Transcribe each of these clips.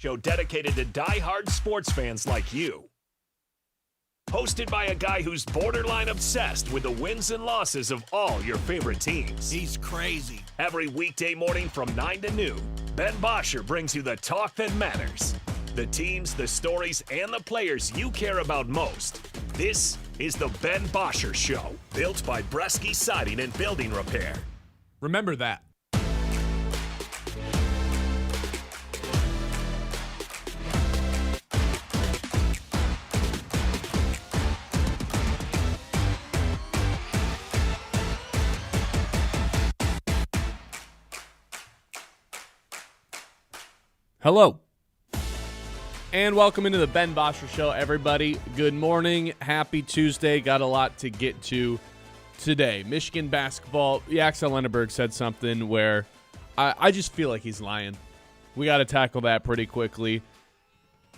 show dedicated to die-hard sports fans like you. Hosted by a guy who's borderline obsessed with the wins and losses of all your favorite teams. He's crazy. Every weekday morning from 9 to noon, Ben Bosscher brings you the talk that matters. The teams, the stories, and the players you care about most. This is the Ben Bosscher Show, built by Bresky Siding and Building Repair. Remember that. Hello, and welcome into the Ben Bosscher Show, everybody. Good morning. Happy Tuesday. Got a lot to get to today. Michigan basketball. Yaxel Lendeborg said something where I just feel like he's lying. We got to tackle that pretty quickly.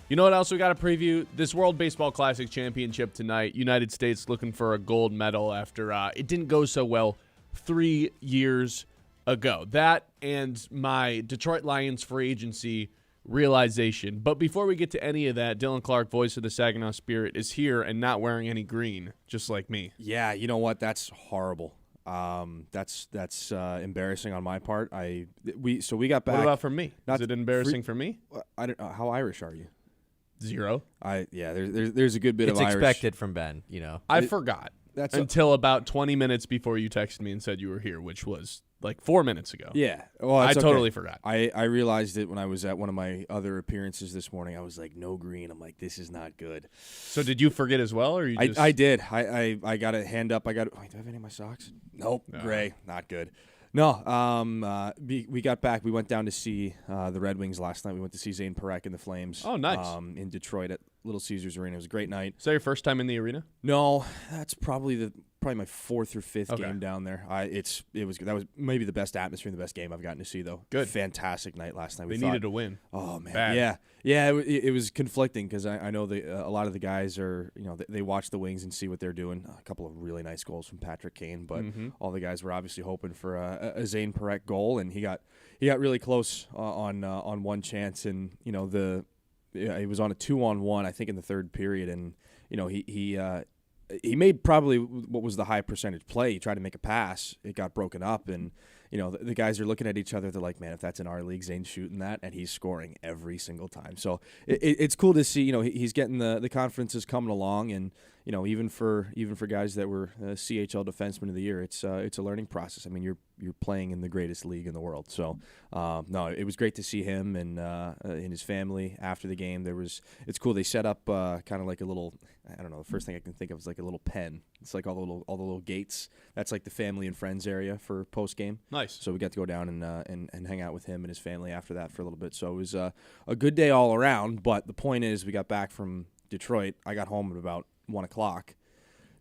You know what else we got to preview? This World Baseball Classic Championship tonight. United States looking for a gold medal after it didn't go so well 3 years ago. That and my Detroit Lions free agency realization. But before we get to any of that, Dylan Clark, voice of the Saginaw Spirit, is here and not wearing any green, just like me. Yeah, you know what? That's horrible. That's embarrassing on my part. We got back. What about for me? Is it embarrassing for me? I don't. How Irish are you? 0. There's a good bit It's of Irish. expected from Ben, you know. I forgot until about 20 minutes before you texted me and said you were here, which was like 4 minutes ago. Yeah. Well, I okay. totally forgot. I realized it when I was at one of my other appearances this morning. I was like, no green. I'm like, this is not good. So did you forget as well, or you just... I did. I got a hand up. Wait, do I have any of my socks? Nope. No. Gray. Not good. No. We got back. We went down to see the Red Wings last night. We went to see Zane Parekh and the Flames. Oh, nice. In Detroit at Little Caesars Arena. It was a great night. Is that your first time in the arena? No, that's probably my fourth or fifth Okay. game down there. That was maybe the best atmosphere and the best game I've gotten to see though. Good. Fantastic night last night. They needed a win. Oh man, Bad. yeah. It was conflicting because I know a lot of the guys are they watch the Wings and see what they're doing. A couple of really nice goals from Patrick Kane, but all the guys were obviously hoping for a Zane Parekh goal, and he got really close on one chance, and he was on a 2-on-1 I think in the third period, and he made probably what was the high percentage play. He tried to make a pass. It got broken up, and the guys are looking at each other. They're like, man, if that's in our league, Zane's shooting that, and he's scoring every single time. So it's cool to see. He's getting the confidence is coming along, and even for guys that were CHL Defenseman of the Year, it's a learning process. I mean, you're playing in the greatest league in the world. So no, it was great to see him and his family after the game. It's cool. They set up kind of like a little, I don't know, the first thing I can think of is like a little pen. It's like all the little gates. That's like the family and friends area for post game. Nice. So we got to go down and hang out with him and his family after that for a little bit. So it was a good day all around. But the point is, we got back from Detroit. I got home at about 1 o'clock.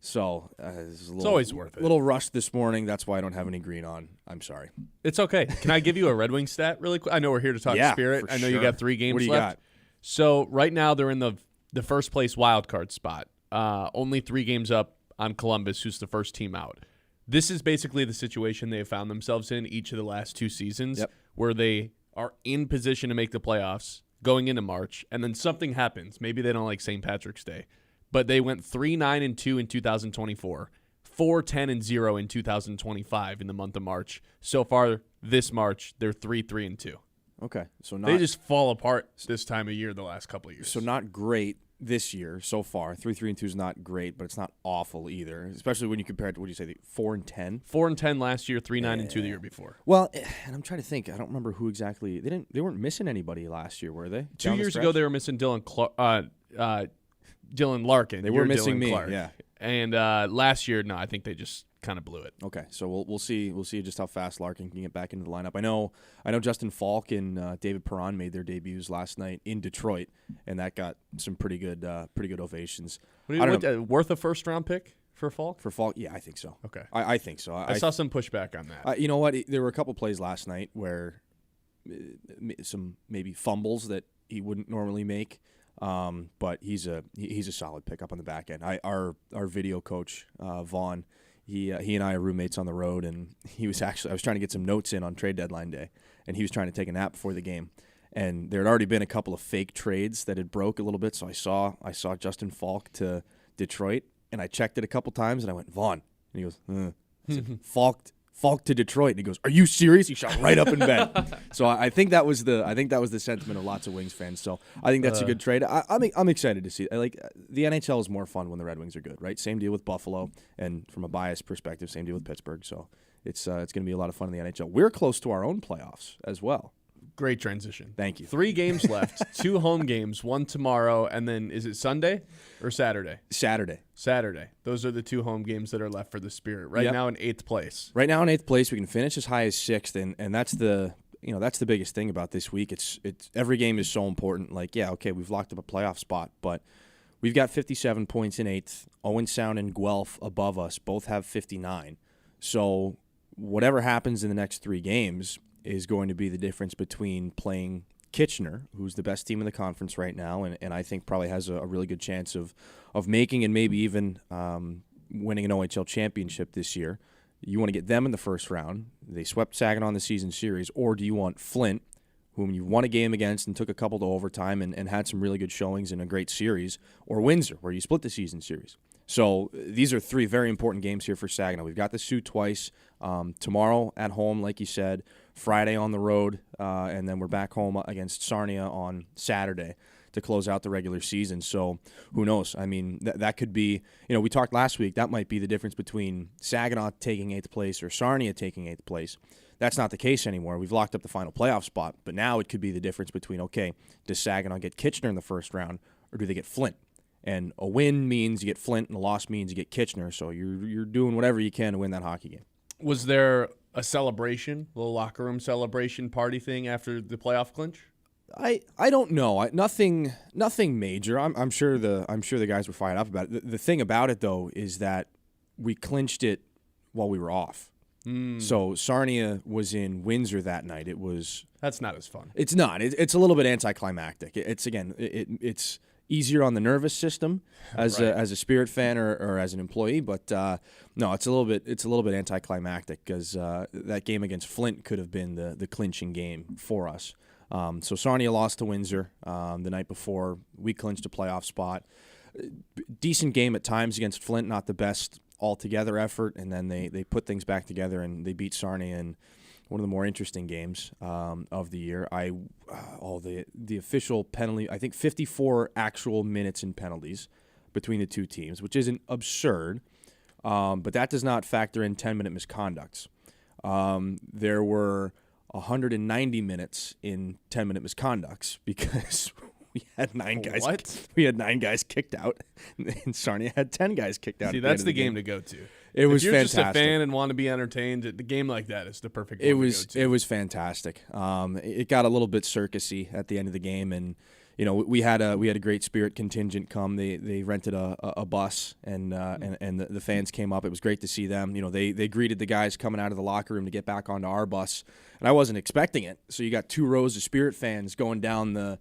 So it's always worth it. A little rushed this morning. That's why I don't have any green on. I'm sorry. It's okay. Can I give you a Red Wing stat really quick? I know we're here to talk Spirit. For I know sure. you got 3 games What do you left. got? So right now they're in the first place wild card spot. Only 3 games up on Columbus, who's the first team out. This is basically the situation they have found themselves in each of the last 2 seasons, where they are in position to make the playoffs going into March, and then something happens. Maybe they don't like St. Patrick's Day, but they went 3-9-2 in 2024, 4-10-0 in 2025 in the month of March. So far this March, they're 3-3-2. Okay, so They just fall apart this time of year the last couple of years. So not great this year so far. 3-3-2 is not great, but it's not awful either, especially when you compare it to, what do you say, 4-10? 4-10 last year, 3-9-2 the year before. Well, and I'm trying to think. I don't remember who exactly. They weren't missing anybody last year, were they? 2 years ago, they were missing Dylan Larkin. They were You're missing Dylan me, Clark. yeah. And last year, no, I think they just kind of blew it. Okay, so we'll see just how fast Larkin can get back into the lineup. I know Justin Falk and David Perron made their debuts last night in Detroit, and that got some pretty good ovations. Worth a first round pick for Falk? For Falk, yeah, I think so. Okay, I think so. I saw some pushback on that. You know what? There were a couple plays last night where some maybe fumbles that he wouldn't normally make. But he's a solid pickup on the back end. Our video coach Vaughn, he and I are roommates on the road, and I was trying to get some notes in on trade deadline day, and he was trying to take a nap before the game, and there had already been a couple of fake trades that had broke a little bit. So I saw Justin Falk to Detroit, and I checked it a couple times, and I went, Vaughn. And he goes, I said, Falk to Detroit. And he goes, are you serious? He shot right up in bed. So I think that was the sentiment of lots of Wings fans. So I think that's a good trade. I'm excited to see. Like, the NHL is more fun when the Red Wings are good, right? Same deal with Buffalo, and from a biased perspective, same deal with Pittsburgh. So it's going to be a lot of fun in the NHL. We're close to our own playoffs as well. Great transition. Thank you. 3 games left, 2 home games, 1 tomorrow, and then is it Sunday or Saturday? Saturday. Those are the 2 home games that are left for the Spirit. Right now in 8th place. Right now in 8th place, we can finish as high as 6th, and that's the biggest thing about this week. It's every game is so important. Like, yeah, okay, we've locked up a playoff spot, but we've got 57 points in 8th. Owen Sound and Guelph above us both have 59. So whatever happens in the next 3 games is going to be the difference between playing Kitchener, who's the best team in the conference right now, and I think probably has a really good chance of making and maybe even winning an OHL championship this year. You want to get them in the first round. They swept Saginaw in the season series. Or do you want Flint, whom you won a game against and took a couple to overtime and had some really good showings in a great series, or Windsor, where you split the season series? So these are 3 very important games here for Saginaw. We've got the Sioux twice. Tomorrow at home, like you said, Friday on the road, and then we're back home against Sarnia on Saturday to close out the regular season. So who knows? I mean, that could be, we talked last week, that might be the difference between Saginaw taking 8th place or Sarnia taking 8th place. That's not the case anymore. We've locked up the final playoff spot, but now it could be the difference between, okay, does Saginaw get Kitchener in the first round, or do they get Flint? And a win means you get Flint, and a loss means you get Kitchener. So you're doing whatever you can to win that hockey game. Was there a celebration, a little locker room celebration party thing after the playoff clinch? I don't know. Nothing major. I'm sure the guys were fired up about it. The thing about it though is that we clinched it while we were off. So Sarnia was in Windsor that night. That's not as fun. It's not. It's a little bit anticlimactic. It's easier on the nervous system as a Spirit fan or as an employee, but no, it's a little bit anticlimactic because that game against Flint could have been the clinching game for us. So Sarnia lost to Windsor the night before. We clinched a playoff spot. Decent game at times against Flint, not the best altogether effort, and then they put things back together and they beat Sarnia in one of the more interesting games of the year. The official penalty, I think 54 actual minutes in penalties between the 2 teams, which isn't absurd, but that does not factor in 10-minute misconducts. There were 190 minutes in 10-minute misconducts because we had 9 guys. What? We had 9 guys kicked out, and Sarnia had 10 guys kicked out. See, that's the game to go to. It was if you're fantastic. just a fan and want to be entertained, the game like that is the perfect game to go to. It was fantastic. It got a little bit circusy at the end of the game, and we had a great Spirit contingent come. They rented a bus, and the fans came up. It was great to see them. They greeted the guys coming out of the locker room to get back onto our bus, and I wasn't expecting it. So you got 2 rows of Spirit fans going down the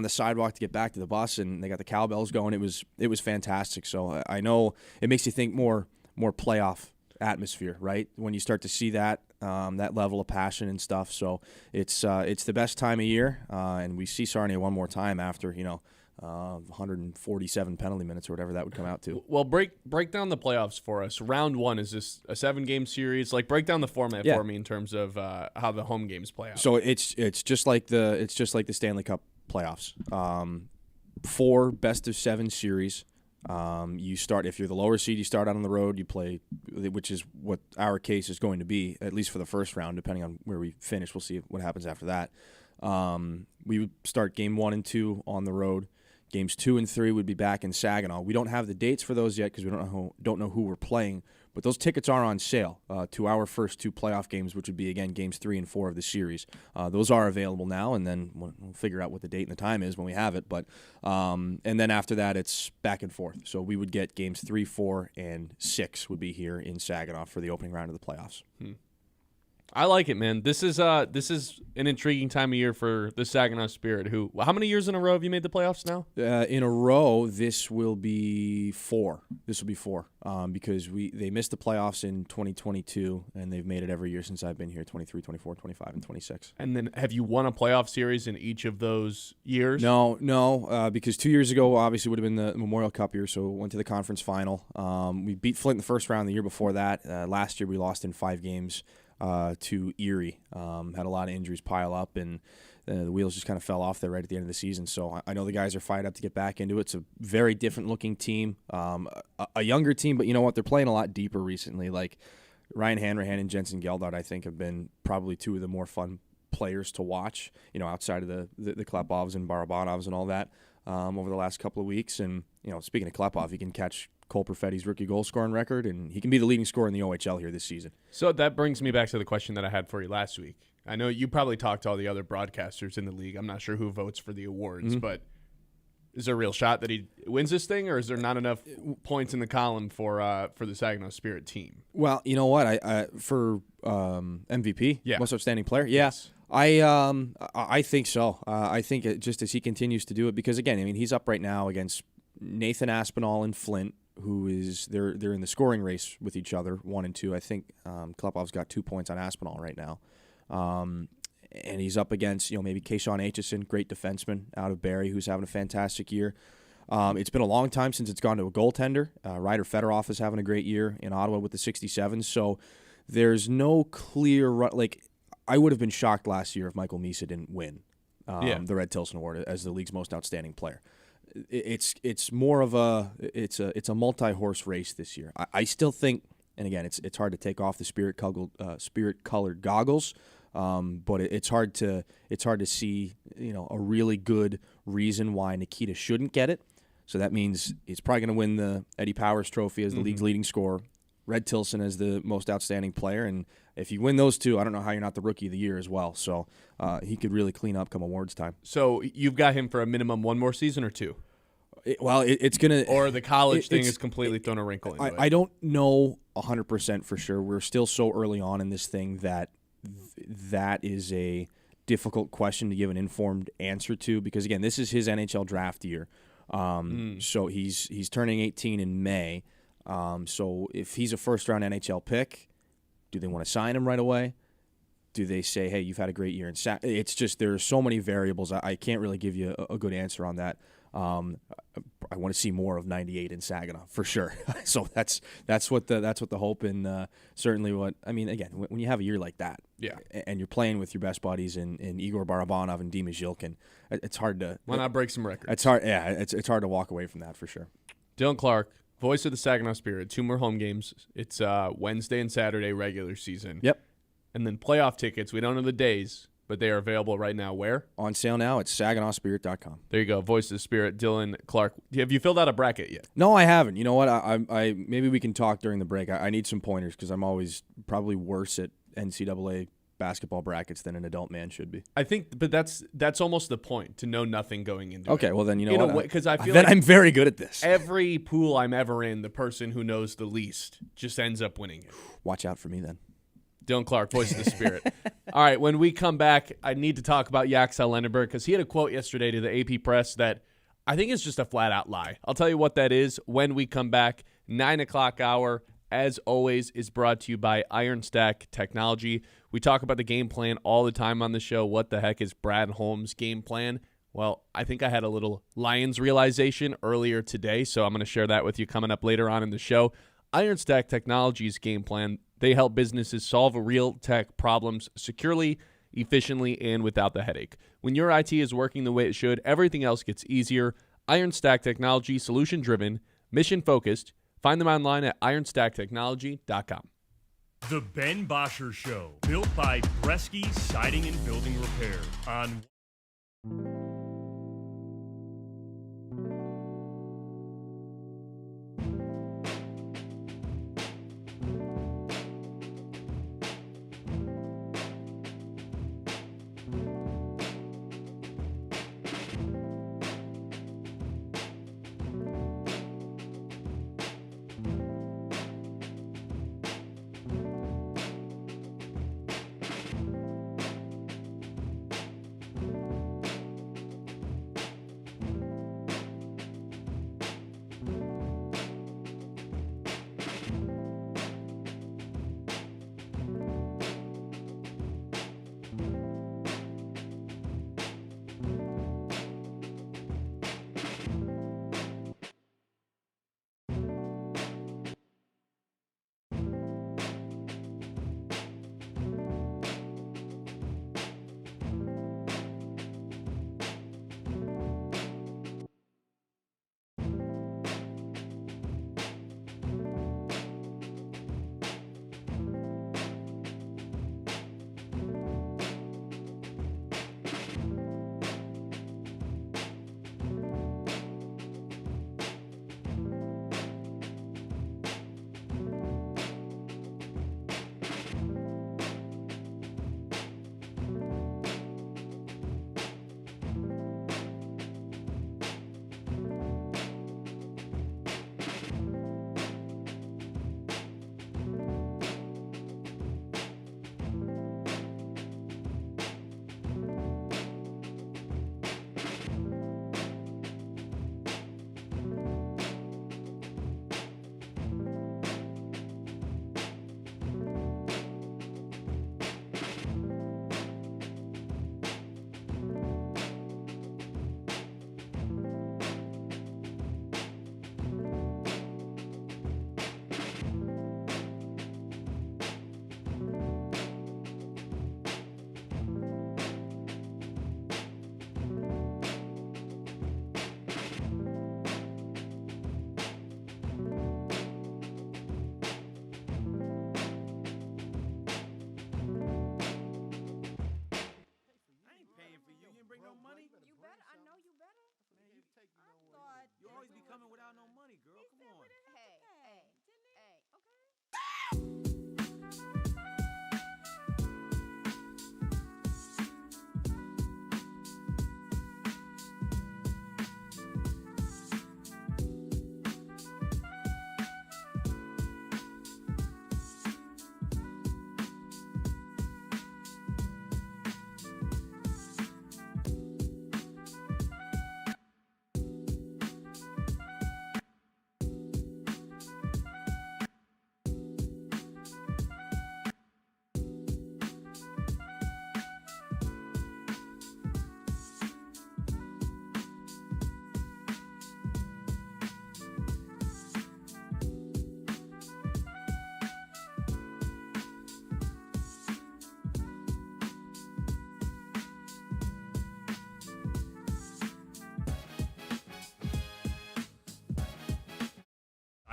sidewalk to get back to the bus, and they got the cowbells going. It was fantastic. So I know it makes you think more playoff atmosphere, right? When you start to see that level of passion and stuff. So it's the best time of year, and we see Sarnia one more time after 147 penalty minutes or whatever that would come out to. Well, break down the playoffs for us. Round 1, is this a 7-game series? Like, break down the format for me in terms of how the home games play out. So it's just like the Stanley Cup playoffs. 4 best-of-7 series. You start, if you're the lower seed, you start out on the road. You play, which is what our case is going to be, at least for the first round, depending on where we finish. We'll see what happens after that. We would start game 1 and 2 on the road. Games 2 and 3 would be back in Saginaw. We don't have the dates for those yet because we don't know who we're playing. But those tickets are on sale to our first 2 playoff games, which would be, again, games 3 and 4 of the series. Those are available now, and then we'll figure out what the date and the time is when we have it. But and then after that, it's back and forth. So we would get games 3, 4, and 6 would be here in Saginaw for the opening round of the playoffs. I like it, man. This is an intriguing time of year for the Saginaw Spirit. How many years in a row have you made the playoffs now? In a row, this will be 4. Because they missed the playoffs in 2022, and they've made it every year since I've been here, 23, 24, 25, and 26. And then have you won a playoff series in each of those years? No, because 2 years ago, obviously, would have been the Memorial Cup year, so went to the conference final. We beat Flint in the first round the year before that. Last year, we lost in 5 games to Erie. Had a lot of injuries pile up, and the wheels just kind of fell off there right at the end of the season. So I know the guys are fired up to get back into it. It's a very different-looking team, a younger team, but you know what? They're playing a lot deeper recently. Like Ryan Hanrahan and Jensen Geldart, I think, have been probably 2 of the more fun players to watch, outside of the Klepovs and Barabanovs and all that over the last couple of weeks. And, speaking of Klepov, he can catch Cole Perfetti's rookie goal scoring record, and he can be the leading scorer in the OHL here this season. So that brings me back to the question that I had for you last week. I know you probably talked to all the other broadcasters in the league. I'm not sure who votes for the awards, but is there a real shot that he wins this thing, or is there not enough points in the column for the Saginaw Spirit team? Well, you know what? I for MVP, most outstanding player, Yes. I think so. I think just as he continues to do it, because again, I mean, he's up right now against Nathan Aspinall and Flint, who is they're in the scoring race with each other, 1 and 2. I think Klepov's got 2 points on Aspinall right now, and he's up against maybe Kayshawn Aitchison, great defenseman out of Barrie, who's having a fantastic year. It's been a long time since it's gone to a goaltender. Ryder Fedorov is having a great year in Ottawa with the 67. So there's no clear I would have been shocked last year if Michael Misa didn't win the Red Tilson Award as the league's most outstanding player. It's more of a multi-horse race this year. I still think, and again, it's hard to take off the spirit-colored goggles, but it's hard to see a really good reason why Nikita shouldn't get it. So that means he's probably going to win the Eddie Powers Trophy as the league's leading scorer, Red Tilson as the most outstanding player, and if you win those 2, I don't know how you're not the Rookie of the Year as well. So he could really clean up come awards time. So you've got him for a minimum 1 more season or 2? It's going to... Or the college thing is completely thrown a wrinkle into it? I don't know 100% for sure. We're still so early on in this thing that is a difficult question to give an informed answer to, because, again, this is his NHL draft year. So he's turning 18 in May. So if he's a first-round NHL pick, do they want to sign him right away? Do they say, hey, you've had a great year? It's just there are so many variables. I can't really give you a good answer on that. I want to see more of 98 in Saginaw for sure. So that's what the hope, and certainly what I mean. Again, when you have a year like that, and you're playing with your best buddies in Igor Barabanov and Dima Zhilkin, it's hard to why not break some records. It's hard. Yeah, it's hard to walk away from that for sure. Dylan Clark, voice of the Saginaw Spirit. 2 more home games. It's Wednesday and Saturday regular season. Yep. And then playoff tickets. We don't know the days, but they are available right now. Where? On sale now at SaginawSpirit.com. There you go. Voice of the Spirit, Dylan Clark. Have you filled out a bracket yet? No, I haven't. You know what? I maybe we can talk during the break. I need some pointers because I'm always probably worse at NCAA basketball brackets than an adult man should be. I think, but that's almost the point, to know nothing going into it. Okay, well then, you know what? Because I feel then like I'm very good at this. Every pool I'm ever in, the person who knows the least just ends up winning it. Watch out for me then. Dylan Clark, voice of the Spirit. All right, when we come back, I need to talk about Yaxel Lendeborg because he had a quote yesterday to the AP Press that I think is just a flat-out lie. I'll tell you what that is when we come back. 9 o'clock hour, as always, is brought to you by Iron Stack Technology. We talk about the game plan all the time on the show. What the heck is Brad Holmes' game plan? Well, I think I had a little Lions realization earlier today, so I'm going to share that with you coming up later on in the show. Iron Stack Technology's game plan, they help businesses solve real tech problems securely, efficiently, and without the headache. When your IT is working the way it should, everything else gets easier. Iron Stack Technology, solution-driven, mission-focused. Find them online at ironstacktechnology.com. The Ben Bosscher Show, built by Bresky Siding and Building Repair on...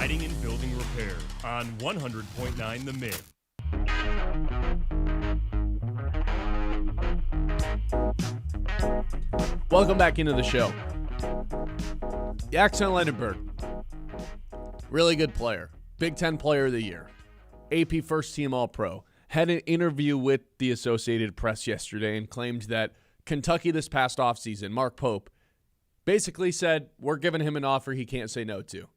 Siding and Building Repair on 100.9 The Mid. Welcome back into the show. Yaxel Lendeborg, really good player. Big Ten Player of the Year. AP First Team All-Pro. Had an interview with the Associated Press yesterday and claimed that Kentucky this past offseason, Mark Pope, basically said, we're giving him an offer he can't say no to.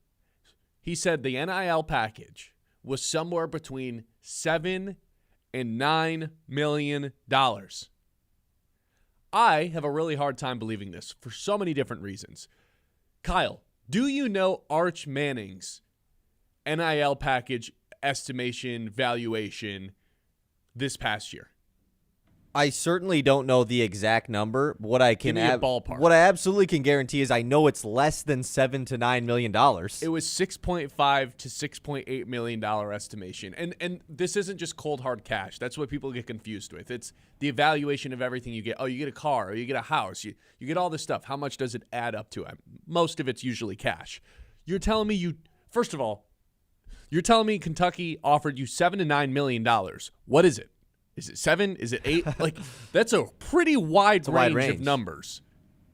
He said the NIL package was somewhere between $7 and $9 million. I have a really hard time believing this for so many different reasons. Kyle, do you know Arch Manning's NIL package estimation valuation this past year? I certainly don't know the exact number. What I can Give me a ballpark. What I absolutely can guarantee is I know it's less than $7 to $9 million. It was $6.5 to $6.8 million estimation. And this isn't just cold hard cash. That's what people get confused with. It's the evaluation of everything you get. Oh, you get a car, or you get a house, you get all this stuff. How much does it add up to? Most of it's usually cash. You're telling me first of all, you're telling me Kentucky offered you $7 to $9 million. What is it? Is it 7? Is it 8? Like, that's a pretty wide range of numbers.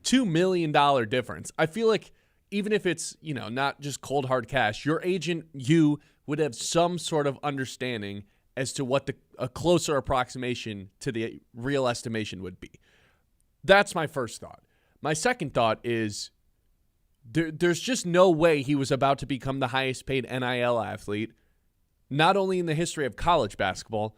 $2 million difference. I feel like even if it's, not just cold hard cash, your agent, you would have some sort of understanding as to what a closer approximation to the real estimation would be. That's my first thought. My second thought is there's just no way he was about to become the highest paid NIL athlete, not only in the history of college basketball,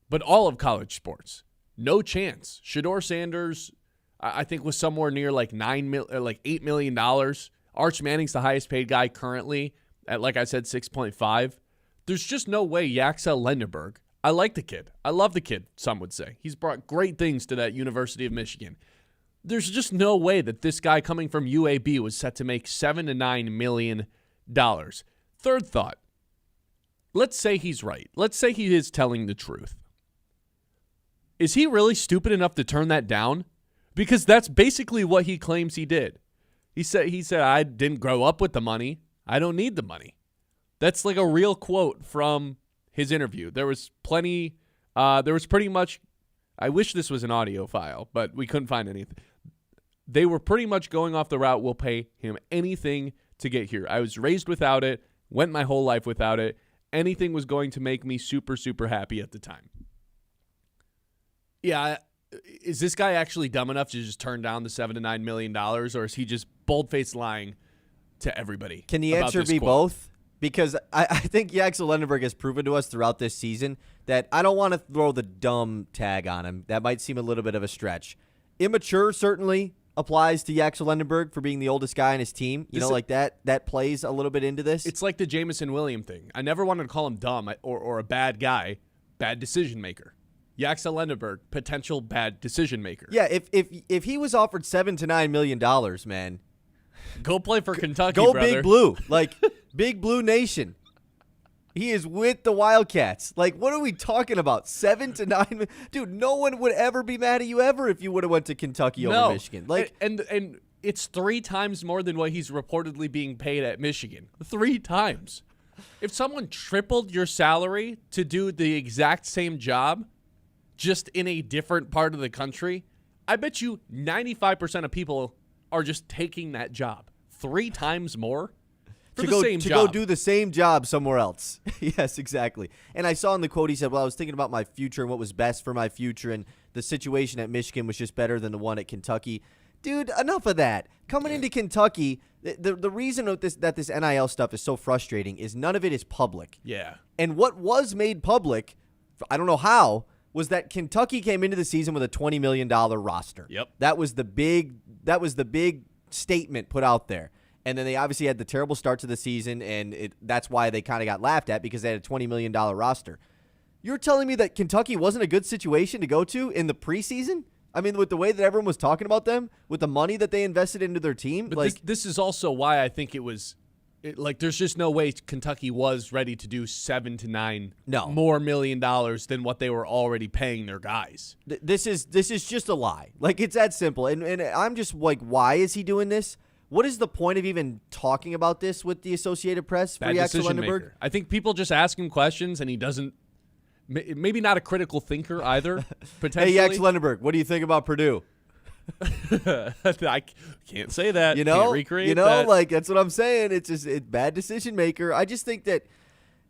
but all of college sports. No chance. Shedeur Sanders, I think, was somewhere near like $8 million. Arch Manning's the highest paid guy currently at, like I said, 6.5. There's just no way Yaxel Lendeborg. I like the kid. I love the kid, some would say. He's brought great things to that University of Michigan. There's just no way that this guy coming from UAB was set to make $7 to $9 million. Third thought. Let's say he's right. Let's say he is telling the truth. Is he really stupid enough to turn that down? Because that's basically what he claims he did. He said, I didn't grow up with the money. I don't need the money. That's like a real quote from his interview. There was pretty much, I wish this was an audio file, but we couldn't find anything. They were pretty much going off the route, we'll pay him anything to get here. I was raised without it, went my whole life without it. Anything was going to make me super, super happy at the time. Yeah, is this guy actually dumb enough to just turn down the $7 to $9 million, or is he just bold-faced lying to everybody? Can the answer be both? Because I think Yaxel Lendeborg has proven to us throughout this season that I don't want to throw the dumb tag on him. That might seem a little bit of a stretch. Immature certainly applies to Yaxel Lendeborg for being the oldest guy on his team. Like that plays a little bit into this. It's like the Jamison Williams thing. I never wanted to call him dumb or a bad guy, bad decision maker. Yaxel Lendeborg, potential bad decision maker. Yeah, if he was offered $7 to $9 million, man, go play for Kentucky, go brother. Big Blue, like Big Blue Nation. He is with the Wildcats. Like, what are we talking about? 7 to 9 million? Dude, no one would ever be mad at you ever if you would have went to Kentucky over Michigan. Like, and it's 3 times more than what he's reportedly being paid at Michigan. 3 times. If someone tripled your salary to do the exact same job, just in a different part of the country, I bet you 95% of people are just taking that job 3 times more for the same job. To go do the same job somewhere else. Yes, exactly. And I saw in the quote, he said, well, I was thinking about my future and what was best for my future, and the situation at Michigan was just better than the one at Kentucky. Dude, enough of that. Coming into Kentucky, the reason that this NIL stuff is so frustrating is none of it is public. Yeah. And what was made public, I don't know how, was that Kentucky came into the season with a $20 million roster. Yep. That was the big statement put out there. And then they obviously had the terrible start to the season, and that's why they kind of got laughed at, because they had a $20 million roster. You're telling me that Kentucky wasn't a good situation to go to in the preseason? I mean, with the way that everyone was talking about them, with the money that they invested into their team. But this is also why I think it was there's just no way Kentucky was ready to do $7 to $9 more million than what they were already paying their guys. This is just a lie. Like, it's that simple. And I'm just like, why is he doing this? what is the point of even talking about this with the Associated Press for Bad Yaxel decision Lendeborg? maker. I think people just ask him questions, and he doesn't. Maybe not a critical thinker either. Potentially. Hey, Yaxel Lendeborg, what do you think about Purdue? I can't say that. You know, can't recreate that. Like that's what I'm saying. It's just bad decision maker. I just think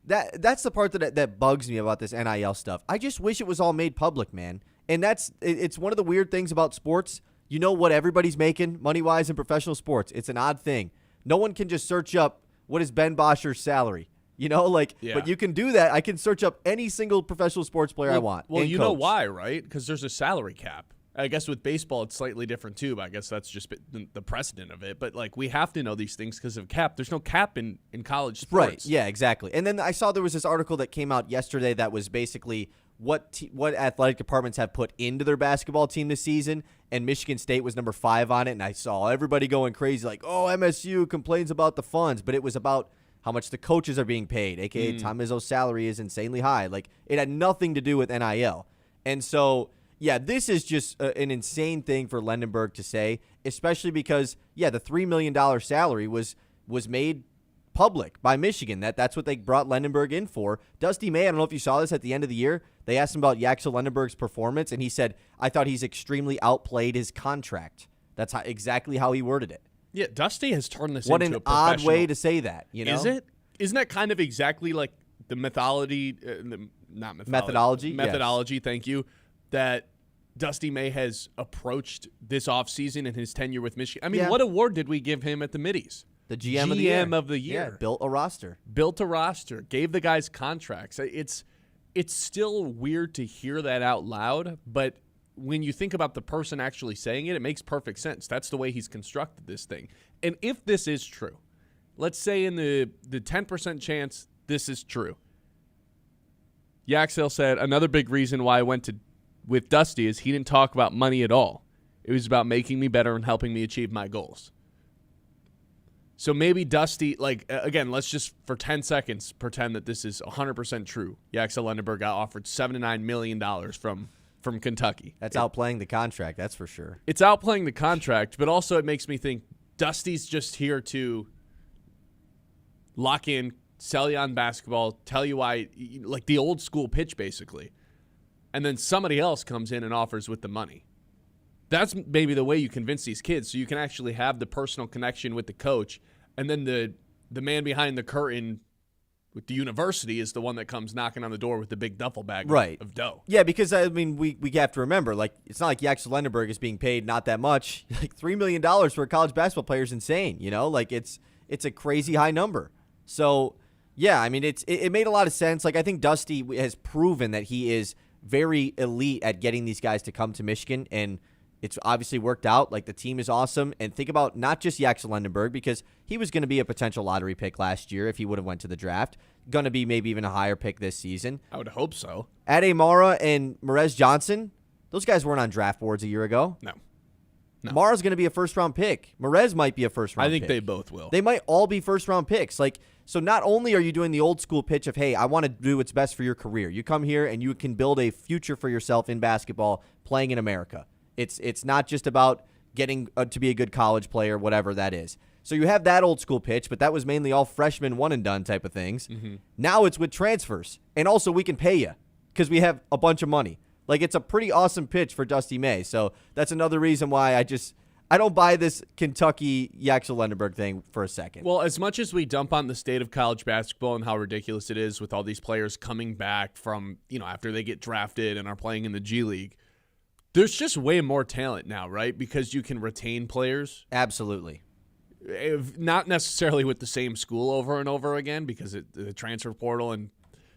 that's the part that bugs me about this NIL stuff. I just wish it was all made public, man. And it's one of the weird things about sports. You know what everybody's making money-wise in professional sports. It's an odd thing. No one can just search up what is Ben Bosscher's salary. You know, but you can do that. I can search up any single professional sports player I want. Well, you coach. know why, right? Because there's a salary cap. I guess with baseball, it's slightly different too, but I guess that's just the precedent of it. But, we have to know these things because of cap. There's no cap in college sports. Right, yeah, exactly. And then I saw there was this article that came out yesterday that was basically what athletic departments have put into their basketball team this season, and Michigan State was number 5 on it, and I saw everybody going crazy like, oh, MSU complains about the funds, but it was about how much the coaches are being paid, a.k.a. Tom Izzo's salary is insanely high. It had nothing to do with NIL. And so, yeah, this is just an insane thing for Lendeborg to say, especially because, the $3 million salary was made public by Michigan. That's what they brought Lendeborg in for. Dusty May, I don't know if you saw this at the end of the year, they asked him about Yaxel Lendeborg's performance, and he said, I thought he's extremely outplayed his contract. That's exactly how he worded it. Yeah, Dusty has turned this what into an a professional. odd way to say that, you know? Is it? Isn't that kind of exactly like the methodology, Methodology, yes. Thank you, that Dusty May has approached this offseason in his tenure with Michigan? I mean, what award did we give him at the Middies? The GM of the year. Yeah, built a roster. Gave the guys contracts. It's still weird to hear that out loud, but when you think about the person actually saying it, it makes perfect sense. That's the way he's constructed this thing. And if this is true, let's say in the 10% chance this is true, Yaxel said another big reason why I went with Dusty is he didn't talk about money at all. It was about making me better and helping me achieve my goals. So maybe Dusty, again, let's just for 10 seconds pretend that this is 100% true. Yaxel Lendeborg got offered $7 to $9 million from Kentucky. That's outplaying the contract, that's for sure. It's outplaying the contract, but also it makes me think Dusty's just here to lock in, sell you on basketball, tell you why, like the old school pitch basically. And then somebody else comes in and offers with the money. That's maybe the way you convince these kids, so you can actually have the personal connection with the coach, and then the man behind the curtain with the university is the one that comes knocking on the door with the big duffel bag of dough. Yeah, because, I mean, we have to remember, it's not like Yaxel Lendeborg is being paid not that much. $3 million for a college basketball player is insane, you know? It's a crazy high number. So, yeah, I mean, it made a lot of sense. I think Dusty has proven that he is very elite at getting these guys to come to Michigan, and it's obviously worked out. The team is awesome. And think about not just Yaxel Lendeborg, because he was going to be a potential lottery pick last year if he would have went to the draft. Going to be maybe even a higher pick this season. I would hope so. Ade Mara and Merez Johnson, those guys weren't on draft boards a year ago. No. Mara's going to be a first-round pick. Merez might be a first-round pick. I think they both will. They might all be first-round picks. So not only are you doing the old-school pitch of, hey, I want to do what's best for your career. You come here and you can build a future for yourself in basketball playing in America. It's not just about getting to be a good college player, whatever that is. So you have that old school pitch, but that was mainly all freshmen one and done type of things. Mm-hmm. Now it's with transfers. And also we can pay you because we have a bunch of money. It's a pretty awesome pitch for Dusty May. So that's another reason why I don't buy this Kentucky Yaxel Lendeborg thing for a second. Well, as much as we dump on the state of college basketball and how ridiculous it is with all these players coming back from, after they get drafted and are playing in the G League, there's just way more talent now, right? Because you can retain players. Absolutely. Not necessarily with the same school over and over again because the transfer portal and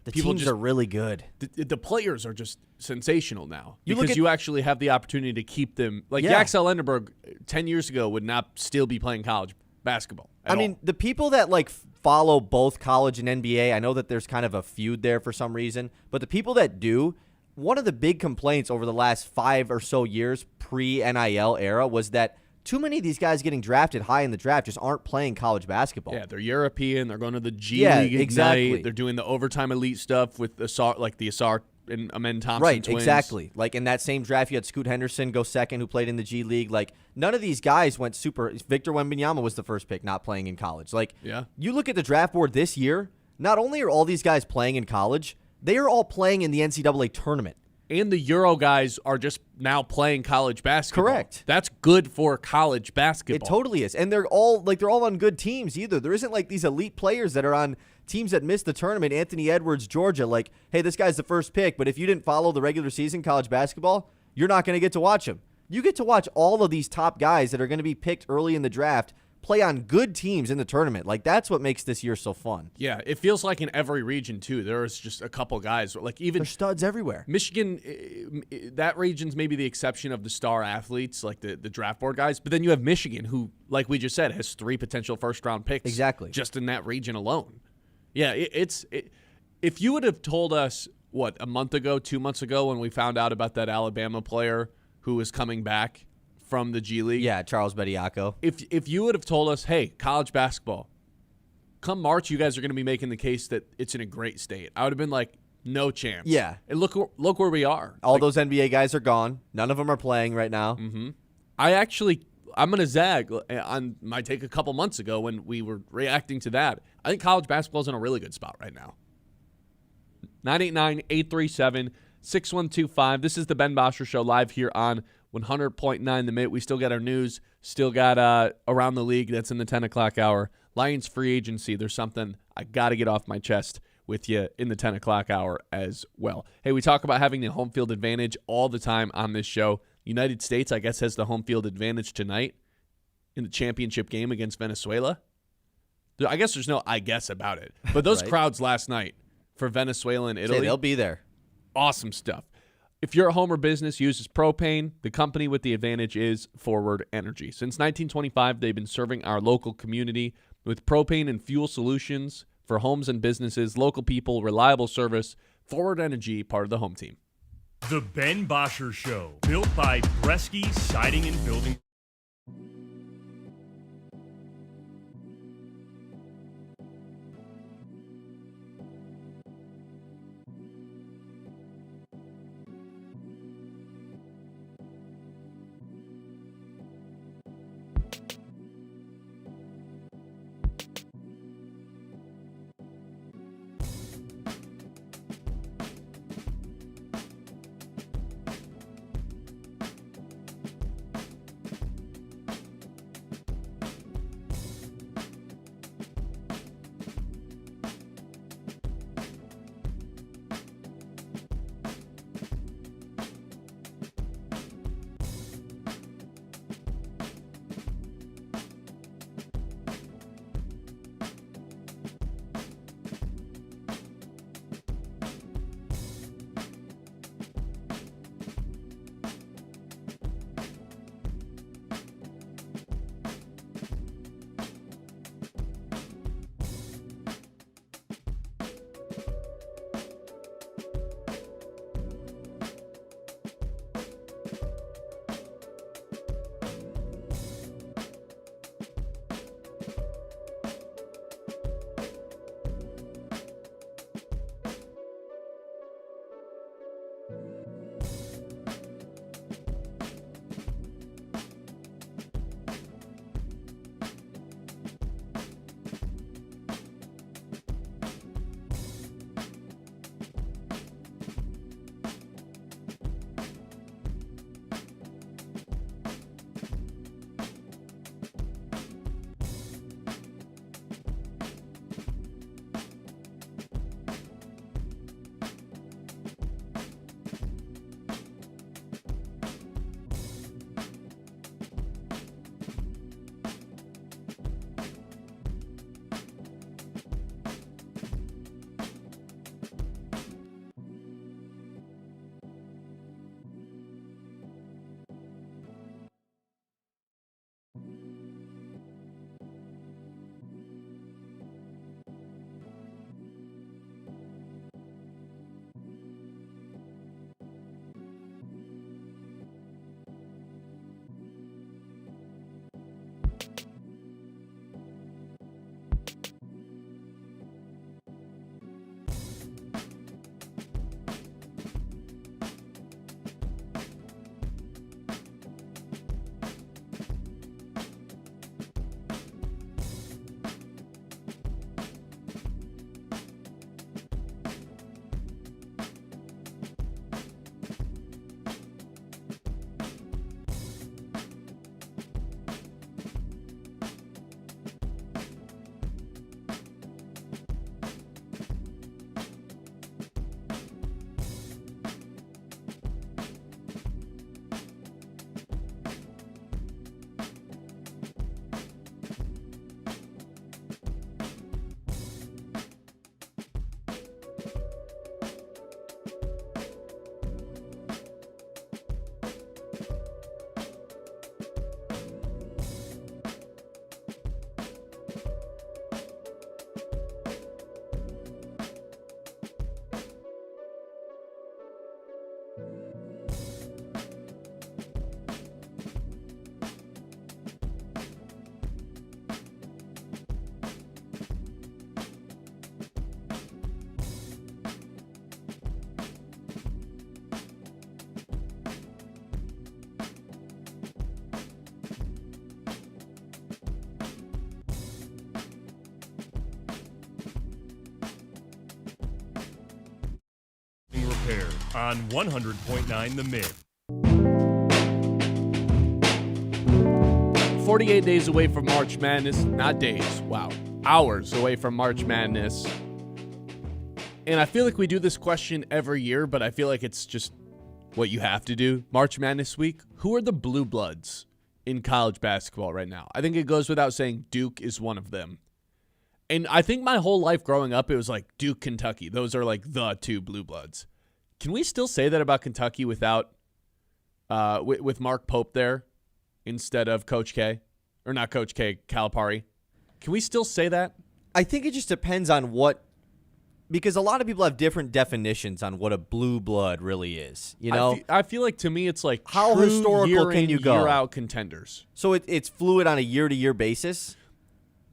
the teams are really good. The players are just sensational now because you actually have the opportunity to keep them. Yaxel Lendeborg 10 years ago would not still be playing college basketball at all. The people that follow both college and NBA, I know that there's kind of a feud there for some reason, but the people that do, one of the big complaints over the last 5 or so years pre-NIL era was that too many of these guys getting drafted high in the draft just aren't playing college basketball. Yeah, they're European. They're going to the G League Ignite. Exactly. They're doing the overtime elite stuff with the Asar and Amen Thompson Right, twins. exactly. Like in that same draft, you had Scoot Henderson go second, who played in the G League. Like none of these guys went super. Victor Wembanyama was the first pick, not playing in college. Like you look at the draft board this year. Not only are all these guys playing in college, they are all playing in the NCAA tournament. And the Euro guys are just now playing college basketball. Correct. That's good for college basketball. It totally is. And they're all on good teams either. There isn't like these elite players that are on teams that missed the tournament. Anthony Edwards, Georgia, like, hey, this guy's the first pick, but if you didn't follow the regular season college basketball, you're not going to get to watch him. You get to watch all of these top guys that are going to be picked early in the draft play on good teams in the tournament. Like, that's what makes this year so fun. Yeah, it feels like in every region, too. There's just a couple guys. Like even There's studs everywhere. Michigan, that region's maybe the exception of the star athletes, like the draft board guys. But then you have Michigan, who, like we just said, has 3 potential first-round picks. Exactly. Just in that region alone. Yeah, if you would have told us, what, a month ago, 2 months ago, when we found out about that Alabama player who was coming back from the G League. Yeah, Charles Bediako. If you would have told us, hey, college basketball, come March, you guys are going to be making the case that it's in a great state, I would have been like, no chance. Yeah. And look where we are. All those NBA guys are gone. None of them are playing right now. Mm-hmm. I'm going to zag on my take a couple months ago when we were reacting to that. I think college basketball is in a really good spot right now. 989-837-6125. This is the Ben Bosscher Show live here on 100.9 The Mid. We still got our news, still got around the league that's in the 10 o'clock hour. Lions free agency. There's something I got to get off my chest with you in the 10 o'clock hour as well. Hey, we talk about having the home field advantage all the time on this show. United States, I guess, has the home field advantage tonight in the championship game against Venezuela. I guess there's no I guess about it. But those Right. crowds last night for Venezuela and Italy, They'll be there. awesome stuff. If your home or business uses propane, the company with the advantage is Forward Energy. Since 1925, they've been serving our local community with propane and fuel solutions for homes and businesses, local people, reliable service. Forward Energy, part of the home team. The Ben Bosscher Show, built by Bresky Siding and Building. Repair on 100.9 The Mid. 48 days away from March Madness. Not days. Wow. Hours away from March Madness. And I feel like we do this question every year, but I feel like it's just what you have to do. March Madness week. Who are the blue bloods in college basketball right now? I think it goes without saying Duke is one of them. And I think my whole life growing up, it was like Duke, Kentucky. Those are like the two blue bloods. Can we still say that about Kentucky without with Mark Pope there instead of Coach K? Or not Coach K, Calipari. Can we still say that? I think it just depends on what, because a lot of people have different definitions on what a blue blood really is. You know, I feel like to me it's like how true historical year can in, you go? Year out contenders. So it's fluid on a year-to-year basis.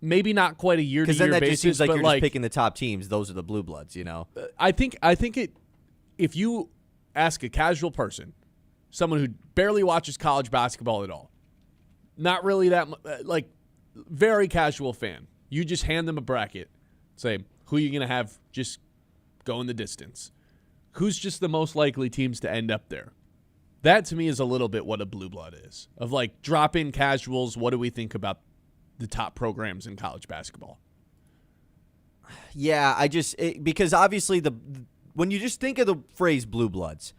Maybe not quite a year-to-year Because then that basis, just seems like but you're just picking the top teams. Those are the blue bloods, you know. I think it. If you ask a casual person, someone who barely watches college basketball at all, not really that like very casual fan, you just hand them a bracket, say who are you gonna have just go in the distance, who's just the most likely teams to end up there. That to me is a little bit what a blue blood is, of like drop in casuals. What do we think about the top programs in college basketball? Yeah, because obviously when you just think of the phrase blue bloods,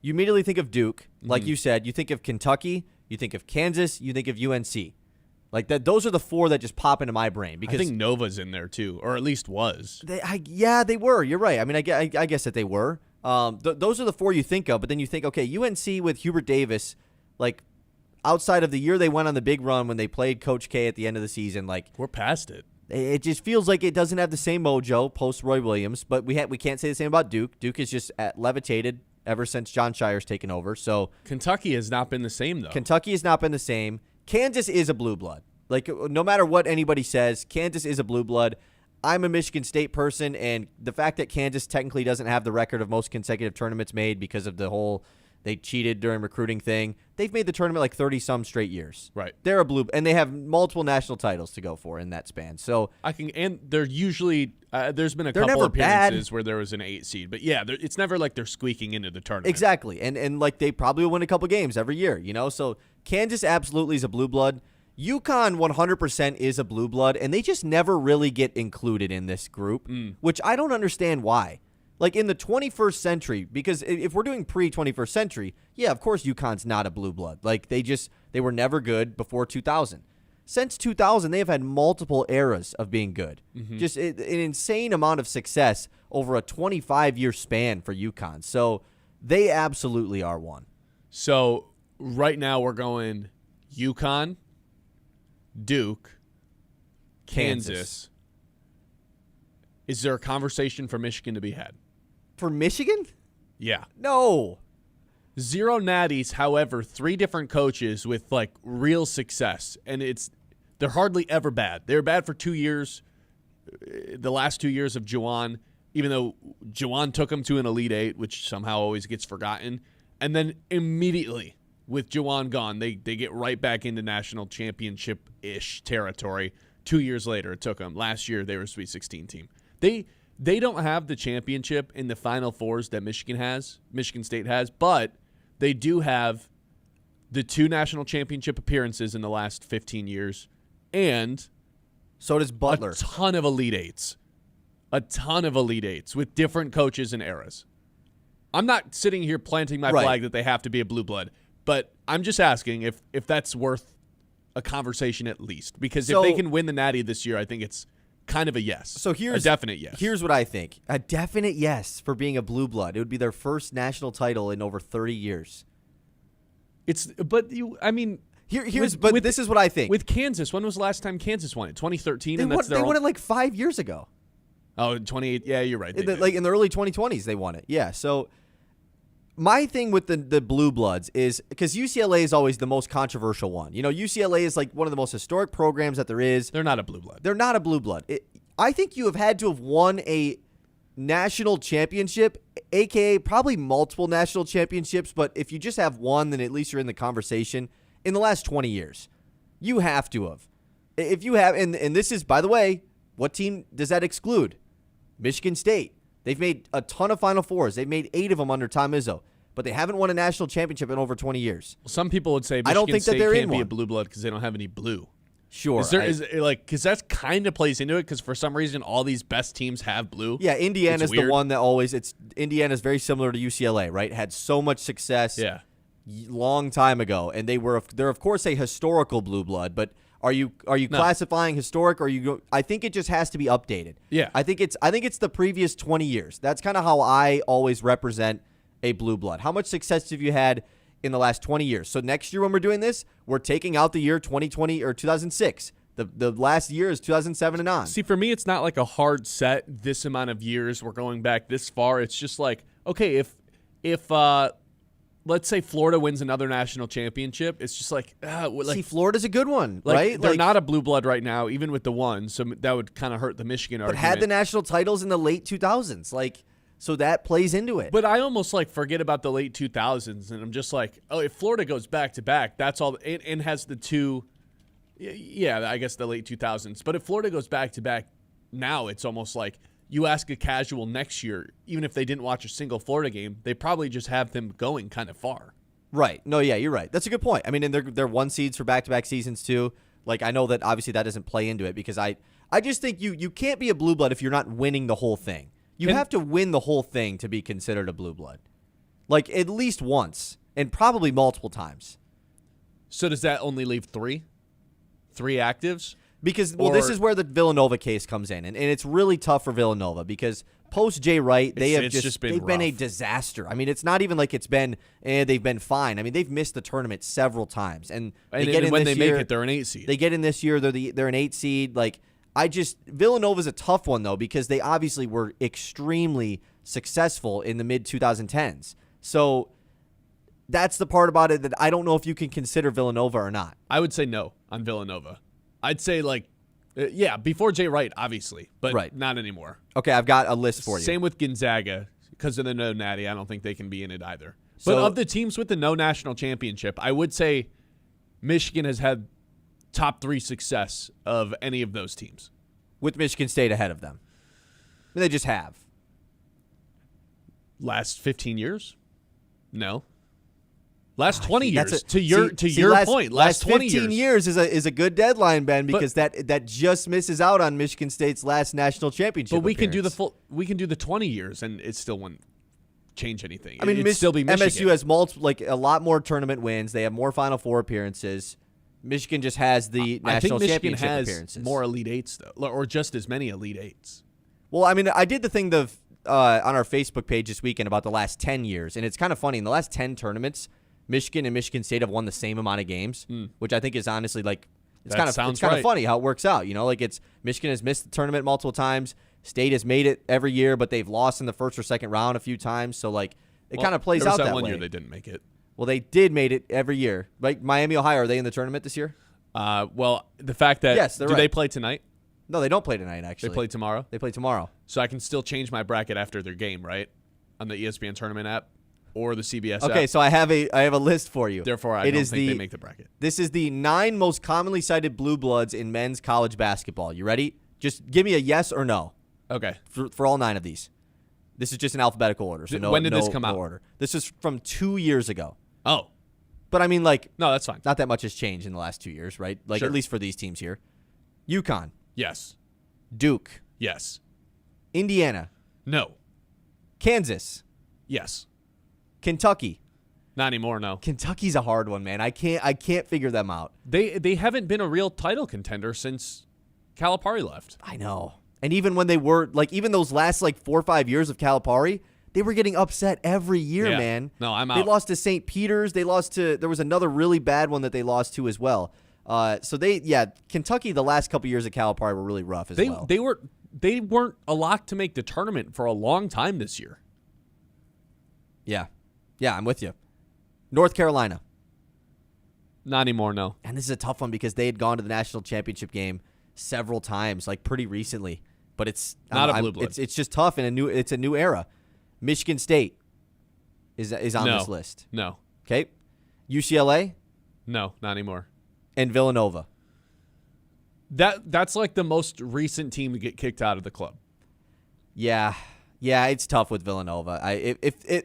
you immediately think of Duke, like you said. You think of Kentucky, you think of Kansas, you think of UNC. Like that, those are the four that just pop into my brain. Because I think Nova's in there too, or at least was. They were. You're right. I mean, I guess that they were. Those are the four you think of, but then you think, okay, UNC with Hubert Davis, like outside of the year they went on the big run when they played Coach K at the end of the season, like we're past it. It just feels like it doesn't have the same mojo post Roy Williams, but we can't say the same about Duke. Duke is just levitated ever since John Shire's taken over. So Kentucky has not been the same, though. Kentucky has not been the same. Kansas is a blue blood. Like, no matter what anybody says, Kansas is a blue blood. I'm a Michigan State person, and the fact that Kansas technically doesn't have the record of most consecutive tournaments made because of the whole they cheated during recruiting thing, they've made the tournament like 30-some straight years. Right. They're a blue, and they have multiple national titles to go for in that span. So and they're usually there's been a They're couple never appearances bad. where there was an 8 seed, but yeah, it's never like they're squeaking into the tournament. Exactly, and like they probably will win a couple games every year, you know. So Kansas absolutely is a blue blood. UConn 100% is a blue blood, and they just never really get included in this group, which I don't understand why. Like in the 21st century, because if we're doing pre-21st century, yeah, of course UConn's not a blue blood. Like they were never good before 2000. Since 2000, they have had multiple eras of being good. Just an insane amount of success over a 25-year span for UConn. So they absolutely are one. So right now we're going UConn, Duke, Kansas. Is there a conversation for Michigan to be had? For Michigan? Yeah. No. 0 natties, however, 3 different coaches with like real success, and they're hardly ever bad. They were bad for 2 years, the last 2 years of Juwan, even though Juwan took them to an Elite Eight, which somehow always gets forgotten, and then immediately with Juwan gone, they get right back into national championship-ish territory. 2 years later, it took them. Last year, they were a Sweet 16 team. They don't have the championship in the Final Fours that Michigan State has, but they do have the 2 national championship appearances in the last 15 years, and so does Butler. A ton of Elite Eights. A ton of Elite Eights with different coaches and eras. I'm not sitting here planting my flag that they have to be a blue blood, but I'm just asking if that's worth a conversation at least, because if they can win the Natty this year, I think it's kind of a yes. So here's a definite yes. Here's what I think. A definite yes for being a blue blood. It would be their first national title in over 30 years. This is what I think. With Kansas, when was the last time Kansas won it? 2013, they won it like 5 years ago. Oh, 28. Yeah, you're right. Like in the early 2020s, they won it. Yeah. So my thing with the blue bloods is because UCLA is always the most controversial one. You know, UCLA is like one of the most historic programs that there is. They're not a blue blood. They're not a blue blood. I think you have had to have won a national championship, a.k.a. probably multiple national championships, but if you just have one, then at least you're in the conversation in the last 20 years. You have to have. If you have, and this is, by the way, what team does that exclude? Michigan State. They've made a ton of Final Fours. They've made 8 of them under Tom Izzo, but they haven't won a national championship in over 20 years. Some people would say Michigan I don't think that State they're can't in be a one. blue blood because they don't have any blue. Sure. Because that's kind of plays into it because for some reason all these best teams have blue. Yeah, Indiana's It's the weird. one that always Indiana's very similar to UCLA, right? Had so much success long time ago, and they're of course a historical blue blood, but are you classifying historic, or I think it just has to be updated. Yeah. I think it's the previous 20 years. That's kind of how I always represent a blue blood. How much success have you had in the last 20 years? So next year when we're doing this, we're taking out the year 2020 or 2006. The last year is 2007 and on. See, for me, it's not like a hard set, this amount of years, we're going back this far. It's just like, okay, if let's say Florida wins another national championship, it's just like, See, Florida's a good one, like right? they're not a blue blood right now, even with the one, so that would kind of hurt the Michigan but argument. had the national titles in the late 2000s. So that plays into it. But I almost forget about the late 2000s, and I'm just like, oh, if Florida goes back to back, that's all, and has the two, I guess the late 2000s. But if Florida goes back to back now, it's almost like you ask a casual next year, even if they didn't watch a single Florida game, they probably just have them going kind of far. Right. No, yeah, you're right. That's a good point. I mean, and they're 1 seeds for back-to-back seasons too. I know that obviously that doesn't play into it because I just think you can't be a blue blood if you're not winning the whole thing. You have to win the whole thing to be considered a blue blood. At least once, and probably multiple times. So does that only leave 3 actives? Because, this is where the Villanova case comes in, and it's really tough for Villanova because post Jay Wright, they've been a disaster. I mean, it's not even like it's been they've been fine. I mean, they've missed the tournament several times, and they get in when this they year, make it, they're an 8 seed. They get in this year, they're an 8 seed. Villanova's a tough one though because they obviously were extremely successful in the mid 2010s. So that's the part about it that I don't know if you can consider Villanova or not. I would say no on Villanova. I'd say before Jay Wright, obviously, but not anymore. Okay, I've got a list for you. Same with Gonzaga because of the no natty. I don't think they can be in it either. But of the teams with the no national championship, I would say Michigan has had top 3 success of any of those teams. With Michigan State ahead of them. They just have. Last 15 years? No. Last 20 years. To your point, last 20 15 years is a good deadline, Ben, because that just misses out on Michigan State's last national championship. But we can appearance. do the 20 years, and it still wouldn't change anything. I mean, it'd still be Michigan. MSU has a lot more tournament wins. They have more Final Four appearances. Michigan just has the national championship appearances. I think Michigan has more Elite Eights though, or just as many Elite Eights. Well, I mean, I did the thing on our Facebook page this weekend about the last 10 years, and it's kind of funny. In the last 10 tournaments, Michigan and Michigan State have won the same amount of games, which I think is honestly it's kind of funny how it works out. It's Michigan has missed the tournament multiple times. State has made it every year, but they've lost in the first or second round a few times. So it kind of plays out that way. One year they didn't make it. Well, they did made it every year. Like Miami, Ohio, are they in the tournament this year? Well, the fact that yes, they play tonight? No, they don't play tonight. Actually, they play tomorrow. They play tomorrow. So I can still change my bracket after their game, right? On the ESPN tournament app or the CBS app. Okay, so I have a list for you. Therefore, I don't think they make the bracket. This is the 9 most commonly cited blue bloods in men's college basketball. You ready? Just give me a yes or no. Okay. For all 9 of these. This is just in alphabetical order. So when did this come out? Order. This is from 2 years ago. Oh. But I mean, no, that's fine. Not that much has changed in the last 2 years, right? Sure. At least for these teams here. UConn. Yes. Duke. Yes. Indiana. No. Kansas. Yes. Kentucky. Not anymore, no. Kentucky's a hard one, man. I can't figure them out. They haven't been a real title contender since Calipari left. I know. And even when they were, even those last, 4 or 5 years of Calipari, they were getting upset every year, man. No, I'm out. They lost to St. Peter's. There was another really bad one that they lost to as well. Kentucky, the last couple years of Calipari were really rough as well. They weren't a lock to make the tournament for a long time this year. Yeah. Yeah, I'm with you. North Carolina. Not anymore, no. And this is a tough one because they had gone to the national championship game several times, pretty recently. But it's not a blue blood. It's just tough in it's a new era. Michigan State is on this list. No. Okay. UCLA? No, not anymore. And Villanova. That's the most recent team to get kicked out of the club. Yeah. Yeah, it's tough with Villanova.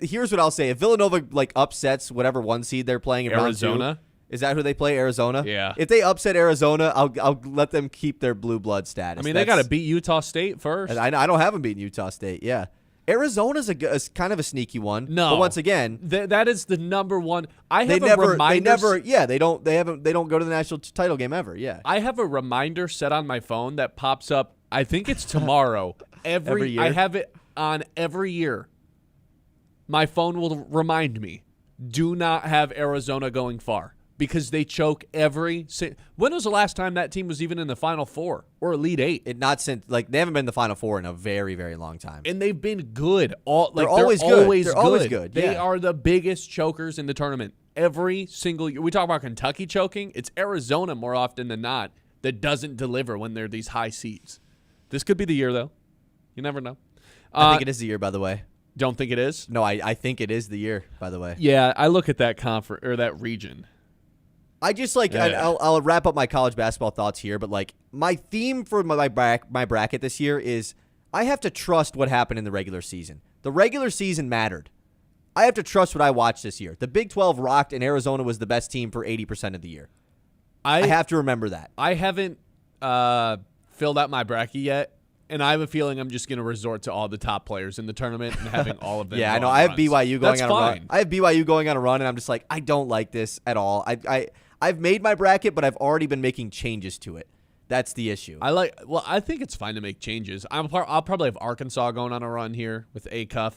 Here's what I'll say: if Villanova like upsets whatever 1 seed they're playing in Arizona? round 2, is that who they play? Arizona. Yeah. If they upset Arizona, I'll let them keep their blue blood status. I mean, they got to beat Utah State first. I don't have them beating Utah State. Yeah. Arizona's is kind of a sneaky one. No, but once again, that is the number one. they don't go to the national title game ever. Yeah, I have a reminder set on my phone that pops up. I think it's tomorrow. Every year? I have it on every year. My phone will remind me, do not have Arizona going far because they choke every. When was the last time that team was even in the Final Four or Elite Eight? Not since they haven't been in the Final Four in a very, very long time. And they've been good. They're always good. They're always good. They Yeah. are the biggest chokers in the tournament every single year. We talk about Kentucky choking. It's Arizona more often than not that doesn't deliver when they're these high seeds. This could be the year, though. You never know. I think it is the year, by the way. Don't think it is? No, I think it is the year, by the way. Yeah, I look at that conference or that region. I just I'll wrap up my college basketball thoughts here, but my theme for my bracket this year is I have to trust what happened in the regular season. The regular season mattered. I have to trust what I watched this year. The Big 12 rocked, and Arizona was the best team for 80% of the year. I have to remember that. I haven't filled out my bracket yet. And I have a feeling I'm just going to resort to all the top players in the tournament and having all of them. Yeah, I know. I have runs. BYU going That's on fine. a run. I have BYU going on a run, and I'm just like, I don't like this at all. I've made my bracket, but I've already been making changes to it. That's the issue. I think it's fine to make changes. I'll probably have Arkansas going on a run here with Acuff.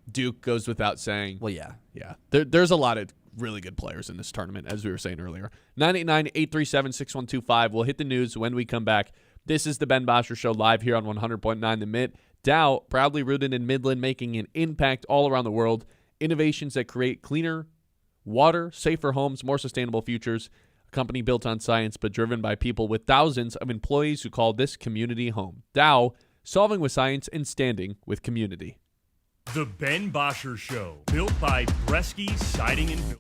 Duke goes without saying. Well, yeah. Yeah. There's a lot of really good players in this tournament, as we were saying earlier. 989-837-6125. We'll hit the news when we come back. This is the Ben Bosscher Show live here on 100.9 The Mid. Dow, proudly rooted in Midland, making an impact all around the world. Innovations that create cleaner water, safer homes, more sustainable futures. A company built on science but driven by people with thousands of employees who call this community home. Dow, solving with science and standing with community. The Ben Bosscher Show, built by Bresky Siding and Building.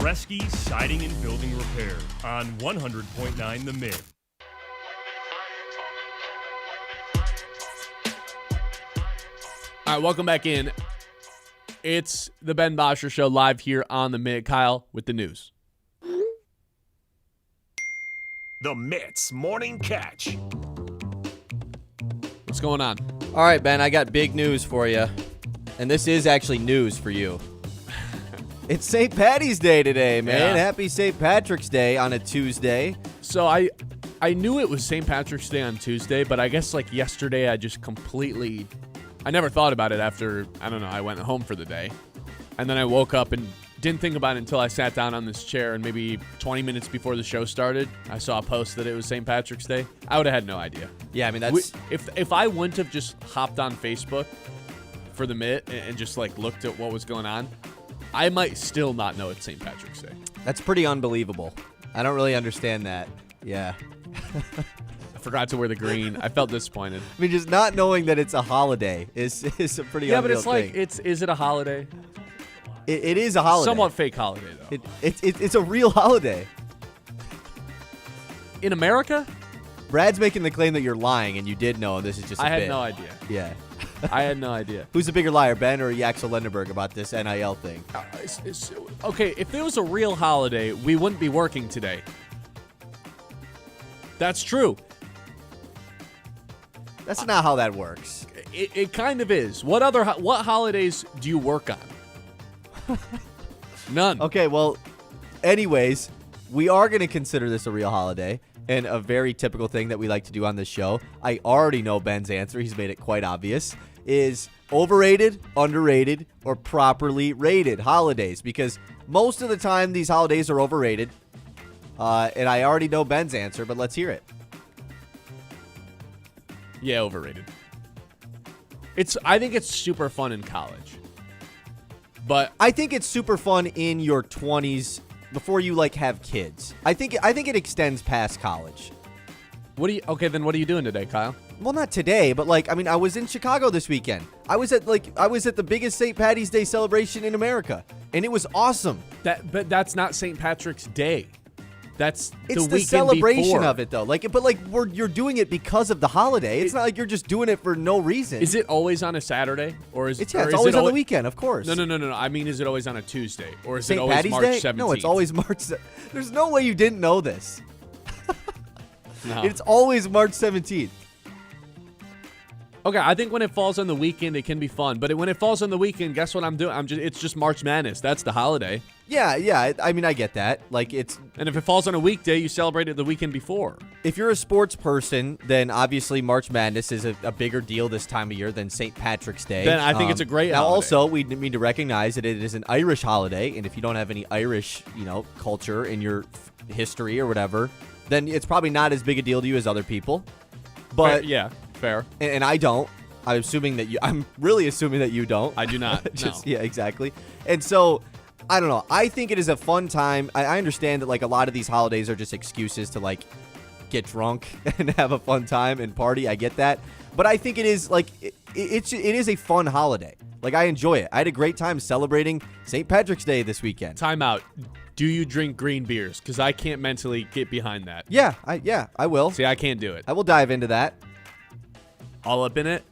Bresky Siding and Building Repair on 100.9 The Mid. All right, welcome back in. It's the Ben Bosscher Show live here on the Mid. Kyle with the news. The Mitts Morning Catch. What's going on? All right, Ben, I got big news for you. And this is actually news for you. It's St. Patty's Day today, man. Yeah. Happy St. Patrick's Day on a Tuesday. So I knew it was St. Patrick's Day on Tuesday, but I guess like yesterday I just completely... I never thought about it after, I don't know, I went home for the day. And then I woke up and didn't think about it until I sat down on this chair, and maybe 20 minutes before the show started, I saw a post that it was St. Patrick's Day. I would have had no idea. Yeah, I mean, that's... If I wouldn't have just hopped on Facebook for the Mitt and just like looked at what was going on, I might still not know it's St. Patrick's Day. That's pretty unbelievable. I don't really understand that. Yeah. I forgot to wear the green. I felt disappointed. I mean, just not knowing that it's a holiday is a pretty Yeah, but unreal it's like, thing. is it a holiday? It is a holiday. Somewhat fake holiday, though. It's a real holiday. In America? Brad's making the claim that you're lying, and you did know, and this is just a I had bit. no idea. Yeah. I had no idea. Who's the bigger liar, Ben or Yaxel Lendeborg, about this NIL thing? Okay, if there was a real holiday, we wouldn't be working today. That's true. That's not how that works. It kind of is. What holidays do you work on? None. Okay, well, anyways, we are going to consider this a real holiday, and a very typical thing that we like to do on this show. I already know Ben's answer. He's made it quite obvious. Is overrated, underrated, or properly rated holidays, because most of the time these holidays are overrated. And I already know Ben's answer, but let's hear it. Yeah, overrated. I think it's super fun in college. But I think it's super fun in your 20s before you like have kids. I think it extends past college. what are you doing today, Kyle? Well, not today, but like, I mean, I was in Chicago this weekend. I was at the biggest St. Patty's Day celebration in America, and it was awesome. But that's not St. Patrick's Day. It's The celebration of it, though. You're doing it because of the holiday. It's not like you're just doing it for no reason. Is it always on a Saturday, or is It's always on the weekend, of course. No. I mean, is it always on a Tuesday, or is it St. always Patty's March Day? 17th? No, it's always March. There's no way you didn't know this. No. It's always March 17th. Okay, I think when it falls on the weekend, it can be fun. But when it falls on the weekend, guess what I'm doing? It's just March Madness. That's the holiday. Yeah. I mean, I get that. And if it falls on a weekday, you celebrate it the weekend before. If you're a sports person, then obviously March Madness is a bigger deal this time of year than St. Patrick's Day. Then I think it's a great Now, holiday. also, we need to recognize that it is an Irish holiday, and if you don't have any Irish, culture in your history or whatever, then it's probably not as big a deal to you as other people. But yeah, fair. and I don't. I'm really assuming that you don't. I do not. No. Yeah, exactly. And so, I don't know. I think it is a fun time. I understand that a lot of these holidays are just excuses to get drunk and have a fun time and party. I get that, but I think it is it is a fun holiday. I enjoy it. I had a great time celebrating St. Patrick's Day this weekend. Time out. Do you drink green beers? Because I can't mentally get behind that. Yeah, I will. See, I can't do it. I will dive into that. All up in it?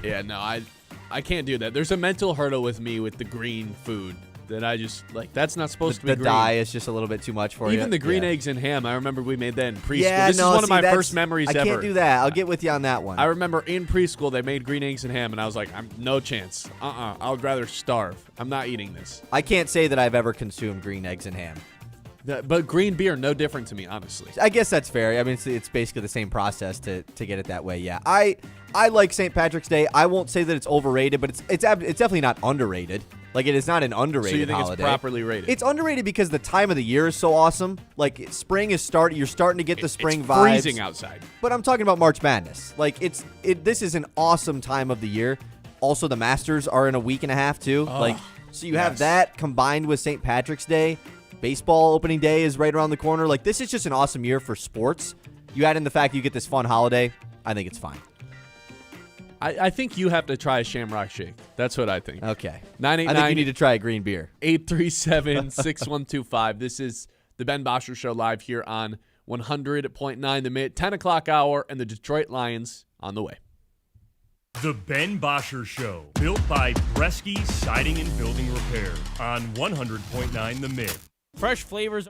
Yeah, no, I can't do that. There's a mental hurdle with me with the green food that I just that's not supposed to be The green. dye is just a little bit too much for you. Even the green Yeah. eggs and ham, I remember we made that in preschool. Yeah, this is one of my first memories I ever. can't do that. I'll get with you on that one. I remember in preschool they made green eggs and ham, and I was like, I'm no chance. I would rather starve. I'm not eating this. I can't say that I've ever consumed green eggs and ham. But green beer, no different to me, honestly. I guess that's fair. I mean, it's basically the same process to get it that way. Yeah, I like St. Patrick's Day. I won't say that it's overrated, but it's definitely not underrated. It is not an underrated So you think holiday. it's properly rated? It's underrated because the time of the year is so awesome. Spring is starting. You're starting to get the spring it's vibes. freezing outside. But I'm talking about March Madness. This is an awesome time of the year. Also, the Masters are in a week and a half too. So you have yes. that combined with St. Patrick's Day. Baseball opening day is right around the corner. This is just an awesome year for sports. You add in the fact you get this fun holiday. I think it's fine. I think you have to try a Shamrock Shake. That's what I think. Okay. 989 I think you need to try a green beer. 837-6125. This is the Ben Bosscher Show live here on 100.9 The Mid, 10 o'clock hour, and the Detroit Lions on the way. The Ben Bosscher Show, built by Bresky Siding and Building Repair on 100.9 The Mid. Fresh flavors.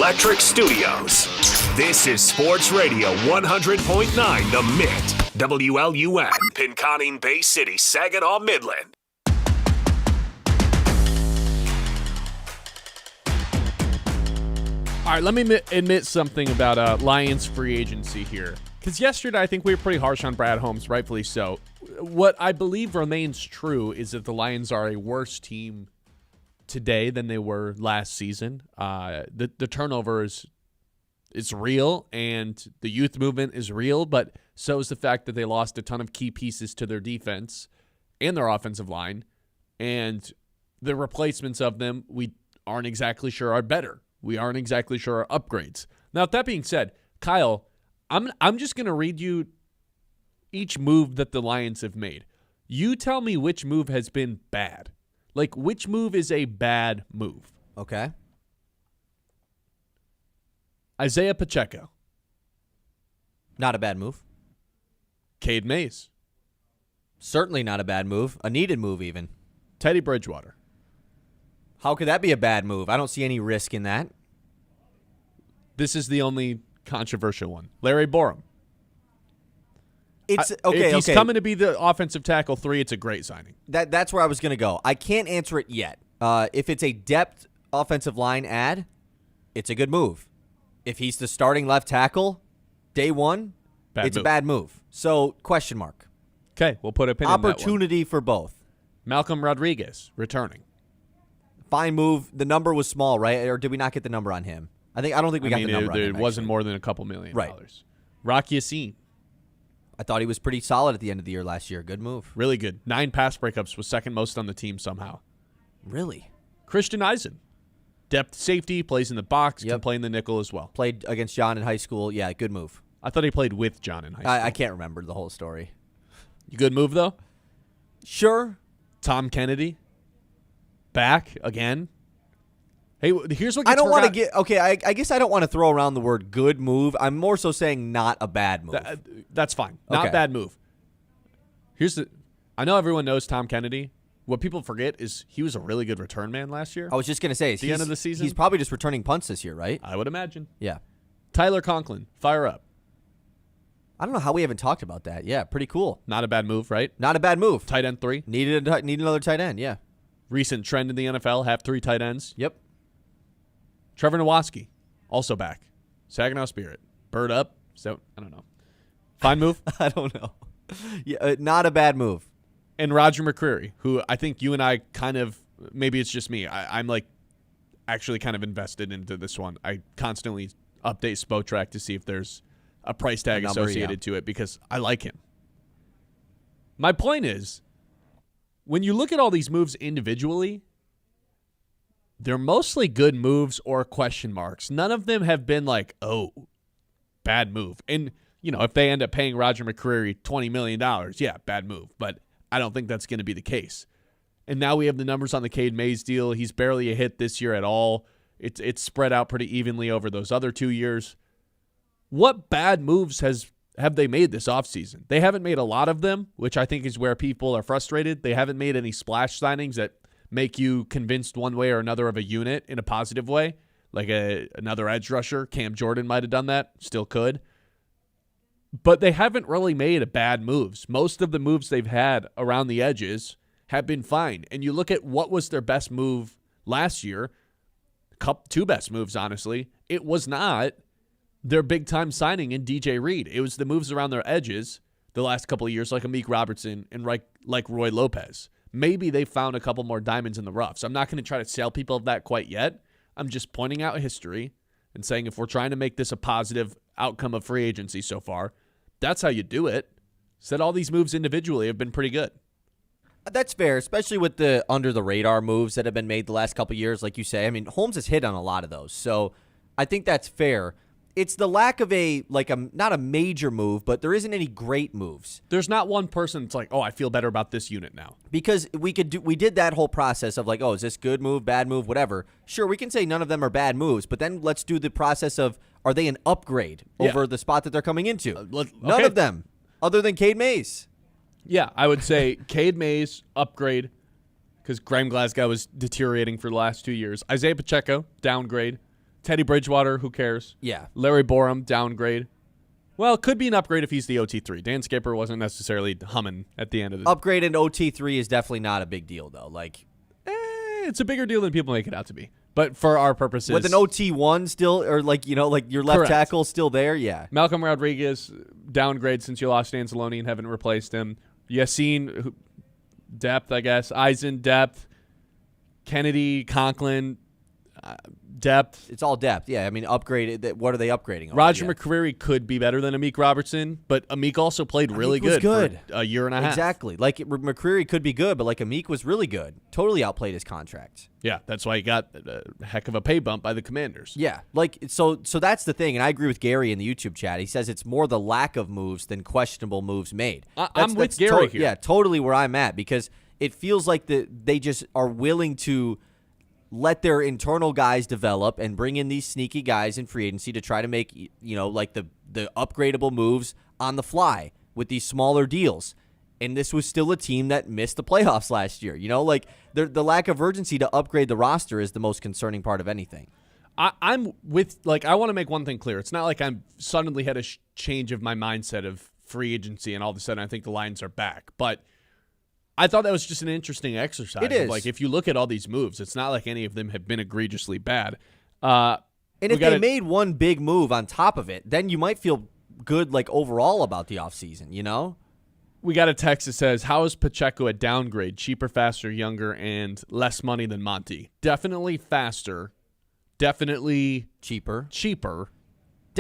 Electric Studios. This is Sports Radio 100.9 The Mid. WLUN, Pinconning Bay City, Saginaw, Midland. All right, let me admit something about Lions free agency here. Because yesterday I think we were pretty harsh on Brad Holmes, rightfully so. What I believe remains true is that the Lions are a worse team today than they were last season. The turnover is real, and the youth movement is real, but so is the fact that they lost a ton of key pieces to their defense and their offensive line, and the replacements of them we aren't exactly sure are better. We aren't exactly sure are upgrades. Now, with that being said, Kyle, I'm just going to read you each move that the Lions have made. You tell me which move has been bad. Like, which move is a bad move? Okay. Isaiah Pacheco. Not a bad move. Cade Mays. Certainly not a bad move. A needed move, even. Teddy Bridgewater. How could that be a bad move? I don't see any risk in that. This is the only controversial one. Larry Borum. It's okay. If he's coming to be the offensive tackle 3, it's a great signing. That's where I was going to go. I can't answer it yet. If it's a depth offensive line add, it's a good move. If he's the starting left tackle, day one, it's a bad move. So, question mark. Okay, we'll put a pin in that one. Opportunity for both. Malcolm Rodriguez returning. Fine move. The number was small, right? Or did we not get the number on him? I don't think we got the number on him. It wasn't more than a couple $1 million. Right. Rock Yassin. I thought he was pretty solid at the end of the year last year. Good move. Really good. 9 pass breakups, was second most on the team somehow. Really? Christian Eisen. Depth safety, plays in the box, Yep. can play in the nickel as well. Played against John in high school. Yeah, good move. I thought he played with John in high school. I can't remember the whole story. Good move, though. Sure. Tom Kennedy. Back again. Hey, here's what gets I don't want to forgot- get okay. I guess I don't want to throw around the word good move. I'm more so saying not a bad move. That's fine. Not Okay. bad move. I know everyone knows Tom Kennedy. What people forget is he was a really good return man last year. I was just gonna say the end of the season? He's probably just returning punts this year, right? I would imagine. Yeah. Tyler Conklin, fire up. I don't know how we haven't talked about that. Yeah, pretty cool. Not a bad move, right? Not a bad move. Tight end 3. Need another tight end. Yeah. Recent trend in the NFL, have 3 tight ends. Yep. Trevor Nowatzki, also back. Saginaw Spirit. Bird up. So, I don't know. Fine move. I don't know. Yeah, not a bad move. And Roger McCreary, who I think you and I kind of, maybe it's just me, I'm like actually kind of invested into this one. I constantly update SpoTrack to see if there's a price tag associated to it because I like him. My point is, when you look at all these moves individually, they're mostly good moves or question marks. None of them have been like, oh, bad move. And, you know, if they end up paying Roger McCreary $20 million, yeah, bad move. But I don't think that's going to be the case. And now we have the numbers on the Cade Mays deal. He's barely a hit this year at all. It's spread out pretty evenly over those other 2 years. What bad moves have they made this offseason? They haven't made a lot of them, which I think is where people are frustrated. They haven't made any splash signings that make you convinced one way or another of a unit in a positive way, like another edge rusher. Cam Jordan might have done that, still could. But they haven't really made bad moves. Most of the moves they've had around the edges have been fine. And you look at what was their best move last year, 2 best moves, honestly. It was not their big-time signing in DJ Reed. It was the moves around their edges the last couple of years, like Amik Robertson and like Roy Lopez. Maybe they found a couple more diamonds in the rough. So I'm not going to try to sell people of that quite yet. I'm just pointing out history and saying if we're trying to make this a positive outcome of free agency so far, that's how you do it. Said all these moves individually have been pretty good. That's fair, especially with the under-the-radar moves that have been made the last couple of years, like you say. I mean, Holmes has hit on a lot of those, so I think that's fair. It's the lack of not a major move, but there isn't any great moves. There's not one person that's like, oh, I feel better about this unit now. Because we did that whole process of like, oh, is this good move, bad move, whatever. Sure, we can say none of them are bad moves, but then let's do the process of, are they an upgrade over the spot that they're coming into? None of them, other than Cade Mays. Yeah, I would say Cade Mays, upgrade, because Graham Glasgow was deteriorating for the last 2 years. Isaiah Pacheco, downgrade. Teddy Bridgewater, who cares? Yeah. Larry Borum, downgrade. Well, it could be an upgrade if he's the OT3. Dan Skipper wasn't necessarily humming at the end of the upgrade and OT3 is definitely not a big deal, though. Like, it's a bigger deal than people make it out to be. But for our purposes, with an OT1 still, or like your left Correct. tackle still there, yeah. Malcolm Rodriguez, downgrade since you lost Anzalone and haven't replaced him. Yassin, depth, I guess. Eisen, depth. Kennedy, Conklin, depth. It's all depth, yeah. I mean, upgrade. What are they upgrading? Roger McCreary could be better than Amik Robertson, but Amik also played really was good for a year and a half. Exactly. Like McCreary could be good, but like Amik was really good. Totally outplayed his contract. Yeah, that's why he got a heck of a pay bump by the Commanders. Yeah, like so that's the thing, and I agree with Gary in the YouTube chat. He says it's more the lack of moves than questionable moves made. I'm with Gary here. Yeah, totally where I'm at, because it feels like they just are willing to let their internal guys develop and bring in these sneaky guys in free agency to try to make, like the upgradable moves on the fly with these smaller deals. And this was still a team that missed the playoffs last year. Like the lack of urgency to upgrade the roster is the most concerning part of anything. I'm with, I want to make one thing clear. It's not like I'm suddenly had a change of my mindset of free agency and all of a sudden I think the Lions are back. But I thought that was just an interesting exercise. It is. If you look at all these moves, it's not like any of them have been egregiously bad. And if they made one big move on top of it, then you might feel good like overall about the offseason, you know? We got a text that says, how is Pacheco a downgrade? Cheaper, faster, younger, and less money than Monty. Definitely faster. Definitely cheaper.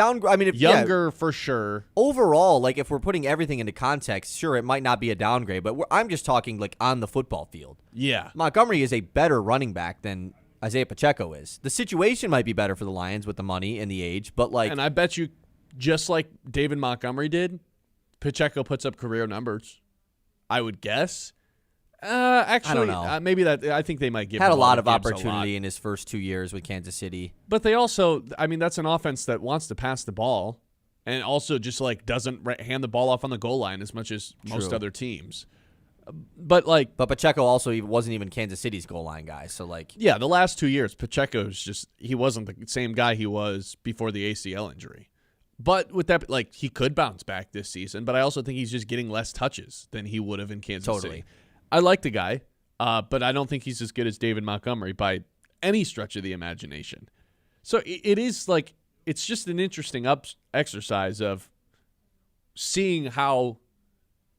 I mean, younger for sure. Overall, like if we're putting everything into context, sure, it might not be a downgrade, but I'm just talking like on the football field. Yeah. Montgomery is a better running back than Isaiah Pacheco is. The situation might be better for the Lions with the money and the age, but like... And I bet you, just like David Montgomery did, Pacheco puts up career numbers, I would guess. Actually, I don't know. Maybe that. I think they might give had him a lot of opportunity in his first 2 years with Kansas City. But they also, I mean, that's an offense that wants to pass the ball and also just like doesn't hand the ball off on the goal line as much as most other teams. But Pacheco also wasn't even Kansas City's goal line guy. So like, yeah, the last 2 years, Pacheco's he wasn't the same guy he was before the ACL injury. But with that, like he could bounce back this season. But I also think he's just getting less touches than he would have in Kansas City. I like the guy, but I don't think he's as good as David Montgomery by any stretch of the imagination. So it is like it's just an interesting exercise of seeing how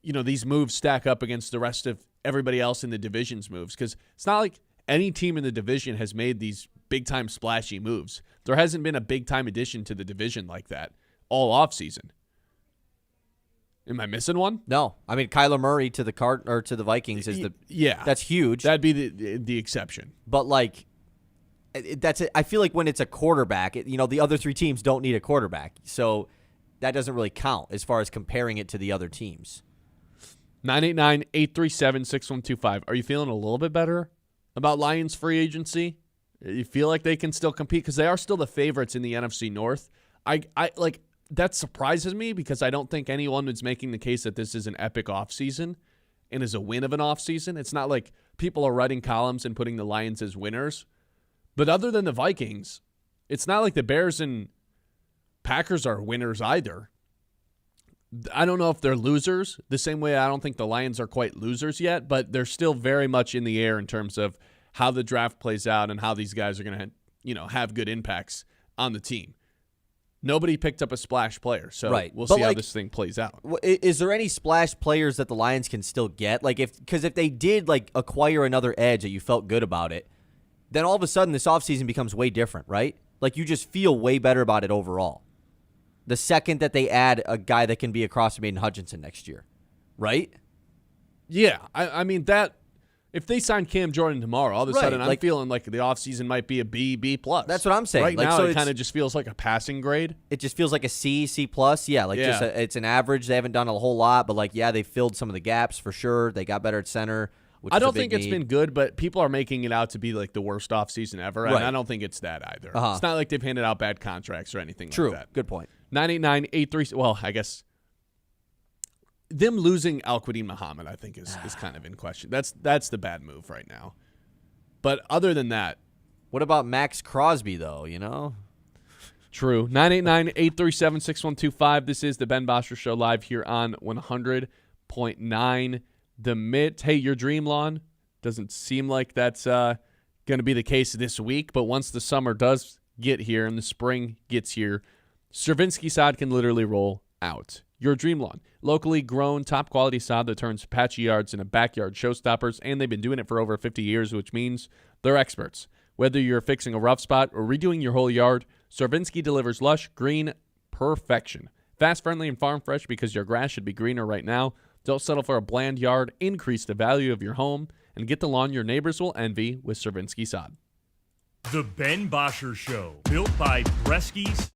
these moves stack up against the rest of everybody else in the division's moves, because it's not like any team in the division has made these big-time splashy moves. There hasn't been a big-time addition to the division like that all offseason. Am I missing one? No, I mean Kyler Murray to the Vikings is that's huge. That'd be the exception. But like, that's it. I feel like when it's a quarterback, the other three teams don't need a quarterback, so that doesn't really count as far as comparing it to the other teams. 989-837-6125. Are you feeling a little bit better about Lions free agency? You feel like they can still compete because they are still the favorites in the NFC North. I like. That surprises me because I don't think anyone is making the case that this is an epic offseason and is a win of an offseason. It's not like people are writing columns and putting the Lions as winners. But other than the Vikings, it's not like the Bears and Packers are winners either. I don't know if they're losers, the same way I don't think the Lions are quite losers yet, but they're still very much in the air in terms of how the draft plays out and how these guys are going to, have good impacts on the team. Nobody picked up a splash player, so we'll see how this thing plays out. Is there any splash players that the Lions can still get? Like because if they did like acquire another edge that you felt good about it, then all of a sudden this offseason becomes way different, right? Like you just feel way better about it overall. The second that they add a guy that can be a cross from Aiden Hutchinson next year, right? Yeah, I mean that. If they sign Cam Jordan tomorrow, all of a sudden I'm feeling like the offseason might be a B+. That's what I'm saying. Right now it kind of just feels like a passing grade. It just feels like a C+. Yeah, just it's an average. They haven't done a whole lot, but they filled some of the gaps for sure. They got better at center. I don't think it's been good, but people are making it out to be like the worst offseason ever, and I don't think it's that either. It's not like they've handed out bad contracts or anything like that. True. Good point. 989-83. Well, I guess them losing Al-Quadin Muhammad, I think, is kind of in question. That's the bad move right now. But other than that, what about Max Crosby, though, True. 989-837-6125. This is the Ben Bosscher Show live here on 100.9 The Mitt. Hey, your dream lawn? Doesn't seem like that's going to be the case this week, but once the summer does get here and the spring gets here, Stravinsky sod can literally roll out. Your dream lawn. Locally grown, top-quality sod that turns patchy yards into backyard showstoppers, and they've been doing it for over 50 years, which means they're experts. Whether you're fixing a rough spot or redoing your whole yard, Stravinsky delivers lush, green perfection. Fast, friendly, and farm fresh because your grass should be greener right now. Don't settle for a bland yard. Increase the value of your home and get the lawn your neighbors will envy with Stravinsky sod. The Ben Bosscher Show, built by Bresky's.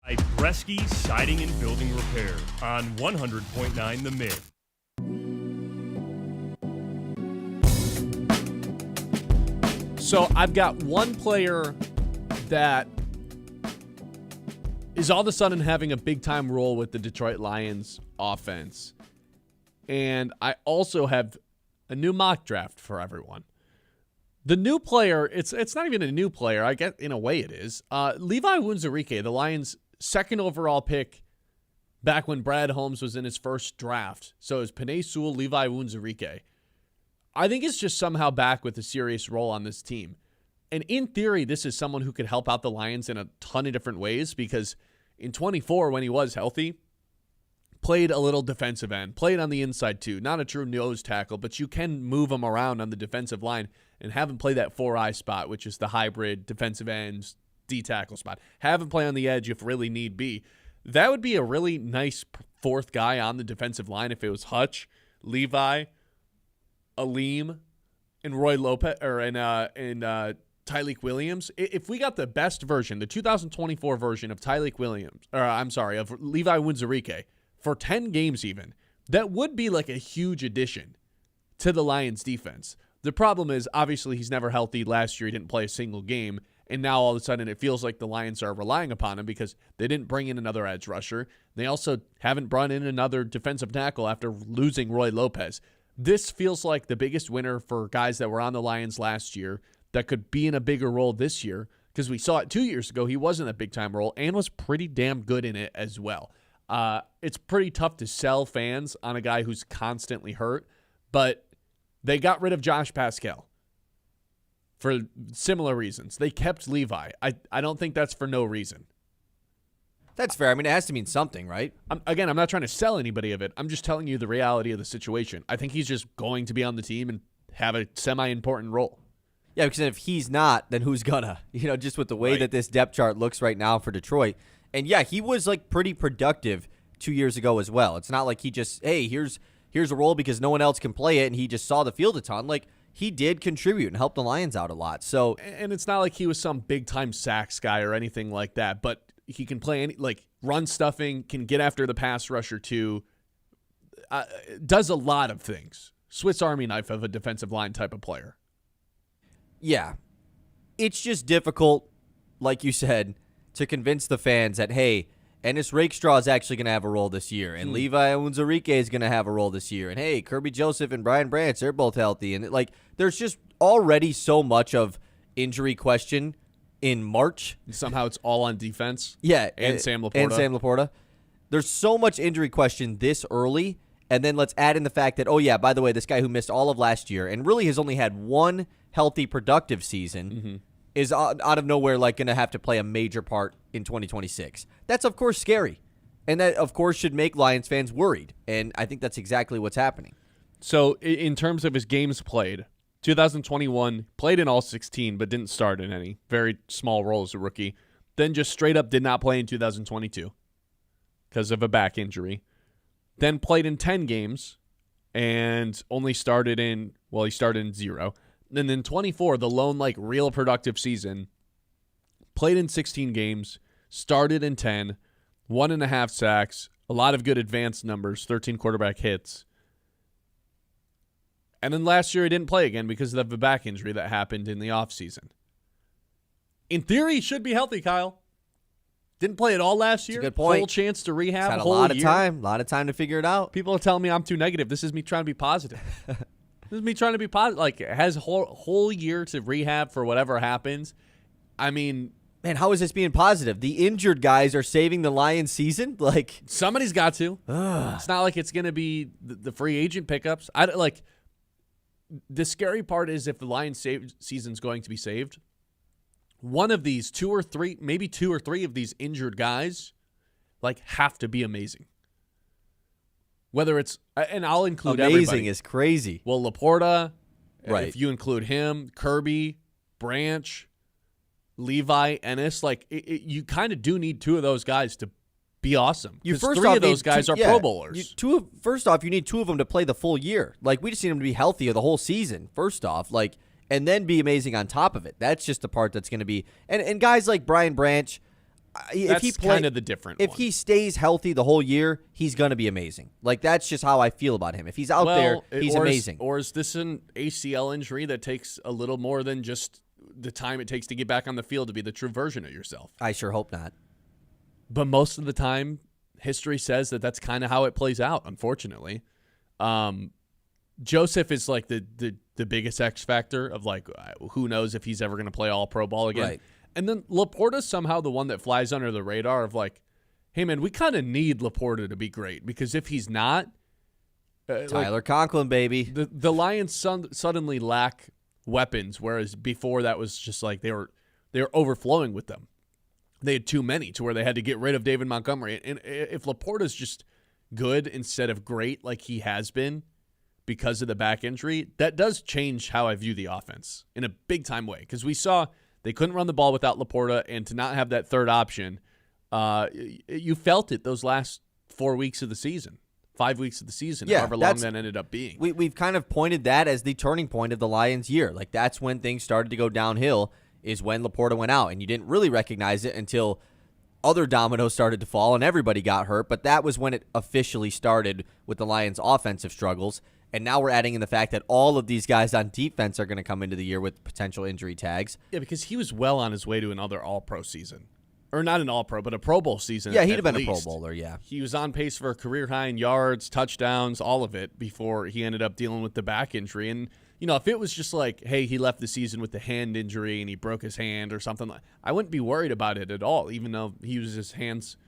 By Bresky Siding and Building Repair on 100.9 The Mid. So I've got one player that is all of a sudden having a big-time role with the Detroit Lions offense. And I also have a new mock draft for everyone. The new player, it's not even a new player. I guess in a way it is. Levi Wunzurike, the Lions' second overall pick back when Brad Holmes was in his first draft. So it was Penei Sewell, Levi Wunzurike. I think it's just somehow back with a serious role on this team. And in theory, this is someone who could help out the Lions in a ton of different ways because in 24, when he was healthy, played a little defensive end, played on the inside too. Not a true nose tackle, but you can move him around on the defensive line and have him play that 4-eye spot, which is the hybrid defensive end D-tackle spot. Have him play on the edge if really need be. That would be a really nice fourth guy on the defensive line if it was Hutch, Levi, Aleem, and Roy Lopez, and Tyleik Williams. If we got the best version, the 2024 version of Tyleik Williams, of Levi Wunzurike for 10 games even, that would be like a huge addition to the Lions defense. The problem is, obviously, he's never healthy. Last year, he didn't play a single game. And now all of a sudden it feels like the Lions are relying upon him because they didn't bring in another edge rusher. They also haven't brought in another defensive tackle after losing Roy Lopez. This feels like the biggest winner for guys that were on the Lions last year that could be in a bigger role this year because we saw it 2 years ago. He was in a big-time role and was pretty damn good in it as well. It's pretty tough to sell fans on a guy who's constantly hurt, but they got rid of Josh Pascal for similar reasons. They kept Levi. I don't think that's for no reason. That's fair. I mean, it has to mean something, right? I'm not trying to sell anybody of it. I'm just telling you the reality of the situation. I think he's just going to be on the team and have a semi-important role. Yeah, because if he's not, then who's gonna? Just with the way that this depth chart looks right now for Detroit. And yeah, he was like pretty productive 2 years ago as well. It's not like he just, hey, here's a role because no one else can play it and he just saw the field a ton. Like, he did contribute and help the Lions out a lot. So, and it's not like he was some big-time sacks guy or anything like that, but he can play any, like, run stuffing, can get after the pass rusher too, does a lot of things. Swiss Army knife of a defensive line type of player. Yeah. It's just difficult, like you said, to convince the fans that, hey, Ennis Rakestraw is actually going to have a role this year, and Levi Wunzurike is going to have a role this year, and hey, Kirby Joseph and Brian Branch, they're both healthy, and there's just already so much of injury question in March. Somehow it's all on defense. Yeah, and Sam Laporta. There's so much injury question this early, and then let's add in the fact that, oh yeah, by the way, this guy who missed all of last year and really has only had one healthy, productive season is out of nowhere going to have to play a major part in 2026. That's, of course, scary. And that, of course, should make Lions fans worried. And I think that's exactly what's happening. So, in terms of his games played, 2021, played in all 16, but didn't start in any. Very small role as a rookie. Then just straight up did not play in 2022 because of a back injury. Then played in 10 games and only started in, he started in 0. And then 24, the lone, real productive season, played in 16 games, started in 10, 1.5 sacks, a lot of good advanced numbers, 13 quarterback hits. And then last year he didn't play again because of the back injury that happened in the offseason. In theory, he should be healthy, Kyle. Didn't play at all last year. That's a good point. Full chance to rehab. Had a whole lot of year. time. A lot of time to figure it out. People are telling me I'm too negative. This is me trying to be positive. This is me trying to be positive. It has a whole year to rehab for whatever happens. I mean, man, how is this being positive? The injured guys are saving the Lions season? Somebody's got to. It's not like it's going to be the free agent pickups. The scary part is if the Lions season's going to be saved, one of these two or three of these injured guys have to be amazing. Whether it's, and I'll include amazing everybody. Is crazy. Well, Laporta, right? If you include him, Kirby, Branch, Levi, Ennis, you kind of do need two of those guys to be awesome. You Because first three off of those need guys two- are yeah, Pro Bowlers. First off, you need two of them to play the full year. Like, we just need them to be healthy the whole season, first off. Like, and then be amazing on top of it. That's just the part that's going to be – and guys like Brian Branch, That's kind of the different If one. he stays healthy the whole year, he's going to be amazing. Like, that's just how I feel about him. If he's out there, he's amazing. Or is this an ACL injury that takes a little more than just the time it takes to get back on the field to be the true version of yourself? I sure hope not. But most of the time, history says that that's kind of how it plays out, unfortunately. Joseph is like the biggest X factor of like, who knows if he's ever going to play all pro ball again. Right. And then Laporta's somehow the one that flies under the radar of like, hey, man, we kind of need Laporta to be great because if he's not, Tyler Conklin, baby. the Lions suddenly lack weapons, whereas before that was just like they were overflowing with them. They had too many to where they had to get rid of David Montgomery. And if Laporta's just good instead of great like he has been because of the back injury, that does change how I view the offense in a big-time way. Because we saw they couldn't run the ball without Laporta, and to not have that third option, you felt it those last 4 weeks of the season, 5 weeks of the season, however long that ended up being. We've kind of pointed that as the turning point of the Lions' year. Like, that's when things started to go downhill, is when Laporta went out, and you didn't really recognize it until other dominoes started to fall and everybody got hurt, but that was when it officially started with the Lions' offensive struggles, and now we're adding in the fact that all of these guys on defense are going to come into the year with potential injury tags. Yeah, because he was well on his way to another All-Pro season. Or not an All-Pro, but a Pro Bowl season. Yeah, he'd have been least. a Pro Bowler, yeah. He was on pace for a career high in yards, touchdowns, all of it before he ended up dealing with the back injury. And, you know, if it was just like, hey, he left the season with the hand injury and he broke his hand or something, I wouldn't be worried about it at all, even though he uses his hands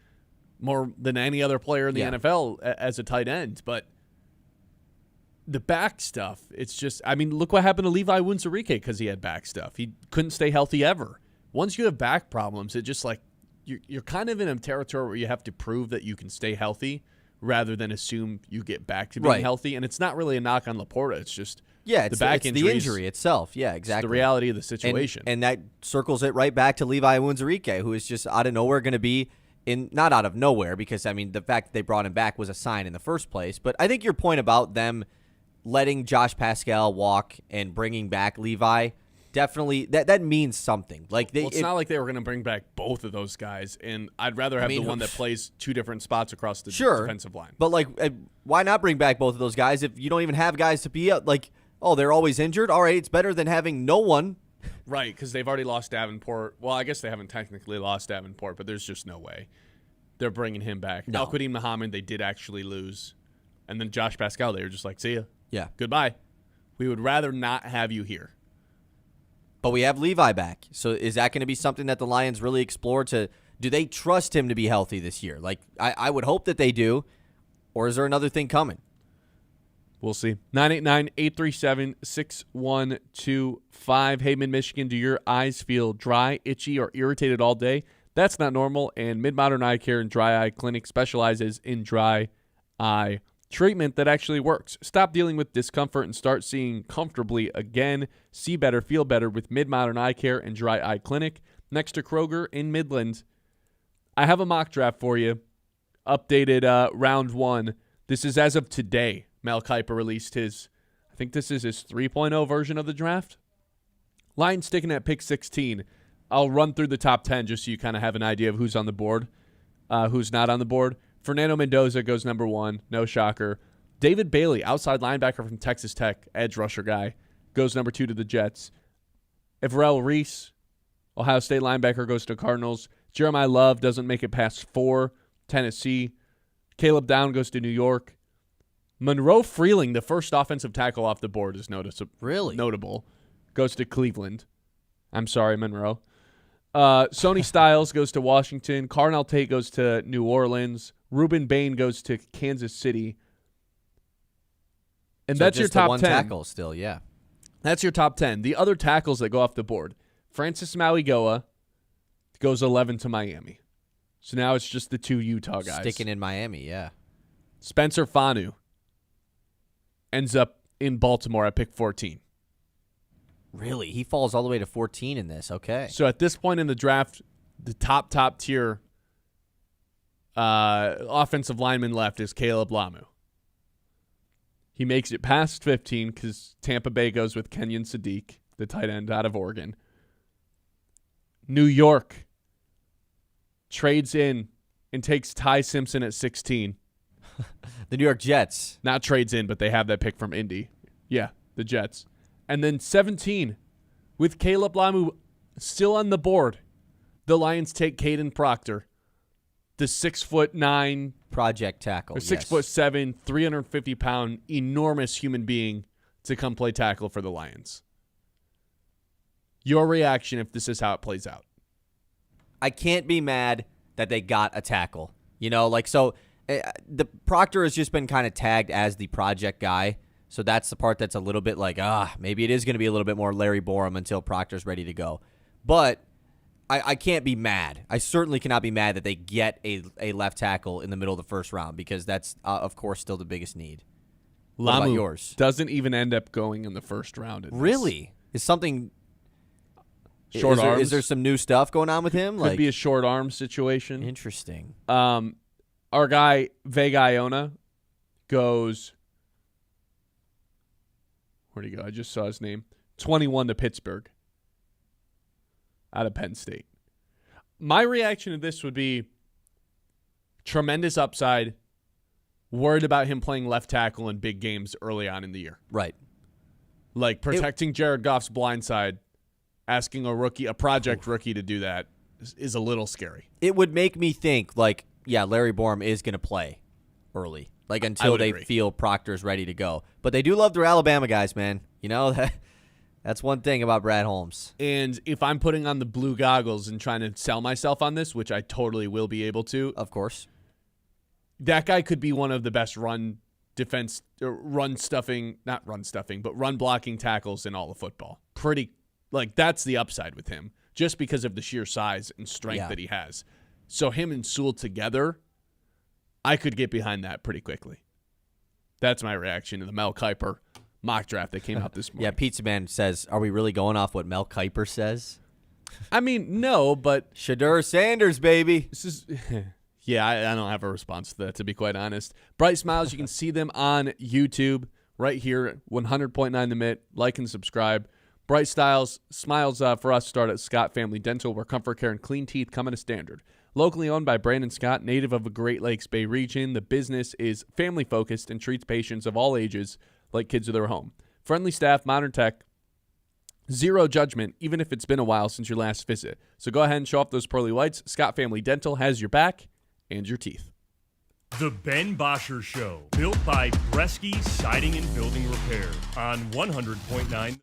more than any other player in the NFL as a tight end. But the back stuff, it's just, I mean, look what happened to Levi Wunzarike because he had back stuff. He couldn't stay healthy ever. Once you have back problems, it just like, you're kind of in a territory where you have to prove that you can stay healthy rather than assume you get back to being healthy. And it's not really a knock on Laporta. It's just it's the injury itself. Yeah, exactly. It's the reality of the situation. And that circles it right back to Levi Wunzarike, who is just out of nowhere going to be not out of nowhere, because, I mean, the fact that they brought him back was a sign in the first place. But I think your point about them letting Josh Pascal walk and bringing back Levi, definitely that means something. Like it's not like they were going to bring back both of those guys, and I'd rather have the one that plays two different spots across the defensive line. But like, why not bring back both of those guys if you don't even have guys to be like, oh, they're always injured? All right, it's better than having no one. Right, because they've already lost Davenport. Well, I guess they haven't technically lost Davenport, but there's just no way they're bringing him back. No. Al-Qadim Muhammad, they did actually lose. And then Josh Pascal, they were just like, see ya. Yeah. Goodbye. We would rather not have you here. But we have Levi back. So is that going to be something that the Lions really explore do they trust him to be healthy this year? Like, I would hope that they do. Or is there another thing coming? We'll see. 989-837-6125. Hey, Mid-Michigan, do your eyes feel dry, itchy, or irritated all day? That's not normal, and Mid-Modern Eye Care and Dry Eye Clinic specializes in dry eye treatment that actually works. Stop dealing with discomfort and start seeing comfortably again. See better, feel better with Mid-Modern Eye Care and Dry Eye Clinic next to Kroger in Midland. I have a mock draft for you. Updated round one. This is as of today. Mel Kiper released his, I think this is his 3.0 version of the draft. Lions sticking at pick 16. I'll run through the top 10 just so you kind of have an idea of who's on the board, who's not on the board. Fernando Mendoza goes number 1. No shocker. David Bailey, outside linebacker from Texas Tech, edge rusher guy, goes number 2 to the Jets. Everell Reese, Ohio State linebacker, goes to Cardinals. Jeremiah Love doesn't make it past 4. Tennessee. Caleb Down goes to New York. Monroe Freeling, the first offensive tackle off the board, is notable. Goes to Cleveland. I'm sorry, Monroe. Sony Styles goes to Washington. Carnell Tate goes to New Orleans. Reuben Bain goes to Kansas City. And So that's your just the top one 10. tackle still, yeah. That's your top 10. The other tackles that go off the board. Francis Mauigoa goes 11 to Miami. So now it's just the 2 Utah guys. Sticking in Miami, yeah. Spencer Fanu ends up in Baltimore at pick 14. Really? He falls all the way to 14 in this. Okay. So at this point in the draft, the top tier offensive lineman left is Caleb Lamu. He makes it past 15 because Tampa Bay goes with Kenyon Sadiq, the tight end out of Oregon. New York trades in and takes Ty Simpson at 16. The New York Jets. Not trades in, but they have that pick from Indy. Yeah, the Jets. And then 17, with Caleb Lamu still on the board, the Lions take Caden Proctor, the 6'9" Project tackle. or 6'7", 350-pound, enormous human being to come play tackle for the Lions. Your reaction if this is how it plays out? I can't be mad that they got a tackle. You know, like, so the Proctor has just been kind of tagged as the project guy. So that's the part that's a little bit like, maybe it is going to be a little bit more Larry Borum until Proctor's ready to go. But I can't be mad. I certainly cannot be mad that they get a left tackle in the middle of the first round because that's, of course, still the biggest need. What about yours? Doesn't even end up going in the first round. Really? Is something... Short arms. Is there some new stuff going on with him? Could be a short arm situation. Interesting. Our guy, Vega Iona, goes... Where'd he go? I just saw his name. 21 to Pittsburgh. Out of Penn State. My reaction to this would be tremendous upside. Worried about him playing left tackle in big games early on in the year. Right. Like protecting Jared Goff's blind side, asking a project rookie to do that is a little scary. It would make me think, like, yeah, Larry Borum is going to play early. Like, until they feel Proctor's ready to go. But they do love their Alabama guys, man. You know, that's one thing about Brad Holmes. And if I'm putting on the blue goggles and trying to sell myself on this, which I totally will be able to. Of course. That guy could be one of the best run blocking tackles in all of football. That's the upside with him, just because of the sheer size and strength that he has. So him and Sewell together, I could get behind that pretty quickly. That's my reaction to the Mel Kiper mock draft that came out this morning. Yeah, Pizza Man says, are we really going off what Mel Kiper says? I mean, no, but... Shadur Sanders, baby. This is... Yeah, I don't have a response to that, to be quite honest. Bright Smiles, you can see them on YouTube right here, 100.9 The Mitt. Like and subscribe. Bright Smiles for us start at Scott Family Dental, where comfort care and clean teeth come in a standard. Locally owned by Brandon Scott, native of the Great Lakes Bay region, the business is family-focused and treats patients of all ages like kids of their home. Friendly staff, modern tech, zero judgment, even if it's been a while since your last visit. So go ahead and show off those pearly whites. Scott Family Dental has your back and your teeth. The Ben Bosscher Show, built by Bresky Siding and Building Repair on 100.9.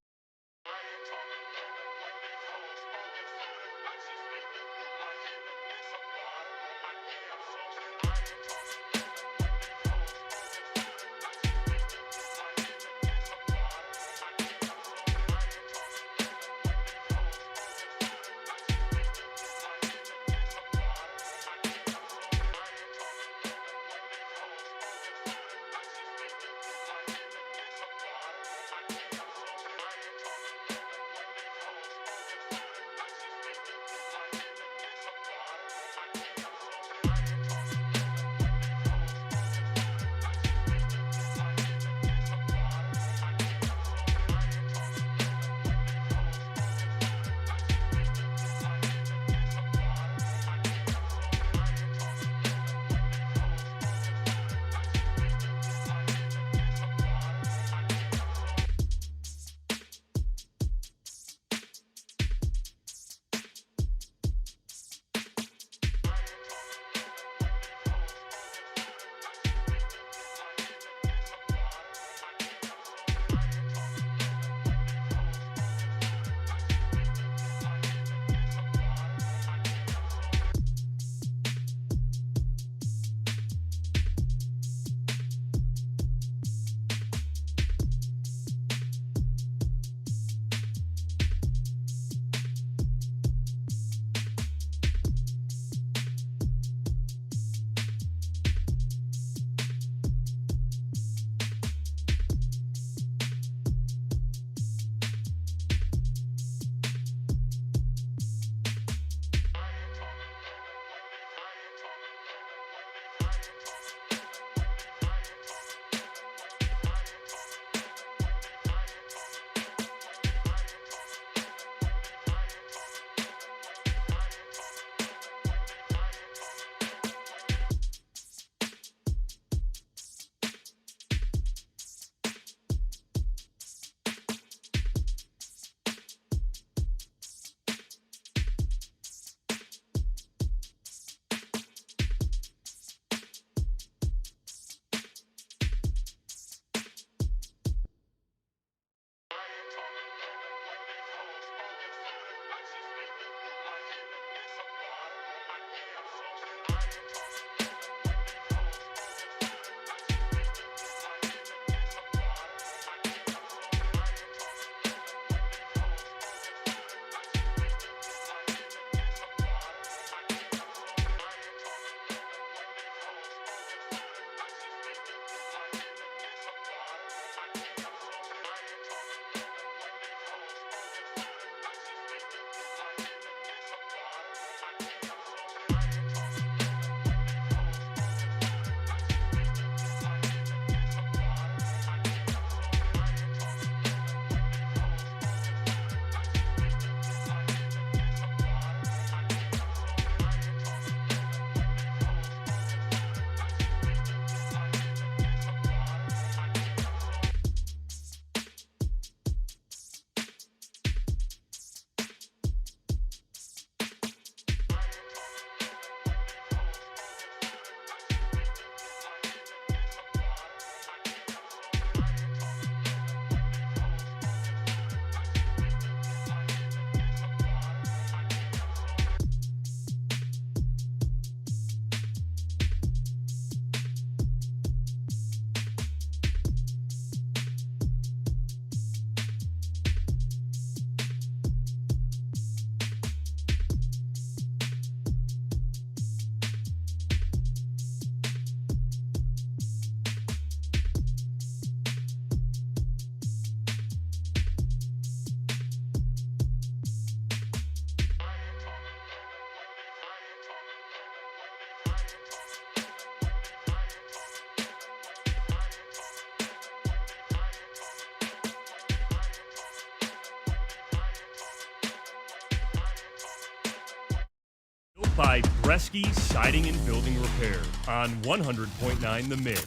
Built by Bresky Siding and Building Repair on 100.9 The Mid.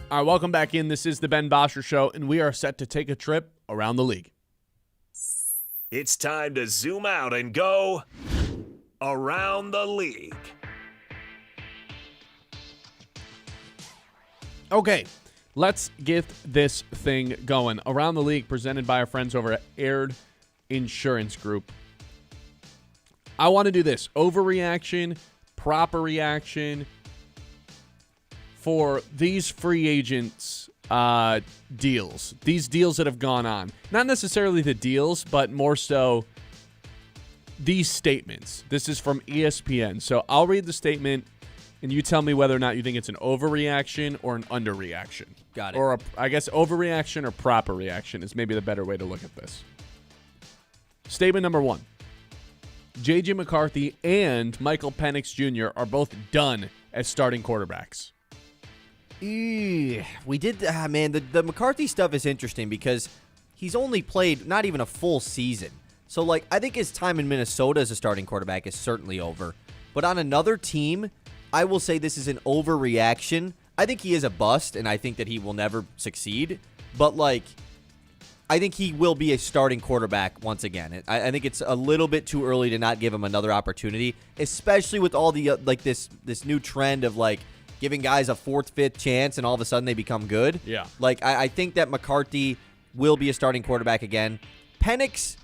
All right, welcome back in. This is the Ben Bosscher Show, and we are set to take a trip around the league. It's time to zoom out and go around the league. Okay, let's get this thing going. Around the league, presented by our friends over at Aired Insurance Group. I want to do this. Overreaction, proper reaction for these free agents deals. These deals that have gone on. Not necessarily the deals, but more so these statements. This is from ESPN. So I'll read the statement, and you tell me whether or not you think it's an overreaction or an underreaction. Got it. Or I guess overreaction or proper reaction is maybe the better way to look at this. Statement number 1. J.J. McCarthy and Michael Penix Jr. are both done as starting quarterbacks. We did, man, the McCarthy stuff is interesting because he's only played not even a full season. So, like, I think his time in Minnesota as a starting quarterback is certainly over. But on another team, I will say this is an overreaction. I think he is a bust, and I think that he will never succeed. But, like, I think he will be a starting quarterback once again. I think it's a little bit too early to not give him another opportunity, especially with all the, like, this new trend of, like, giving guys a 4th, 5th chance, and all of a sudden they become good. Yeah. Like, I think that McCarthy will be a starting quarterback again. Penix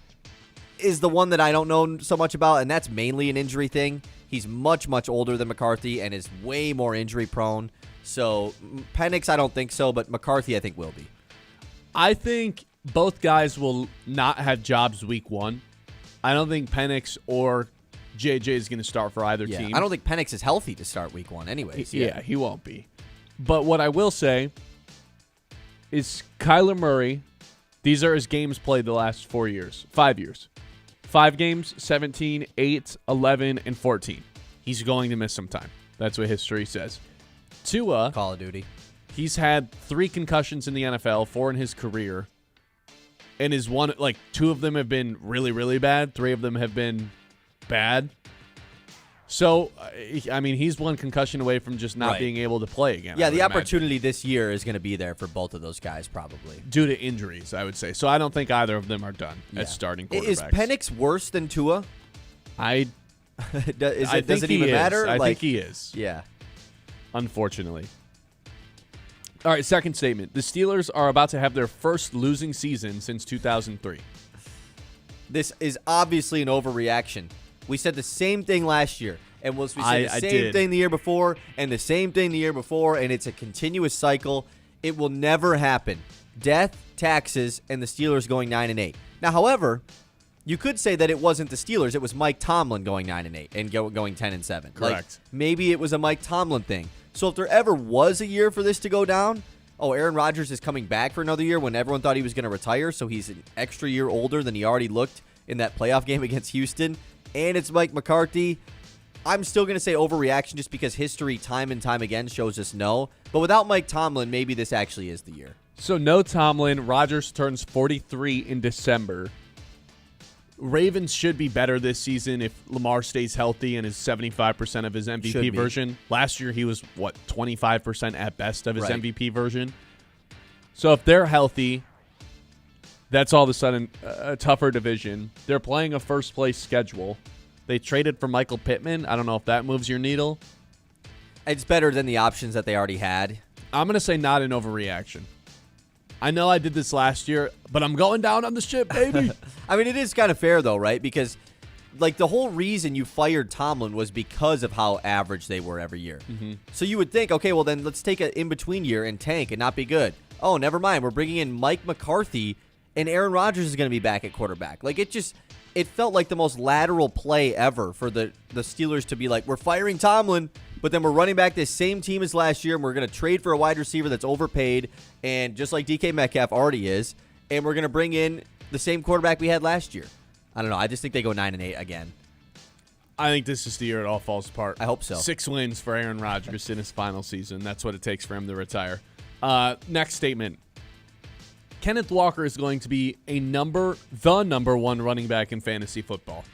is the one that I don't know so much about, and that's mainly an injury thing. He's much, much older than McCarthy and is way more injury prone. So, Penix, I don't think so, but McCarthy, I think, will be. I think both guys will not have jobs week 1. I don't think Penix or JJ is going to start for either team. I don't think Penix is healthy to start week 1 anyways. Yeah, he won't be. But what I will say is Kyler Murray, these are his games played the last 5 years. 5 games, 17, 8, 11, and 14. He's going to miss some time. That's what history says. Tua, Call of Duty. he's had 3 concussions in the NFL, 4 in his career. And his 2 of them have been really, really bad. 3 of them have been bad. So, I mean, he's 1 concussion away from just not being able to play again. Yeah, the opportunity this year is going to be there for both of those guys probably. Due to injuries, I would say. So I don't think either of them are done as starting quarterbacks. Is Penix worse than Tua? I Does it even matter? I think he is. Yeah. Unfortunately. All right, second statement. The Steelers are about to have their first losing season since 2003. This is obviously an overreaction. We said the same thing last year, and we said the same thing the year before, and the same thing the year before, and it's a continuous cycle. It will never happen. Death, taxes, and the Steelers going 9-8. Now, however, you could say that it wasn't the Steelers. It was Mike Tomlin going 9-8 and going 10-7. Correct. Like, maybe it was a Mike Tomlin thing. So if there ever was a year for this to go down, Aaron Rodgers is coming back for another year when everyone thought he was going to retire, so he's an extra year older than he already looked in that playoff game against Houston. And it's Mike McCarthy. I'm still going to say overreaction just because history time and time again shows us no. But without Mike Tomlin, maybe this actually is the year. So no Tomlin. Rodgers turns 43 in December. Ravens should be better this season if Lamar stays healthy and is 75% of his MVP version. Last year he was, 25% at best of his MVP version. So if they're healthy, that's all of a sudden a tougher division. They're playing a first-place schedule. They traded for Michael Pittman. I don't know if that moves your needle. It's better than the options that they already had. I'm going to say not an overreaction. I know I did this last year, but I'm going down on the ship, baby. I mean, it is kind of fair, though, right? Because, the whole reason you fired Tomlin was because of how average they were every year. Mm-hmm. So you would think, okay, well, then let's take an in-between year and tank and not be good. Oh, never mind. We're bringing in Mike McCarthy, and Aaron Rodgers is going to be back at quarterback. It felt like the most lateral play ever for the Steelers to be like, we're firing Tomlin, but then we're running back this same team as last year, and we're going to trade for a wide receiver that's overpaid, and just like DK Metcalf already is, and we're going to bring in the same quarterback we had last year. I don't know. I just think they go 9-8 again. I think this is the year it all falls apart. I hope so. 6 wins for Aaron Rodgers in his final season. That's what it takes for him to retire. Next statement. Kenneth Walker is going to be the number one running back in fantasy football.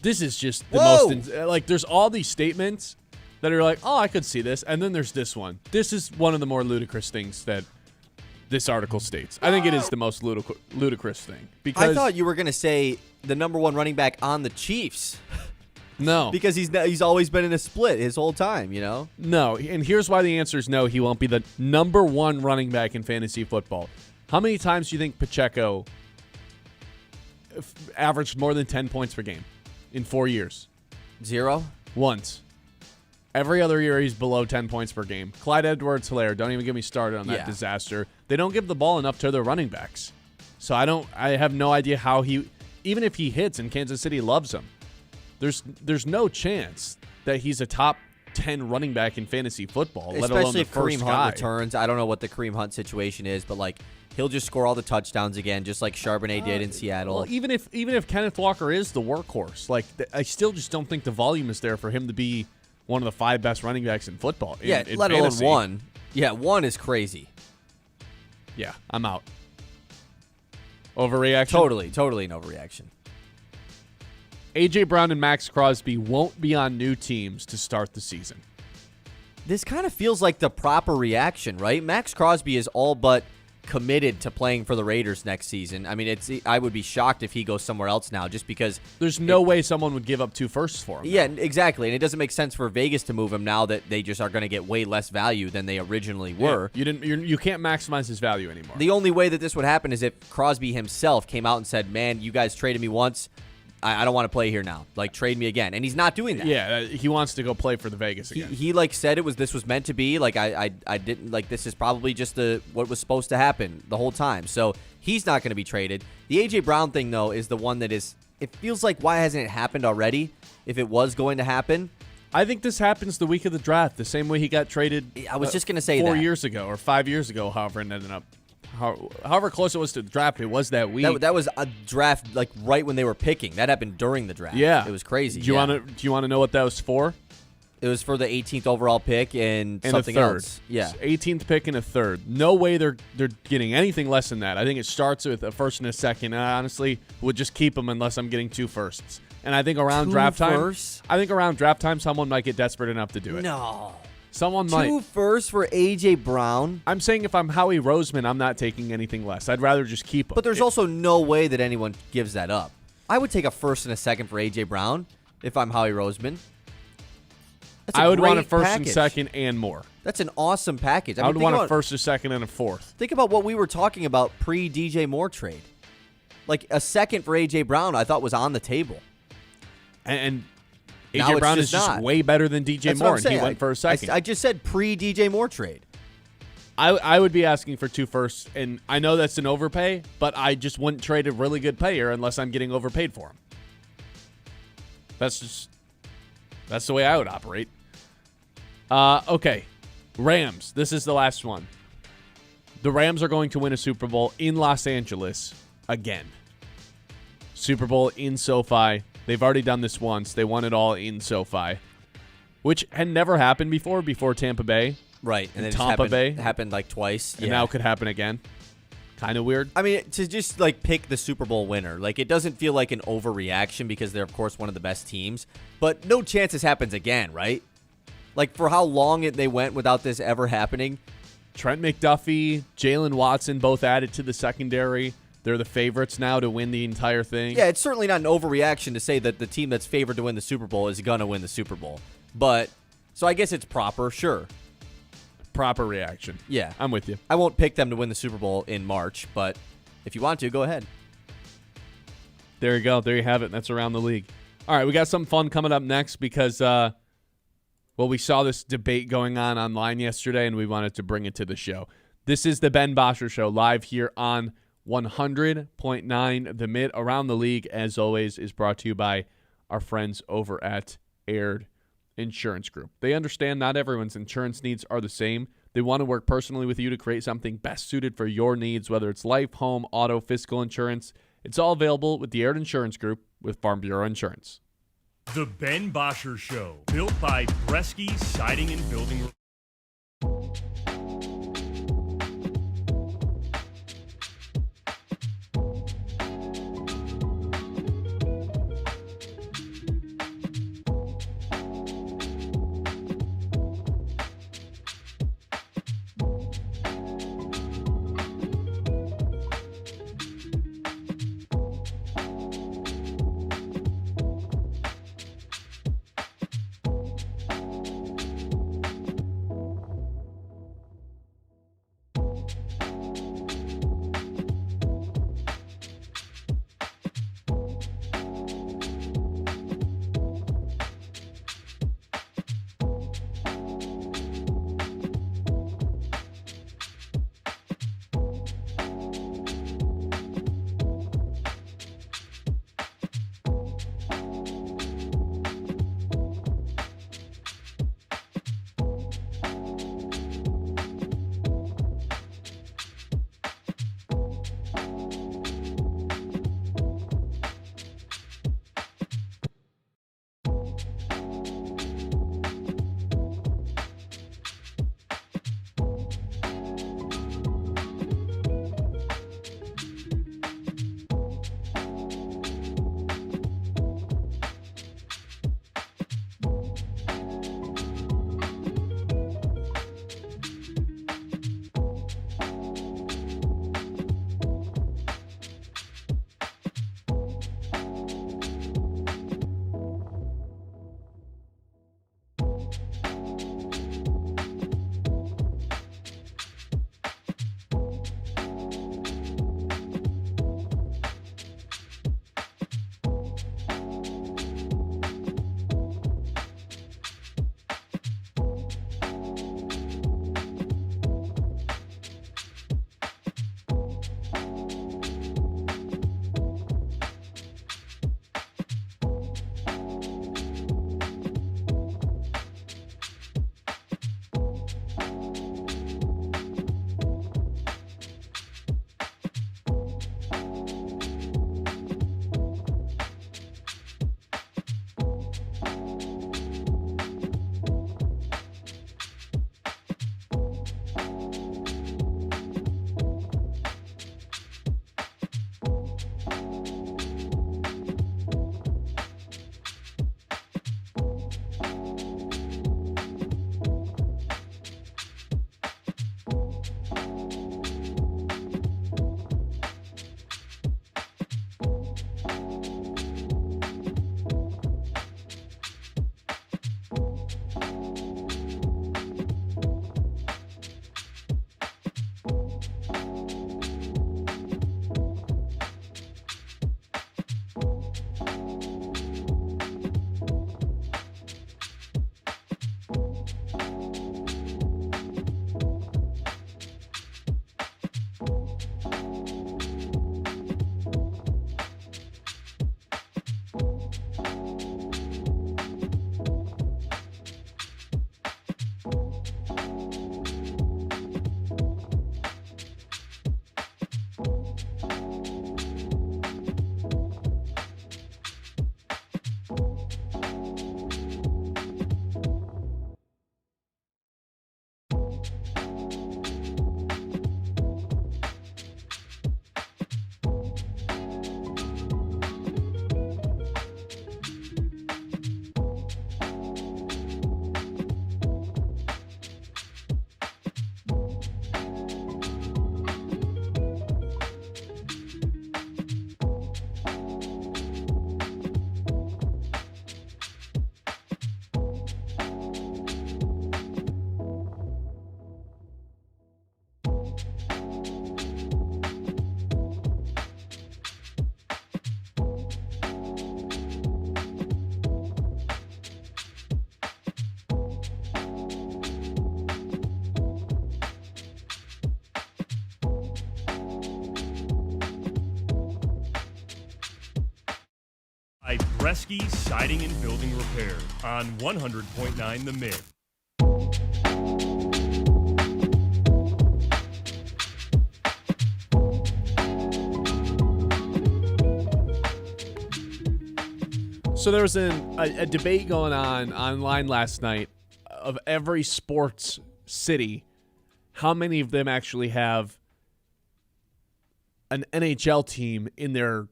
This is just the most, there's all these statements that are like, oh, I could see this. And then there's this one. This is one of the more ludicrous things that this article states. I think it is the most ludicrous thing. Because I thought you were going to say the number one running back on the Chiefs. No. Because he's always been in a split his whole time, you know? No, and here's why the answer is no. He won't be the number one running back in fantasy football. How many times do you think Pacheco averaged more than 10 points per game in 4 years? 0? Once. Every other year he's below 10 points per game. Clyde Edwards-Helaire, don't even get me started on that disaster. They don't give the ball enough to their running backs. So I have no idea how even if he hits and Kansas City loves him, there's no chance that he's a top 10 running back in fantasy football, let alone the especially if first Kareem guy. Hunt returns. I don't know what the Kareem Hunt situation is, but like he'll just score all the touchdowns again, just like Charbonnet did in Seattle. Well, even if Kenneth Walker is the workhorse, I still just don't think the volume is there for him to be one of the 5 best running backs in football. Let fantasy. alone one. Yeah, one is crazy. Yeah, I'm out. Overreaction? Totally an overreaction. A.J. Brown and Max Crosby won't be on new teams to start the season. This kind of feels like the proper reaction, right? Max Crosby is all but committed to playing for the Raiders next season. I mean, I would be shocked if he goes somewhere else now just because there's no way someone would give up 2 firsts for him. Yeah, exactly. And it doesn't make sense for Vegas to move him now that they just are going to get way less value than they originally were. Yeah, you can't maximize his value anymore. The only way that this would happen is if Crosby himself came out and said, "Man, you guys traded me once. I don't want to play here now. Like, trade me again." And he's not doing that. Yeah, he wants to go play for the Vegas again. He said this was meant to be. Like, I didn't, like, this is probably just what was supposed to happen the whole time. So he's not going to be traded. The A.J. Brown thing, though, is the one that is, it feels like, why hasn't it happened already if it was going to happen? I think this happens the week of the draft, the same way he got traded I was just going to say 4 that. years ago or 5 years ago, however it ended up. However close it was to the draft, it was that week. That was a draft like right when they were picking. That happened during the draft. Yeah, it was crazy. Do you want to know what that was for? It was for the 18th overall pick and something a third. else. Yeah, 18th pick and a third. No way they're getting anything less than that. I think it starts with a first and a second. And I honestly would just keep them unless I'm getting 2 firsts. And I think around draft time, someone might get desperate enough to do it. No. Someone might. 2 firsts for A.J. Brown? I'm saying if I'm Howie Roseman, I'm not taking anything less. I'd rather just keep him. But there's also no way that anyone gives that up. I would take a first and a second for A.J. Brown if I'm Howie Roseman. I would want a great first package. and second and more. That's an awesome package. I would want a first, a second, and a fourth. Think about what we were talking about pre-DJ Moore trade. Like a second for A.J. Brown I thought was on the table. And Now A.J. it's Brown just is just not. way better than DJ That's what Moore, I'm and saying. he went for a second. I just said pre-DJ Moore trade. I would be asking for 2 firsts, and I know that's an overpay, but I just wouldn't trade a really good player unless I'm getting overpaid for him. That's the way I would operate. Okay, Rams. This is the last one. The Rams are going to win a Super Bowl in Los Angeles again. Super Bowl in SoFi. They've already done this once. They won it all in SoFi, which had never happened before Tampa Bay. Right. And then Tampa Bay. happened like twice. And now it could happen again. Kind of weird. I mean, to just like pick the Super Bowl winner, like it doesn't feel like an overreaction because they're, of course, one of the best teams. But no chance this happens again, right? Like for how long they went without this ever happening. Trent McDuffie, Jalen Watson both added to the secondary. They're the favorites now to win the entire thing. Yeah, it's certainly not an overreaction to say that the team that's favored to win the Super Bowl is going to win the Super Bowl. But, so I guess it's proper, sure. Proper reaction. Yeah. I'm with you. I won't pick them to win the Super Bowl in March, but if you want to, go ahead. There you go. There you have it. That's around the league. All right, we got something fun coming up next because, we saw this debate going on online yesterday, and we wanted to bring it to the show. This is the Ben Bosscher Show, live here on 100.9 The Mid. Around the League, as always, is brought to you by our friends over at Aired Insurance Group. They understand not everyone's insurance needs are the same. They want to work personally with you to create something best suited for your needs, whether it's life, home, auto, physical insurance. It's all available with the Aired Insurance Group with Farm Bureau Insurance. The Ben Bosscher Show, built by Bresky Siding and Building. By Bresky Siding and Building Repair on 100.9 The Mid. So there was a debate going on online last night of every sports city, how many of them actually have an NHL team in their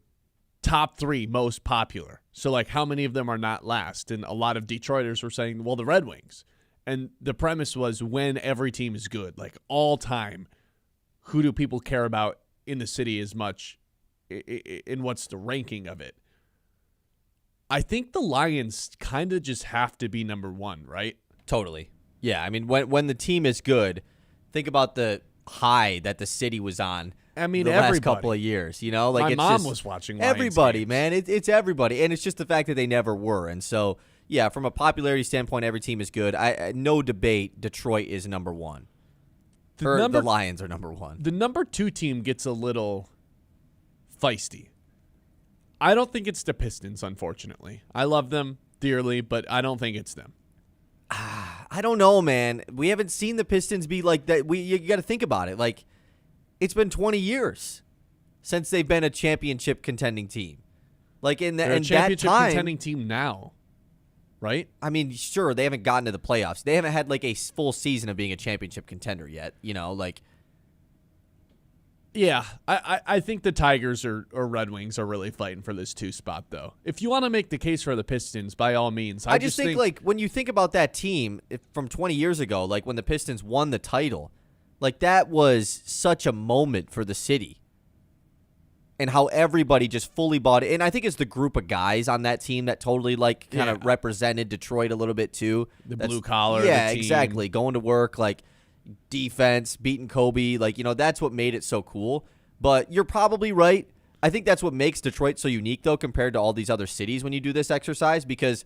top 3 most popular. So, like, how many of them are not last? And a lot of Detroiters were saying, well, the Red Wings. And the premise was when every team is good, like all time, who do people care about in the city as much, and what's the ranking of it? I think the Lions kind of just have to be number 1, right? Totally. Yeah, I mean, when the team is good, think about the high that the city was on. I mean, the everybody. last couple of years, you know, like my it's mom just was watching Lions everybody, games. man. It's everybody, and it's just the fact that they never were. And so, yeah, from a popularity standpoint, every team is good. No debate. Detroit is number 1. The Lions are number 1. The number 2 team gets a little feisty. I don't think it's the Pistons, unfortunately. I love them dearly, but I don't think it's them. I don't know, man. We haven't seen the Pistons be like that. You got to think about it. Like, it's been 20 years since they've been a championship contending team. Like in They're a that championship time, contending team now, right? I mean, sure, they haven't gotten to the playoffs. They haven't had like a full season of being a championship contender yet. You know, like. Yeah, I think the Tigers or Red Wings are really fighting for this 2 spot, though. If you want to make the case for the Pistons, by all means. I just think, like, when you think about that team from 20 years ago, like when the Pistons won the title, like that was such a moment for the city. And how everybody just fully bought it. And I think it's the group of guys on that team that totally, like, kind of represented Detroit a little bit, too. The blue collar. Yeah, the team. exactly. Going to work, like, defense, beating Kobe, like, you know, that's what made it so cool. But you're probably right. I think that's what makes Detroit so unique, though, compared to all these other cities when you do this exercise, because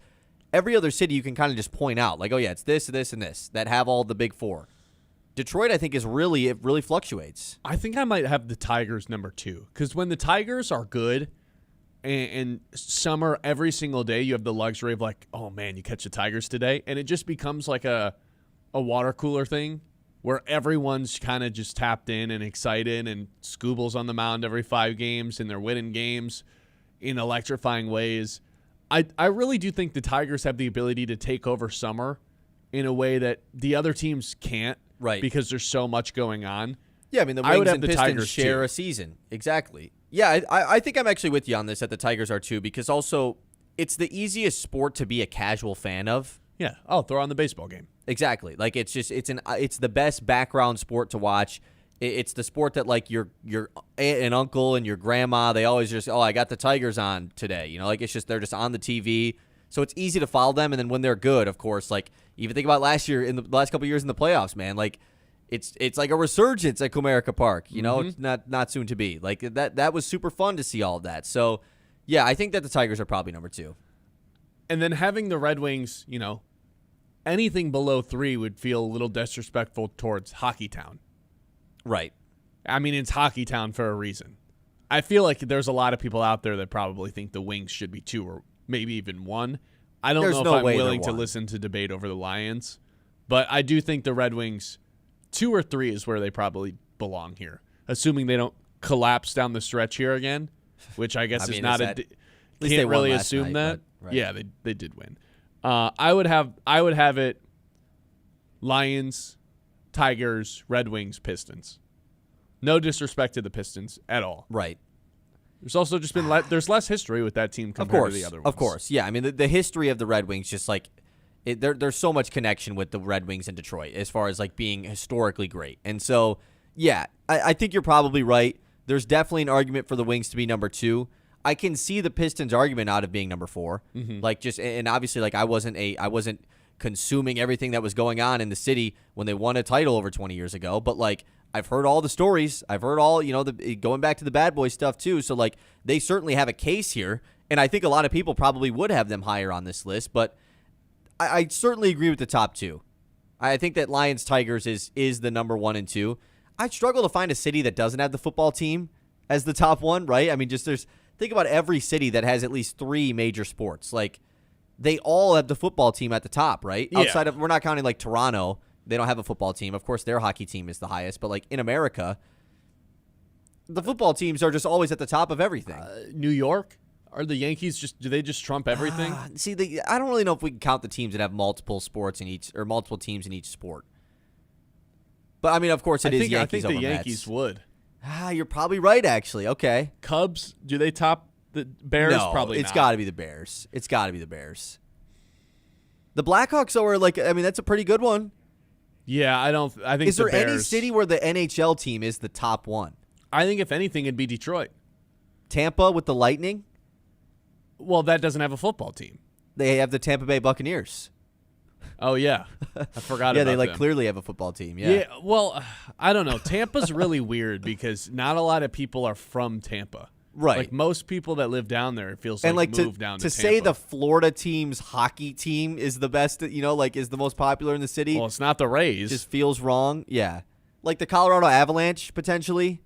every other city you can kind of just point out, like, oh, yeah, it's this, this, and this that have all the big 4. Detroit, I think, it really fluctuates. I think I might have the Tigers number 2, because when the Tigers are good and summer every single day, you have the luxury of like, oh, man, you catch the Tigers today, and it just becomes like a water cooler thing, where everyone's kind of just tapped in and excited, and Scooble's on the mound every 5 games, and they're winning games in electrifying ways. I really do think the Tigers have the ability to take over summer in a way that the other teams can't, right? Because there's so much going on. Yeah, I mean, the Wings and Pistons share a season. Exactly. Yeah, I think I'm actually with you on this, that the Tigers are too, because also it's the easiest sport to be a casual fan of. Yeah. Oh, throw on the baseball game. Exactly. Like it's the best background sport to watch. It's the sport that like your aunt and uncle and your grandma, they always just, oh, I got the Tigers on today. You know, like it's just they're just on the TV. So it's easy to follow them, and then when they're good, of course, like even think about last year in the last couple of years in the playoffs, man, like it's like a resurgence at Comerica Park, you know, it's not soon to be. Like that was super fun to see all of that. So, yeah, I think that the Tigers are probably number 2. And then having the Red Wings, you know, anything below 3 would feel a little disrespectful towards Hockey Town. Right. I mean, it's Hockey Town for a reason. I feel like there's a lot of people out there that probably think the Wings should be 2 or maybe even 1. I don't know if I'm willing to listen to debate over the Lions, but I do think the Red Wings 2 or 3 is where they probably belong here, assuming they don't collapse down the stretch here again, which I guess is not can't really assume that. Right. Yeah, they did win. I would have it Lions, Tigers, Red Wings, Pistons. No disrespect to the Pistons at all. Right. There's also just been there's less history with that team compared to the other ones. Of course, yeah. I mean, the history of the Red Wings, just like there's so much connection with the Red Wings in Detroit as far as like being historically great. And so, yeah, I think you're probably right. There's definitely an argument for the Wings to be number 2. I can see the Pistons' argument out of being number 4. Like just, and obviously, like I wasn't consuming everything that was going on in the city when they won a title over 20 years ago. But like I've heard all the stories. I've heard all, you know, going back to the bad boy stuff too. So like they certainly have a case here, and I think a lot of people probably would have them higher on this list. But I certainly agree with the top 2. I think that Lions Tigers is the number 1 and 2. I struggle to find a city that doesn't have the football team as the top 1, right? I mean, just think about every city that has at least 3 major sports. Like they all have the football team at the top, right? Yeah. Outside of, we're not counting like Toronto. They don't have a football team. Of course, their hockey team is the highest. But like in America, the football teams are just always at the top of everything. New York, Are the Yankees do they just trump everything? See, I don't really know if we can count the teams that have multiple sports in each or multiple teams in each sport. But I mean, of course, Yankees I think over the Yankees Mets. would. You're probably right, actually. Okay. Cubs, do they top the Bears? No, Probably it's not. got to be the Bears. It's got to be the Bears. The Blackhawks are that's a pretty good one. Yeah, I think Is there the Bears, any city where the NHL team is the top one? I think if anything, it'd be Detroit. Tampa with the Lightning? Well, that doesn't have a football team. They have the Tampa Bay Buccaneers. Oh, yeah. I forgot Yeah, about they them. clearly have a football team. Yeah. Well, I don't know. Tampa's really weird because not a lot of people are from Tampa. Right. Like most people that live down there, it feels And moved down to to say Tampa. the Florida team's hockey team is the best, is the most popular in the city, Well, it's not the Rays. just feels wrong. Yeah. Like the Colorado Avalanche, potentially.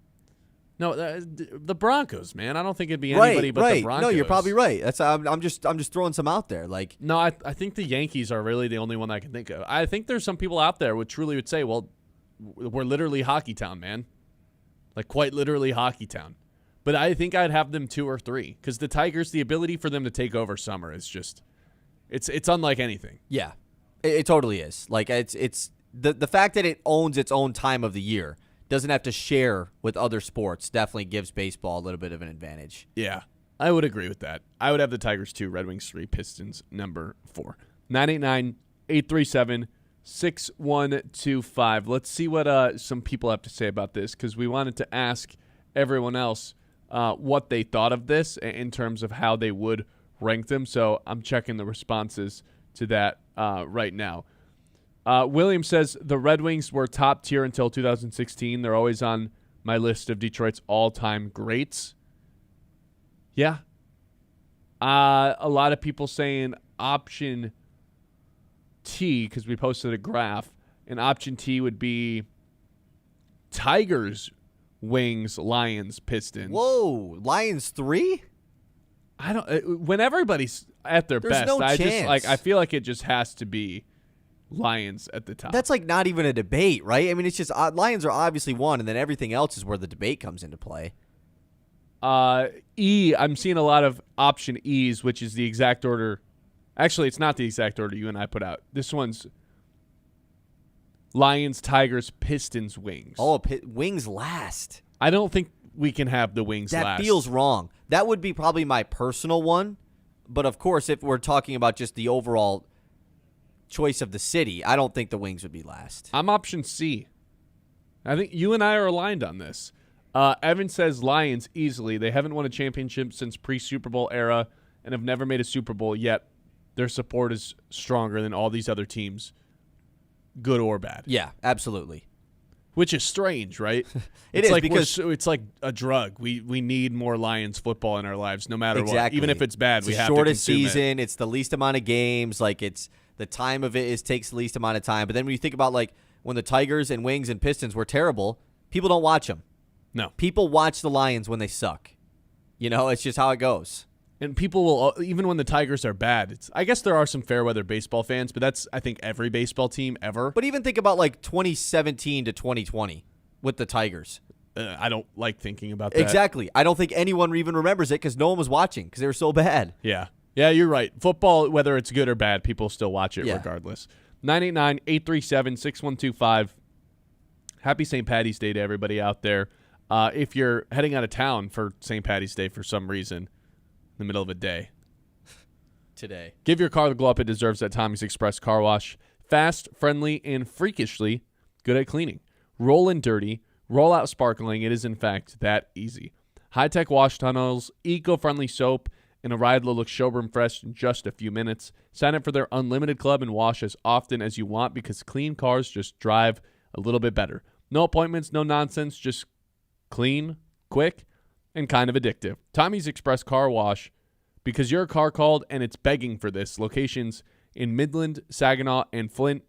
No, the Broncos, man. I don't think it'd be anybody but the Broncos. No, you're probably right. I'm just throwing some out there. Like, No, I think the Yankees are really the only one I can think of. I think there's some people out there who truly would say, well, we're literally hockey town, man. Like quite literally hockey town. But I think I'd have them 2 or 3 because the Tigers, the ability for them to take over summer is just, it's unlike anything. yeah, it totally is. Like it's the fact that it owns its own time of the year, doesn't have to share with other sports, definitely gives baseball a little bit of an advantage. Yeah, I would agree with that. I would have the Tigers 2, Red Wings 3, Pistons number 4. 989-837-6125. Let's see what some people have to say about this because we wanted to ask everyone else what they thought of this in terms of how they would rank them. So I'm checking the responses to that right now. William says the Red Wings were top tier until 2016. They're always on my list of Detroit's all-time greats. Yeah. A lot of people saying option T, because we posted a graph, and option T would be Tigers, Wings, Pistons. Whoa, Lions 3? I don't. When everybody's at their There's best, no chance. I feel like it just has to be Lions at the top. That's like not even a debate, right? I mean, it's just Lions are obviously one, and then everything else is where the debate comes into play. E, I'm seeing a lot of option E's, which is the exact order. Actually, it's not the exact order you and I put out. This one's Lions, Tigers, Pistons, Wings. Oh, Wings last. I don't think we can have the Wings That last. feels wrong. That would be probably my personal one. But, of course, if we're talking about just the overall choice of the city, I don't think the Wings would be last. I'm option C. I think you and I are aligned on this. Evan says Lions easily. They haven't won a championship since pre-Super Bowl era and have never made a Super Bowl, yet their support is stronger than all these other teams, good or bad. Yeah, absolutely. Which is strange, right? It it's is, like because it's like a drug. We need more Lions football in our lives, no matter what. Even if it's bad, it's we the have to shortest consume season. It's the least amount of games. Like it's the time of it takes the least amount of time. But then when you think about like when the Tigers and Wings and Pistons were terrible, people don't watch them. No. People watch the Lions when they suck. You know, it's just how it goes. And people will, even when the Tigers are bad, I guess there are some fair weather baseball fans, but that's, I think, every baseball team ever. But even think about like 2017 to 2020 with the Tigers. I don't like thinking about that. Exactly. I don't think anyone even remembers it because no one was watching because they were so bad. Yeah. Yeah, you're right. Football, whether it's good or bad, people still watch it Yeah. regardless. 989-837-6125. Happy St. Paddy's Day to everybody out there. If you're heading out of town for St. Paddy's Day for some reason in the middle of a day, Today. give your car the glow up it deserves at Tommy's Express Car Wash. Fast, friendly, and freakishly good at cleaning. Roll in dirty, roll out sparkling. It is, in fact, that easy. High-tech wash tunnels, eco-friendly soap, and a ride that looks showroom fresh in just a few minutes. Sign up for their unlimited club and wash as often as you want because clean cars just drive a little bit better. No appointments, no nonsense, just clean, quick, and kind of addictive. Tommy's Express Car Wash, because your car called and it's begging for this. Locations in Midland, Saginaw, and Flint.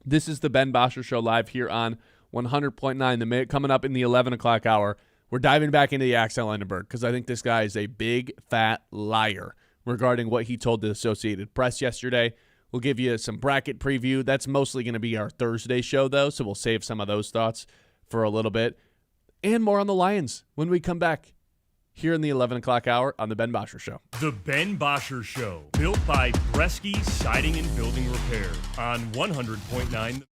This is the Ben Bosscher Show live here on 100.9. The minute coming up in the 11 o'clock hour, we're diving back into the Yaxel Lendeborg because I think this guy is a big, fat liar regarding what he told the Associated Press yesterday. We'll give you some bracket preview. That's mostly going to be our Thursday show, though, so we'll save some of those thoughts for a little bit. And more on the Lions when we come back here in the 11 o'clock hour on the Ben Bosscher Show. The Ben Bosscher Show, built by Bresky Siding and Building Repair on 100.9.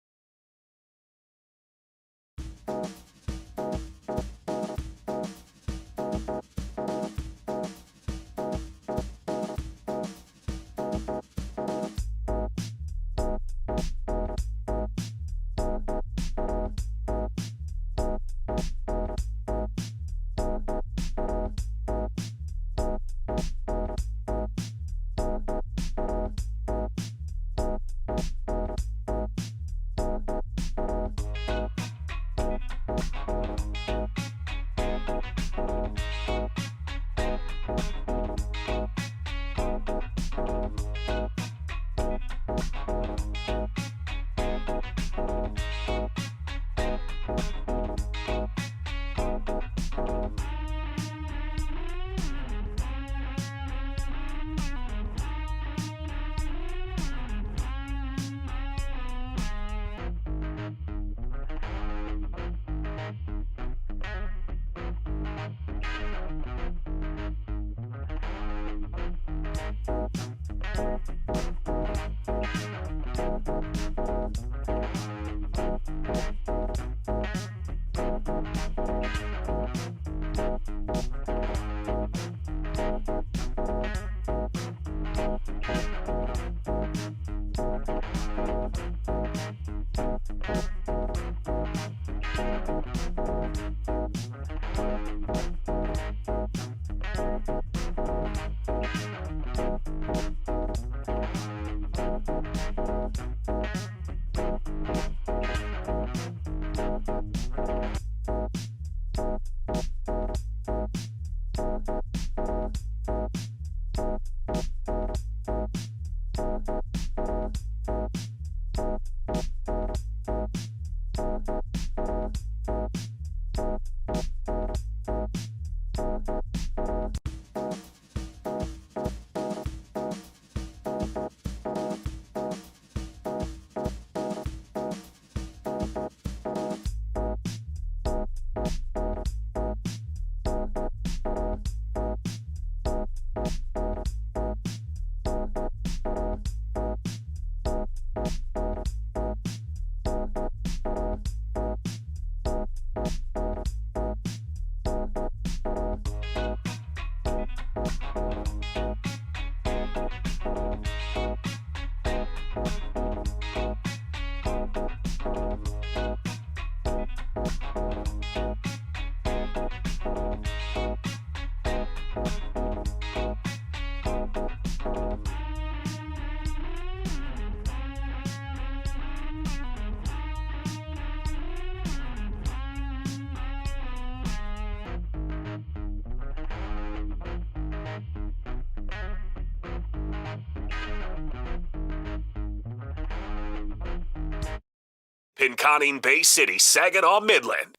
Pinconning Bay City, Saginaw, Midland.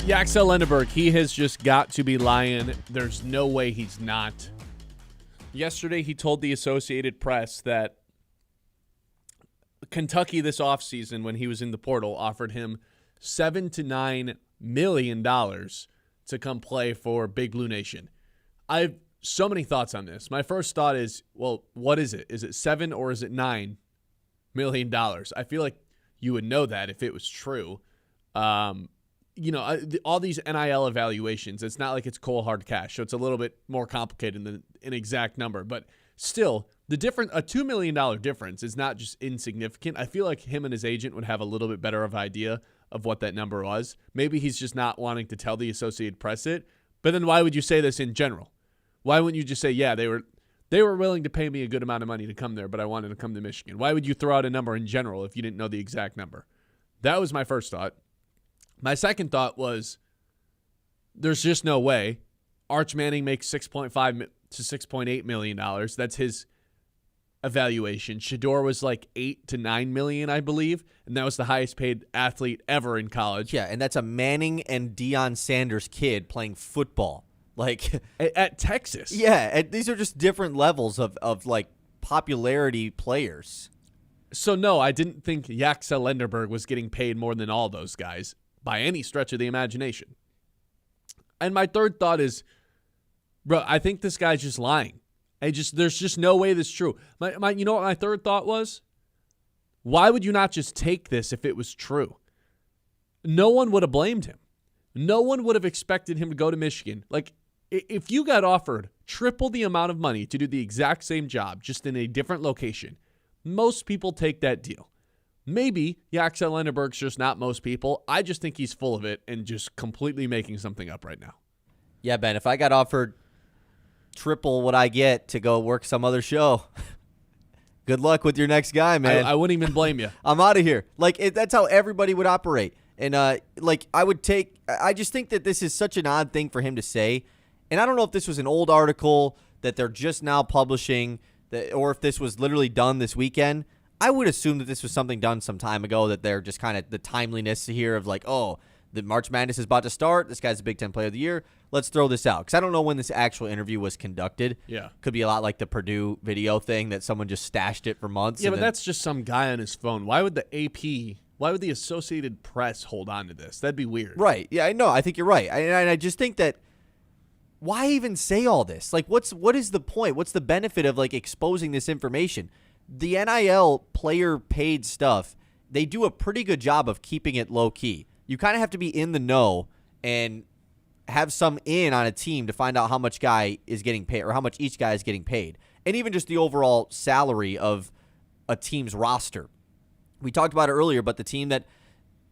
Yaxel Lendeborg, he has just got to be lying. There's no way he's not. Yesterday, he told the Associated Press that Kentucky this offseason, when he was in the portal, offered him $7 to $9 million to come play for Big Blue Nation. I have so many thoughts on this. My first thought is, well, what is it? Is it $7 or is it $9 million? I feel like you would know that if it was true. You know, all these NIL evaluations, it's not like it's cold hard cash, so it's a little bit more complicated than an exact number. But still, a $2 million difference is not just insignificant. I feel like him and his agent would have a little bit better of idea of what that number was. Maybe he's just not wanting to tell the Associated Press it. But then why would you say this in general? Why wouldn't you just say, yeah, they were willing to pay me a good amount of money to come there, but I wanted to come to Michigan? Why would you throw out a number in general if you didn't know the exact number? That was my first thought. My second thought was, there's just no way. Arch Manning makes $6.5 to $6.8 million. That's his evaluation. Shedeur was like $8 to $9 million, I believe, and that was the highest paid athlete ever in college. Yeah, and that's a Manning and Deion Sanders kid playing football. Like at Texas. Yeah, these are just different levels of like popularity players. So, no, I didn't think Yaxel Lendeborg was getting paid more than all those guys by any stretch of the imagination. And my third thought is, bro, I think this guy's just lying. There's just no way this is true. You know what my third thought was? Why would you not just take this if it was true? No one would have blamed him. No one would have expected him to go to Michigan. Like, if you got offered triple the amount of money to do the exact same job, just in a different location, most people take that deal. Maybe Yaxel Lendeborg's just not most people. I just think he's full of it and just completely making something up right now. Yeah, Ben, if I got offered triple what I get to go work some other show, good luck with your next guy, man. I wouldn't even blame you. I'm out of here. That's how everybody would operate. And, I just think that this is such an odd thing for him to say. And I don't know if this was an old article that they're just now publishing, or if this was literally done this weekend. I would assume that this was something done some time ago, that they're just kind of the timeliness here of like, oh, the March Madness is about to start. This guy's the Big Ten Player of the Year. Let's throw this out. Because I don't know when this actual interview was conducted. Yeah. Could be a lot like the Purdue video thing that someone just stashed it for months. Yeah, but that's just some guy on his phone. Why would the AP, why would the Associated Press hold on to this? That'd be weird. Right. Yeah, I know. I think you're right. And I just think that why even say all this? Like, what is the point? What's the benefit of, like, exposing this information? The NIL player paid stuff, they do a pretty good job of keeping it low key. You kind of have to be in the know and have some in on a team to find out how much guy is getting paid or how much each guy is getting paid. And even just the overall salary of a team's roster. We talked about it earlier, but the team that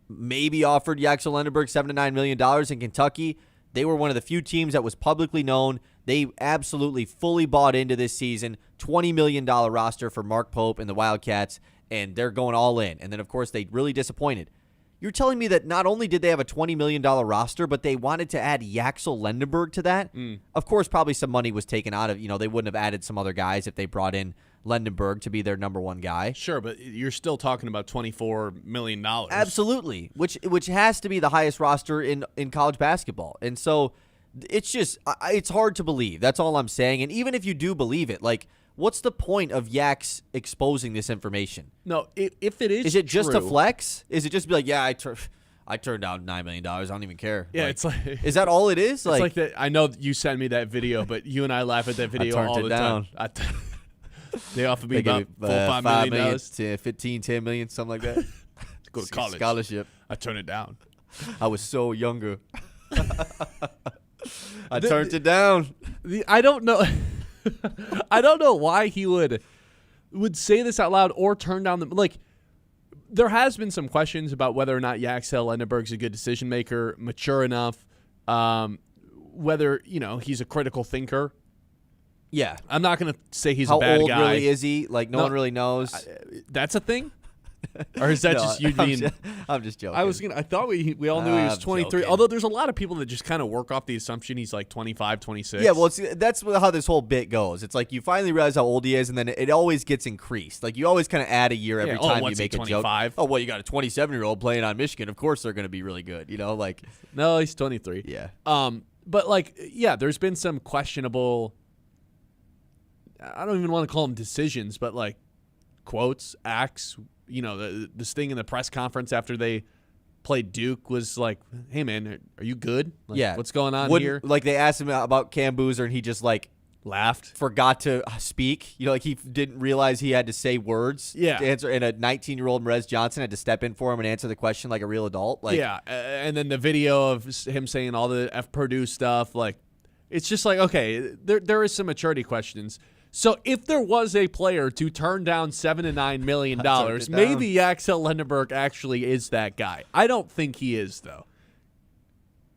maybe offered Yaxel Lendeborg $7 to $9 million in Kentucky, they were one of the few teams that was publicly known. They absolutely fully bought into this season. $20 million roster for Mark Pope and the Wildcats, and they're going all in. And then, of course, they really disappointed. You're telling me that not only did they have a $20 million roster, but they wanted to add Yaxel Lendeborg to that? Of course, probably some money was taken out of, they wouldn't have added some other guys if they brought in Lendeborg to be their number one guy. Sure, but you're still talking about $24 million. Absolutely, which has to be the highest roster in college basketball. And so it's just, it's hard to believe. That's all I'm saying. And even if you do believe it, like, what's the point of Yax exposing this information? No, if it is it just true, a flex? Is it just be like, yeah, I turned down $9 million. I don't even care. Yeah, like, it's like, is that all it is? It's like that. I know you sent me that video, but you and I laugh at that video all the time. They offered me about $4 5 million. To 15, 10 million, something like that. To go to college. Scholarship. I turned it down. I was so younger. I turned it down. I don't know. I don't know why he would say this out loud or turn down the like. There has been some questions about whether or not Yaxel Lendeborg's a good decision maker, mature enough, whether he's a critical thinker. Yeah, I'm not going to say he's a bad guy. How old really is he? Like no one really knows. That's a thing. Or is that just you being? I'm just joking. I thought we all knew he was 23. Joking. Although there's a lot of people that just kind of work off the assumption he's like 25, 26. Yeah, well, that's how this whole bit goes. It's like you finally realize how old he is, and then it always gets increased. Like you always kind of add a year every time you make a joke. Oh, well, you got a 27-year-old playing on Michigan. Of course they're going to be really good. Like no, he's 23. Yeah. But like, yeah, there's been some questionable. I don't even want to call them decisions, but like quotes, acts. This thing in the press conference after they played Duke was like, hey, man, are you good? Like, yeah. What's going on here? Like they asked him about Cam Boozer, and he just like laughed, forgot to speak. Like he didn't realize he had to say words to answer. And a 19-year-old Merez Johnson had to step in for him and answer the question like a real adult. Like, yeah, and then the video of him saying all the F Purdue stuff, like it's just like, okay, there is some maturity questions. So if there was a player to turn down $7 to $9 million, maybe Yaxel Lendeborg actually is that guy. I don't think he is, though.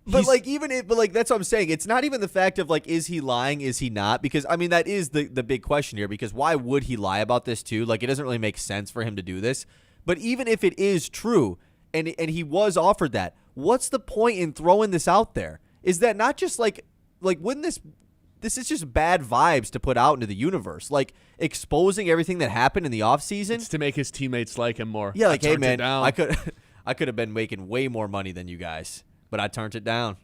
But that's what I'm saying. It's not even the fact of like, is he lying? Is he not? Because I mean, that is the big question here. Because why would he lie about this too? Like, it doesn't really make sense for him to do this. But even if it is true, and he was offered that, what's the point in throwing this out there? Is that not just like wouldn't this is just bad vibes to put out into the universe, like exposing everything that happened in the offseason. It's to make his teammates like him more. Yeah, like, hey man, I could have been making way more money than you guys, but I turned it down.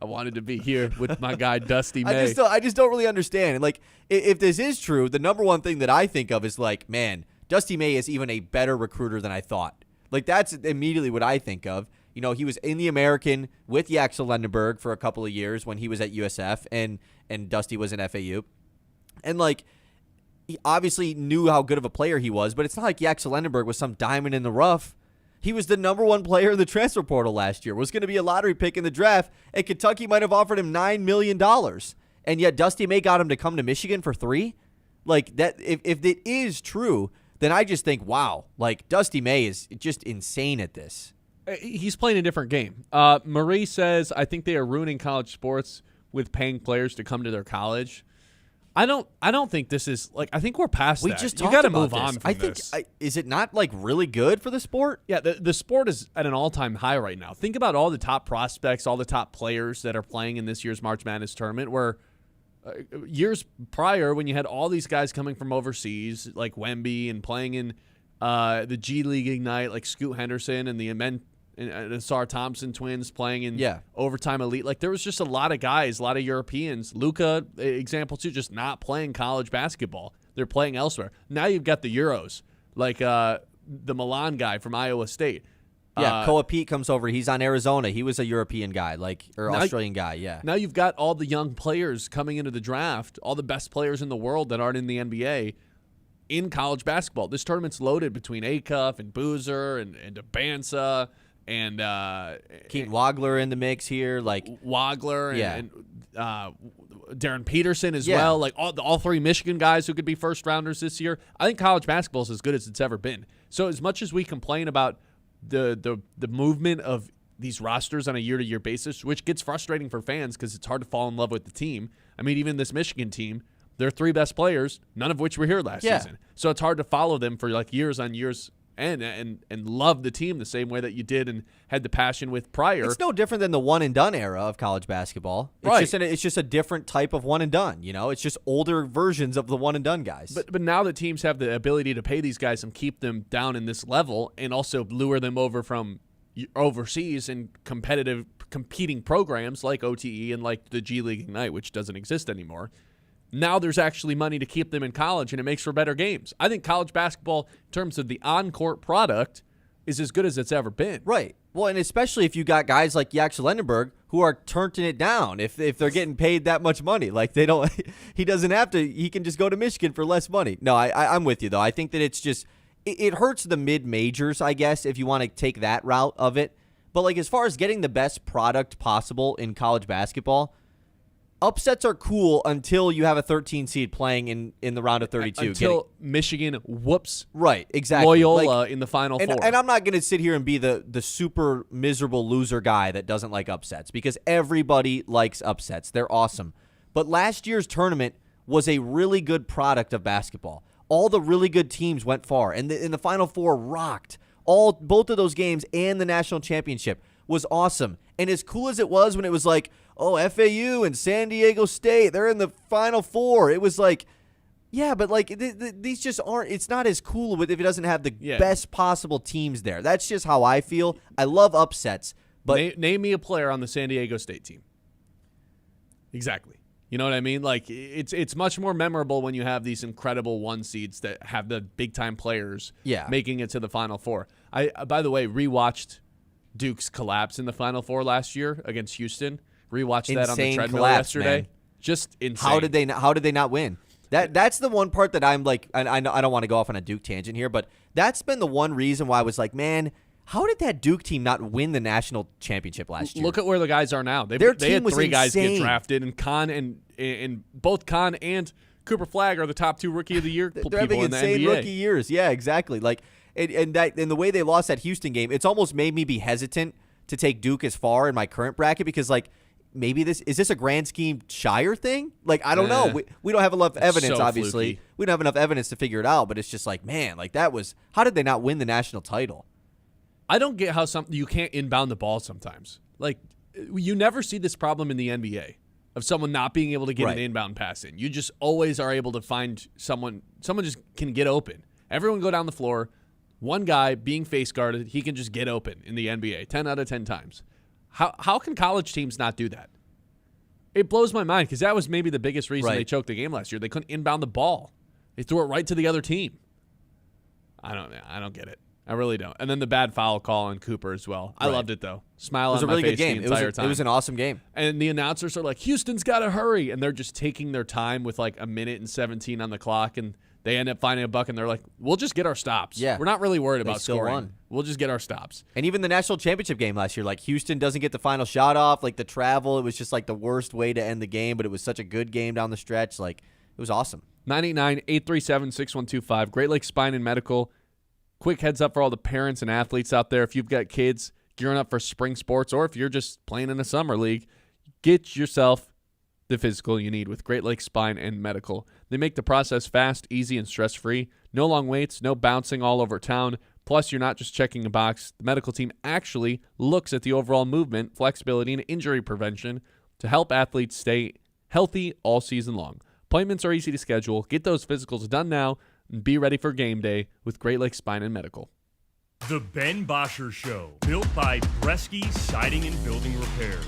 I wanted to be here with my guy Dusty May. I just don't really understand. Like, if this is true, the number one thing that I think of is like, man, Dusty May is even a better recruiter than I thought. Like, that's immediately what I think of. You know, he was in the American with Yaxel Lendeborg for a couple of years when he was at USF and Dusty was in FAU. And, like, he obviously knew how good of a player he was, but it's not like Yaxel Lendeborg was some diamond in the rough. He was the number one player in the transfer portal last year, was going to be a lottery pick in the draft, and Kentucky might have offered him $9 million. And yet Dusty May got him to come to Michigan for $3 million? Like, that, if it is true, then I just think, wow, like, Dusty May is just insane at this. He's playing a different game. Marie says, I think they are ruining college sports with paying players to come to their college. I don't think this is like. I think we're past that. We just you talked to about move this. on from I think. this. Is it not like really good for the sport? Yeah, the sport is at an all-time high right now. Think about all the top prospects, all the top players that are playing in this year's March Madness tournament. Where years prior, when you had all these guys coming from overseas, like Wemby, and playing in the G League Ignite, like Scoot Henderson and the Asar Thompson twins playing in overtime elite. Like, there was just a lot of guys, a lot of Europeans. Luka, example too, just not playing college basketball. They're playing elsewhere. Now you've got the Euros, like the Milan guy from Iowa State. Yeah, Koa Pete comes over. He's on Arizona. He was a European guy, or Australian guy, yeah. Now you've got all the young players coming into the draft, all the best players in the world that aren't in the NBA in college basketball. This tournament's loaded between Acuff and Boozer and Abansa. And Keaton Wagler in the mix here, like Wagler and Darren Peterson as well, like all three Michigan guys who could be first rounders this year. I think college basketball is as good as it's ever been. So as much as we complain about the movement of these rosters on a year-to-year basis, which gets frustrating for fans because it's hard to fall in love with the team. I mean, even this Michigan team, their three best players, none of which were here last season. So it's hard to follow them for like years on years. And love the team the same way that you did and had the passion with prior. It's no different than the one-and-done era of college basketball. It's just a different type of one-and-done, you know? It's just older versions of the one-and-done guys. But now that teams have the ability to pay these guys and keep them down in this level and also lure them over from overseas and competing programs like OTE and like the G League Ignite, which doesn't exist anymore, now there's actually money to keep them in college, and it makes for better games. I think college basketball, in terms of the on-court product, is as good as it's ever been. Right. Well, and especially if you got guys like Yaxel Lendeborg who are turning it down if they're getting paid that much money. Like, they don't – he doesn't have to – he can just go to Michigan for less money. No, I'm with you, though. I think that it's just – it hurts the mid-majors, I guess, if you want to take that route of it. But, like, as far as getting the best product possible in college basketball – upsets are cool until you have a 13 seed playing in the round of 32. Until Michigan whoops right, exactly. Loyola in the Final Four. And I'm not going to sit here and be the super miserable loser guy that doesn't like upsets, because everybody likes upsets. They're awesome. But last year's tournament was a really good product of basketball. All the really good teams went far, and the Final Four rocked. Both of those games and the national championship was awesome. And as cool as it was when it was like, oh, FAU and San Diego State, they're in the Final Four. It was like, yeah, but like these just aren't. It's not as cool if it doesn't have the best possible teams there. That's just how I feel. I love upsets, but name me a player on the San Diego State team. Exactly. You know what I mean? Like, it's much more memorable when you have these incredible one seeds that have the big time players making it to the Final Four. I by the way rewatched Duke's collapse in the Final Four last year against Houston. Rewatched that on the treadmill yesterday. Man. Just insane. How did they not win? That's the one part that I'm like, I don't want to go off on a Duke tangent here, but that's been the one reason why I was like, man, how did that Duke team not win the national championship last year? Look at where the guys are now. They had three guys get drafted, and Kahn and both Kahn and Cooper Flagg are the top two rookie of the year people having in the insane NBA. Rookie years. Yeah, exactly. Like, and the way they lost that Houston game, it's almost made me be hesitant to take Duke as far in my current bracket, because like, maybe is this a grand scheme Shire thing? Like, I don't know. We don't have enough evidence, obviously. Fluky. We don't have enough evidence to figure it out, but it's just like, man, like how did they not win the national title? I don't get how you can't inbound the ball sometimes. Like, you never see this problem in the NBA of someone not being able to get an inbound pass in. You just always are able to find someone just can get open. Everyone go down the floor. One guy being face guarded, he can just get open in the NBA 10 out of 10 times. How can college teams not do that? It blows my mind because that was maybe the biggest reason Right. they choked the game last year. They couldn't inbound the ball. They threw it right to the other team. I don't get it. I really don't. And then the bad foul call on Cooper as well. I Right. loved it, though. Smile It was on a really my good face game. the entire time. It was an awesome game. And the announcers are like, Houston's got to hurry. And they're just taking their time with like a minute and 17 on the clock. And they end up finding a buck, and they're like, we'll just get our stops. Yeah. We're not really worried They about still scoring. won. We'll just get our stops. And even the national championship game last year, like Houston doesn't get the final shot off. Like the travel, it was just like the worst way to end the game, but it was such a good game down the stretch. Like it was awesome. 989-837-6125. Great Lakes Spine and Medical. Quick heads up for all the parents and athletes out there. If you've got kids gearing up for spring sports, or if you're just playing in a summer league, get yourself the physical you need with Great Lakes Spine and Medical. They make the process fast, easy, and stress-free. No long waits, no bouncing all over town. Plus, you're not just checking a box. The medical team actually looks at the overall movement, flexibility, and injury prevention to help athletes stay healthy all season long. Appointments are easy to schedule. Get those physicals done now and be ready for game day with Great Lakes Spine and Medical. The Ben Bosscher Show, built by Bresky Siding and Building Repair.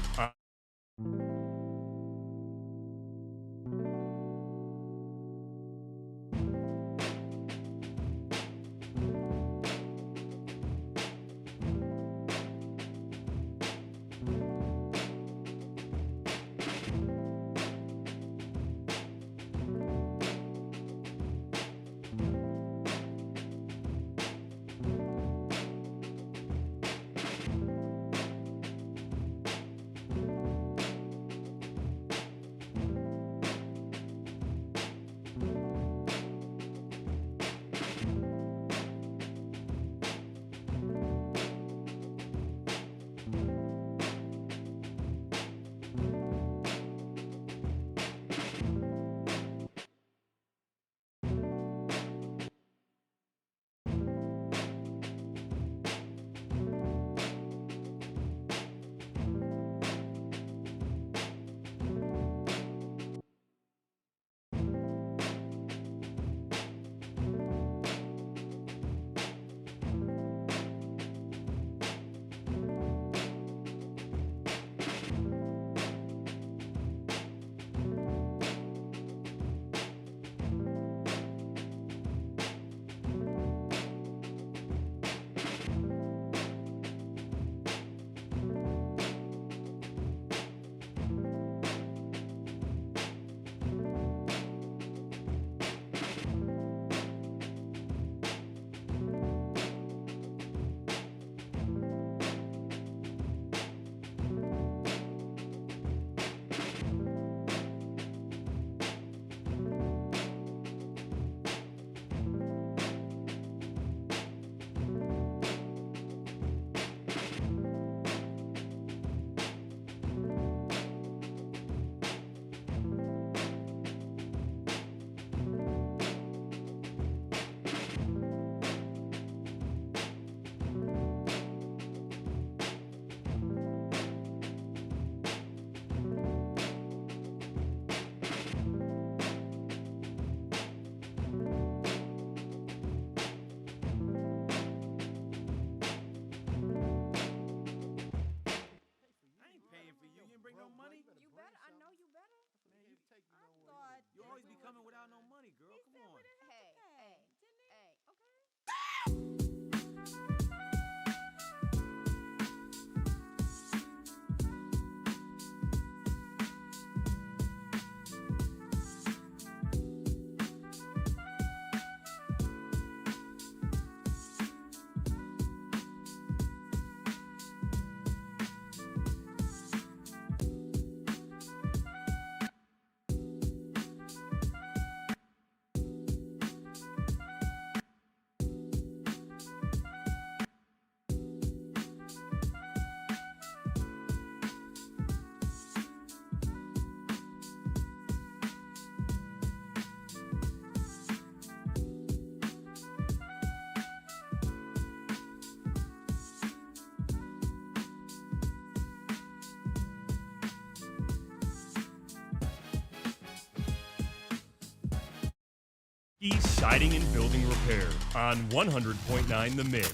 Siding and Building Repair on 100.9 The Mid.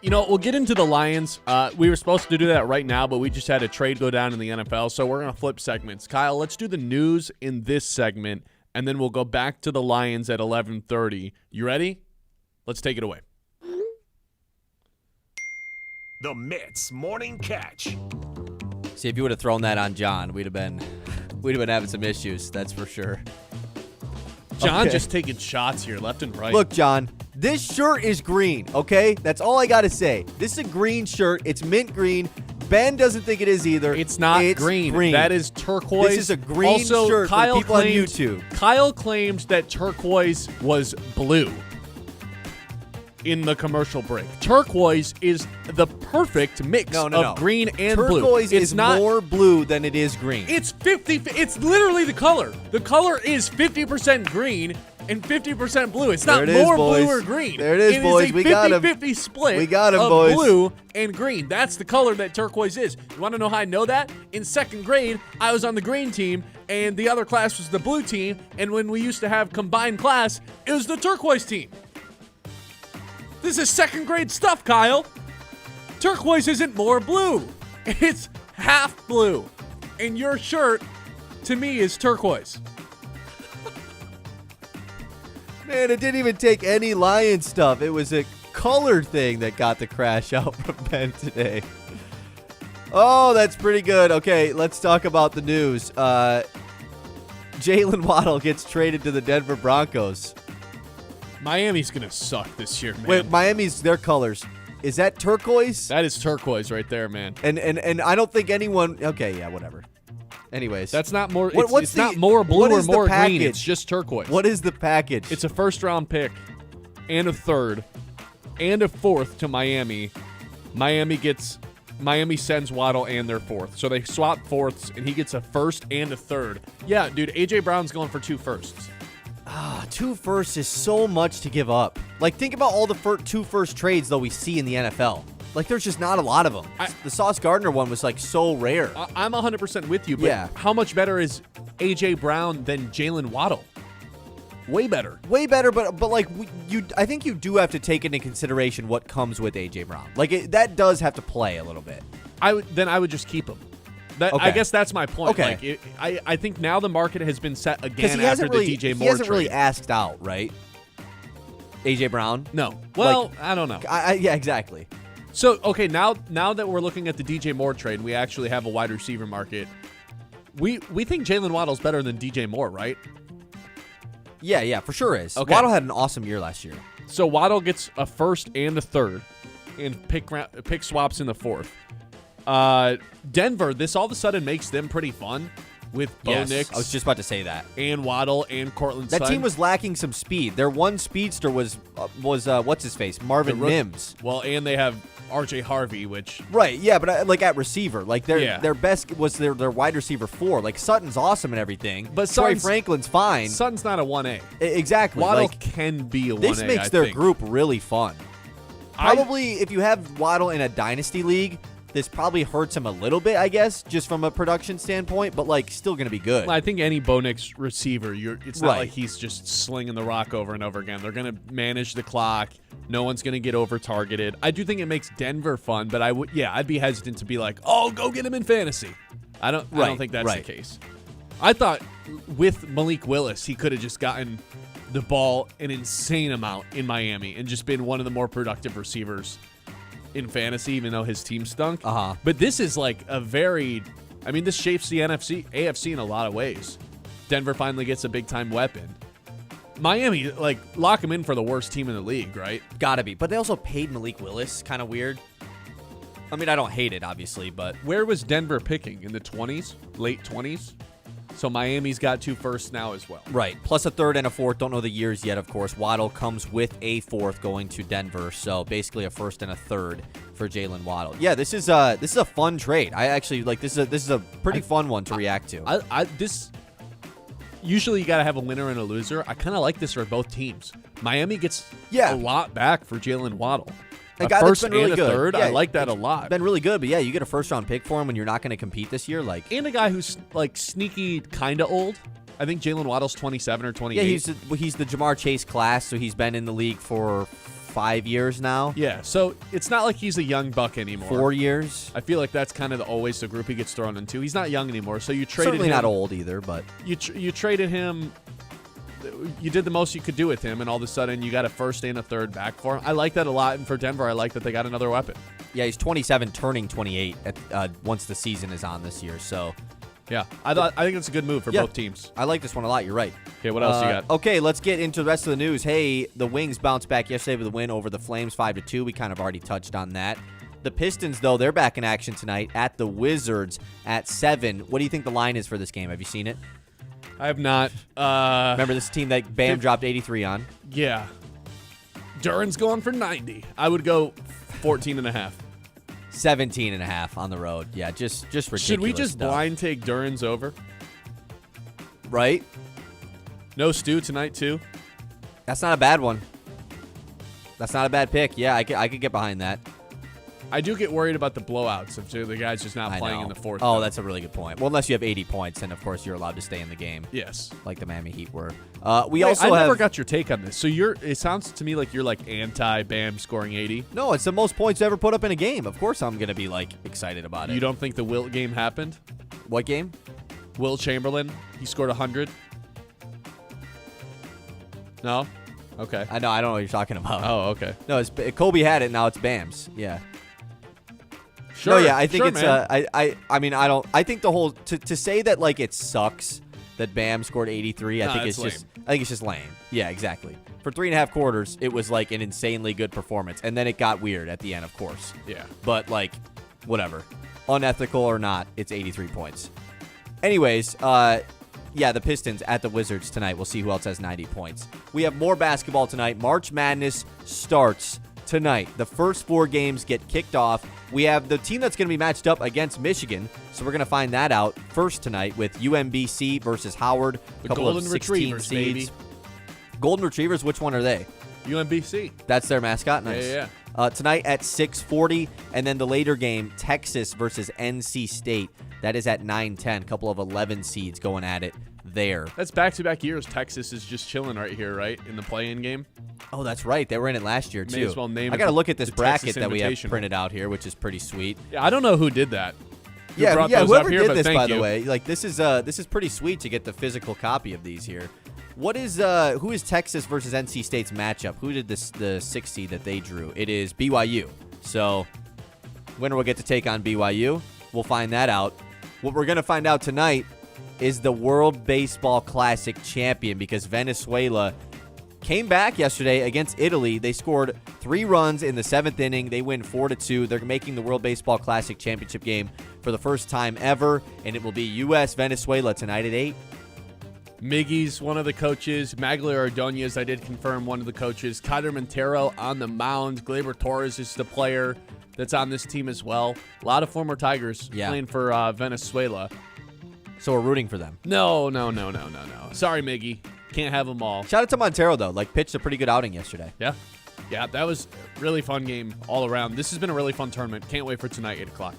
We'll get into the Lions. We were supposed to do that right now, but we just had a trade go down in the NFL, so we're going to flip segments. Kyle, let's do the news in this segment, and then we'll go back to the Lions at 11:30. You ready? Let's take it away. The Mits Morning Catch. See, if you would have thrown that on John, we'd have been having some issues. That's for sure. John Okay. just taking shots here, left and right. Look, John, this shirt is green, okay? That's all I got to say. This is a green shirt. It's mint green. Ben doesn't think it is either. It's not green. That is turquoise. This is a green shirt for people on YouTube. Kyle claimed that turquoise was blue in the commercial break. Turquoise is the perfect mix of green and blue. Turquoise is more blue than it is green. It's 50. It's literally the color. The color is 50% green and 50% blue. It's not more blue or green. There it is, boys. We got him. 50-50 split We got him, of boys. blue and green. That's the color that turquoise is. You want to know how I know that? In second grade, I was on the green team, and the other class was the blue team. And when we used to have combined class, it was the turquoise team. This is second grade stuff, Kyle. Turquoise isn't more blue. It's half blue. And your shirt, to me, is turquoise. Man, it didn't even take any Lion stuff. It was a color thing that got the crash out from Ben today. Oh, that's pretty good. Okay, let's talk about the news. Jalen Waddle gets traded to the Denver Broncos. Miami's going to suck this year, man. Wait, Miami's their colors. Is that turquoise? That is turquoise right there, man. And I don't think anyone. Okay, yeah, whatever. Anyways, That's not more. What- It's not more blue what or is the more green. package? It's just turquoise. what is the package? It's a first-round pick and a third and a fourth to Miami. Miami sends Waddle and their fourth. So they swap fourths, and he gets a first and a third. Yeah, dude, A.J. Brown's going for 2 firsts. 2 firsts is so much to give up. Like, think about all the 2 first trades, though, we see in the NFL. Like, there's just not a lot of them. The Sauce Gardner one was, like, so rare. I'm 100% with you, but Yeah. how much better is A.J. Brown than Jalen Waddle? Way better. Way better, but like, I think you do have to take into consideration what comes with A.J. Brown. Like, that does have to play a little bit. I would just keep him. I Okay. guess that's my point. Okay. Like, I think now the market has been set again He after hasn't the really, DJ Moore he hasn't trade. really asked out, right? A.J. Brown? No. Well, I don't know. Yeah, exactly. So, okay, now that we're looking at the DJ Moore trade, we actually have a wide receiver market. We think Jalen Waddle's better than DJ Moore, right? Yeah, for sure is. Okay. Waddle had an awesome year last year. So Waddle gets a first and a third, and pick swaps in the fourth. Denver, this all of a sudden makes them pretty fun with Bo Yes, Nix I was just about to say that. and Waddle and Cortland That Sutton. team was lacking some speed. Their one speedster was what's his face, Marvin Mims. Well, and they have R.J. Harvey, which Right, yeah, but like at receiver, like Yeah. their best was their wide receiver 4. Like Sutton's awesome and everything, But Troy Sutton's- Franklin's fine. Sutton's not a 1A. Exactly. Waddle like, can be a 1A, this makes I their think. group really fun. Probably if you have Waddle in a dynasty league, this probably hurts him a little bit, I guess, just from a production standpoint, but like still going to be good. I think any Bo Nix receiver, it's not Right. like he's just slinging the rock over and over again. They're going to manage the clock. No one's going to get over targeted. I do think it makes Denver fun, but I'd be hesitant to be like, oh, go get him in fantasy. I don't think that's the case. I thought with Malik Willis, he could have just gotten the ball an insane amount in Miami and just been one of the more productive receivers in fantasy, even though his team stunk. But this is like this shapes the AFC in a lot of ways. Denver finally gets a big-time weapon. Miami, like, lock him in for the worst team in the league, right? Gotta be. But they also paid Malik Willis. Kind of weird. I mean, I don't hate it, obviously, but Where was Denver picking? In the 20s? Late 20s? So Miami's got 2 firsts now as well. right. Plus a third and a fourth. Don't know the years yet, of course. Waddle comes with a fourth going to Denver, so basically a first and a third for Jalen Waddle. Yeah, this is a fun trade. I actually like this is a pretty fun one to react to. Usually you got to have a winner and a loser. I kind of like this for both teams. Miami gets Yeah. a lot back for Jalen Waddle. A A guy that's first been really and a good. third. Yeah, I like that a lot. Been really good, but yeah, you get a first round pick for him when you're not going to compete this year. Like, And a guy who's like sneaky kind of old. I think Jalen Waddle's 27 or 28. yeah, he's the Jamar Chase class, so he's been in the league for 5 years now. Yeah, so it's not like he's a young buck anymore. 4 years. I feel like that's kind of always the group he gets thrown into. He's not young anymore, so you traded Certainly him. not old either, but You traded him. You did the most you could do with him, and all of a sudden you got a first and a third back for him. I like that a lot, and for Denver, I like that they got another weapon. yeah, he's 27, turning 28 once the season is on this year. So Yeah, I think it's a good move for both teams. I like this one a lot. You're right. Okay, what else you got? Okay, let's get into the rest of the news. Hey, the Wings bounced back yesterday with a win over the Flames 5-2. We kind of already touched on that. The Pistons, though, they're back in action tonight at the Wizards at 7. What do you think the line is for this game? Have you seen it? I have not. Remember this team that Bam dropped 83 on? Yeah. Duran's going for 90. I would go 14.5. 17.5 on the road. Yeah, just ridiculous. Should we just stuff. blind take Duran's over? Right? No Stu tonight, too? That's not a bad one. That's not a bad pick. Yeah, I could get behind that. I do get worried about the blowouts if the guys just not I playing know. in the fourth. Oh, though. that's a really good point. Well, unless you have 80 points, then of course you're allowed to stay in the game, Yes. like the Miami Heat were. Wait, I never got your take on this. So it sounds to me like you're like anti-Bam scoring 80. No, it's the most points ever put up in a game. Of course I'm going to be like excited about it. You don't think the Wilt game happened? What game? Will Chamberlain, he scored 100. No? Okay. I know. I don't know what you're talking about. Oh, okay. No, Kobe had it. Now it's Bam's. Yeah. Sure. No, yeah. I think sure, it's. man. I mean, I don't. I think the whole to say that like it sucks that Bam scored 83. I think that's it's just. I think it's just lame. Yeah, exactly. For 3.5 quarters, it was like an insanely good performance, and then it got weird at the end, of course. Yeah. But like, whatever, unethical or not, it's 83 points. Anyways, yeah, the Pistons at the Wizards tonight. We'll see who else has 90 points. We have more basketball tonight. March Madness starts tonight. The first 4 games get kicked off. We have the team that's going to be matched up against Michigan, so we're going to find that out first tonight with UMBC versus Howard. The couple Golden of 16 Retrievers, seeds. baby. Golden Retrievers, which one are they? UMBC. That's their mascot? Nice. Yeah. Tonight at 6:40, and then the later game, Texas versus NC State. That is at 9:10. A couple of 11 seeds going at it there. That's back-to-back years. Texas is just chilling right here, right? In the play-in game. Oh, that's right. They were in it last year, too. May as well name I it got to the- look at this the bracket Texas that we have Invitational. printed out here, which is pretty sweet. Yeah, I don't know who did that. Who Yeah, brought those up whoever here, did but this, thank by you. the way, like this is pretty sweet to get the physical copy of these here. Who is Texas versus NC State's matchup? Who did the 6 seed that they drew? It is BYU. So winner will get to take on BYU. We'll find that out. What we're gonna find out tonight is the World Baseball Classic champion, because Venezuela came back yesterday against Italy. They scored 3 runs in the 7th inning. They win 4-2. They're making the World Baseball Classic championship game for the first time ever, and it will be U.S.-Venezuela tonight at 8. Miggy's one of the coaches. Maglia Ordonez, I did confirm, one of the coaches. Kaiser Montero on the mound. Gleyber Torres is the player that's on this team as well. A lot of former Tigers playing for Venezuela. So we're rooting for them. No. Sorry, Miggy. Can't have them all. Shout out to Montero, though. Like, pitched a pretty good outing yesterday. Yeah, that was a really fun game all around. This has been a really fun tournament. Can't wait for tonight, 8 o'clock.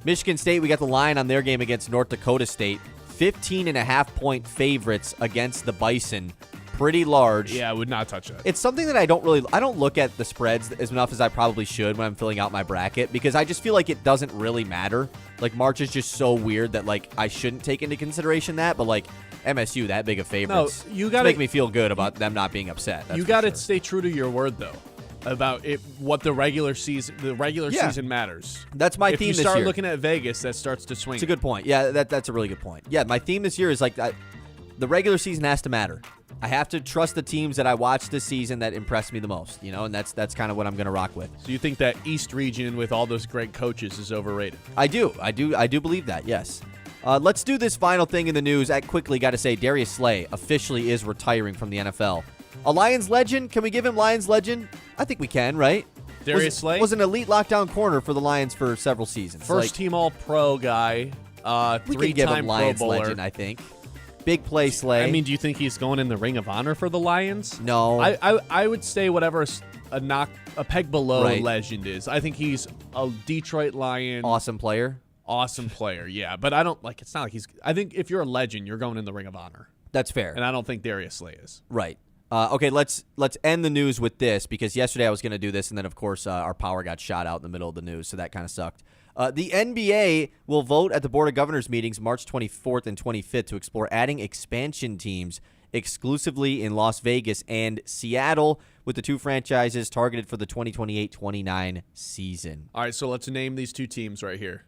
Michigan State, we got the line on their game against North Dakota State. 15.5-point favorites against the Bison. Pretty large. Yeah, I would not touch that. It's something that I don't look at the spreads as enough as I probably should when I'm filling out my bracket, because I just feel like it doesn't really matter. Like, March is just so weird that, like, I shouldn't take into consideration that, but, like, MSU, that big of favorites. No, you it's gotta make me feel good about them not being upset. You got to stay true to your word, though, about it. What the regular season, season matters. That's my if theme you this start year. looking at Vegas, that starts to swing. It's a good point. Yeah, that's a really good point. Yeah, my theme this year is like the regular season has to matter. I have to trust the teams that I watched this season that impressed me the most, and that's kind of what I'm going to rock with. So you think that East region with all those great coaches is overrated? I do believe that. Yes. Let's do this final thing in the news. I quickly got to say, Darius Slay officially is retiring from the NFL. A Lions legend? Can we give him Lions legend? I think we can, right? Darius Slay was an elite lockdown corner for the Lions for several seasons. First team All-Pro guy, we can give him three-time Pro Lions Bowler. legend, I think. Big play Slay. I mean, do you think he's going in the Ring of Honor for the Lions? No. I would say whatever a peg below Right. legend is. I think he's a Detroit Lion. Awesome player. Awesome player, yeah. But I don't like. It's not like he's. I think if you're a legend, you're going in the Ring of Honor, That's fair. and I don't think Darius Slay is. Right. Okay, let's end the news with this, because yesterday I was going to do this, and then, of course, our power got shot out in the middle of the news, so that kind of sucked. The NBA will vote at the Board of Governors meetings March 24th and 25th to explore adding expansion teams exclusively in Las Vegas and Seattle, with the two franchises targeted for the 2028-29 season. All right, so let's name these two teams right here.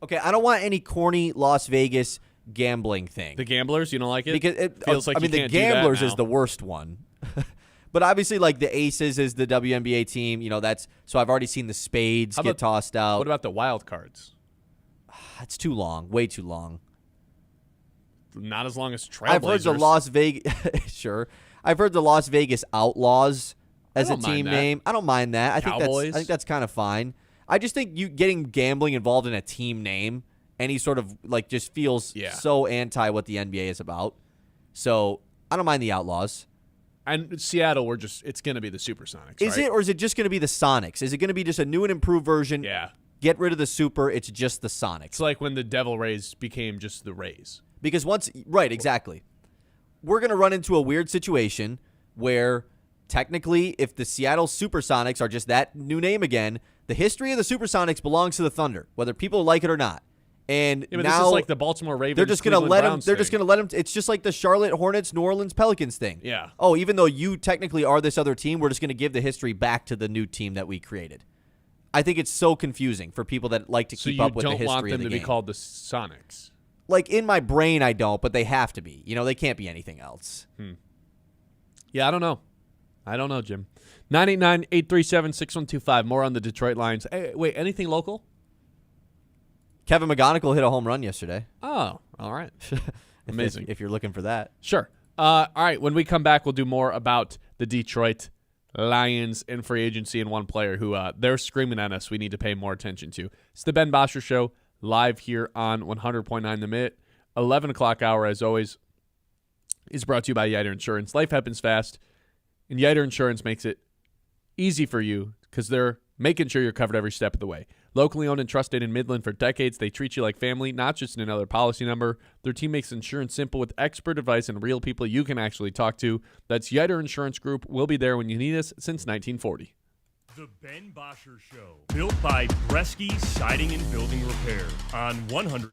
Okay, I don't want any corny Las Vegas gambling thing. The Gamblers, you don't like it? Because it feels like I mean, you the can't do that Gamblers now. is the worst one. But obviously, like, the Aces is the WNBA team. That's so I've already seen the Spades How get about- tossed out. What about the Wild Cards? That's too long, way too long. Not as long as Trailblazers. I've heard the Las Vegas. Sure, I've heard the Las Vegas Outlaws as a don't mind team that. name. I don't mind that. I Cowboys? think that's kind of fine. I just think you getting gambling involved in a team name, any sort of just feels so anti what the NBA is about. So I don't mind the Outlaws. And Seattle, it's going to be the Supersonics, Is right? it, or is it just going to be the Sonics? Is it going to be just a new and improved version? Yeah. Get rid of the Super. It's just the Sonics. It's like when the Devil Rays became just the Rays. Because right, exactly. We're going to run into a weird situation where technically, if the Seattle Supersonics are just that new name again, the history of the Supersonics belongs to the Thunder, whether people like it or not. And Yeah, but now this is like the Baltimore Ravens. they're just going to Cleveland let them. Browns They're just thing. going to let them. It's just like the Charlotte Hornets, New Orleans Pelicans thing. Yeah. Oh, even though you technically are this other team, we're just going to give the history back to the new team that we created. I think it's so confusing for people that like to So keep up with the you history don't want them of the to game. be called the Sonics. Like, in my brain, I don't, but they have to be. They can't be anything else. Yeah, I don't know, Jim. 989-837-6125. More on the Detroit Lions. Hey, wait, anything local? Kevin McGonigal hit a home run yesterday. Oh, all right. Amazing. If you're looking for that. Sure. All right, when we come back, we'll do more about the Detroit Lions in free agency and one player who they're screaming at us we need to pay more attention to. It's the Ben Bosscher Show, live here on 100.9 The Minute. 11 o'clock hour, as always, is brought to you by Yiter Insurance. Life happens fast, and Yiter Insurance makes it easy for you because they're making sure you're covered every step of the way. Locally owned and trusted in Midland for decades, they treat you like family, not just another policy number. Their team makes insurance simple with expert advice and real people you can actually talk to. That's Yiter Insurance Group. We'll be there when you need us since 1940. The Ben Bosscher Show, built by Bresky Siding and Building Repair on 100.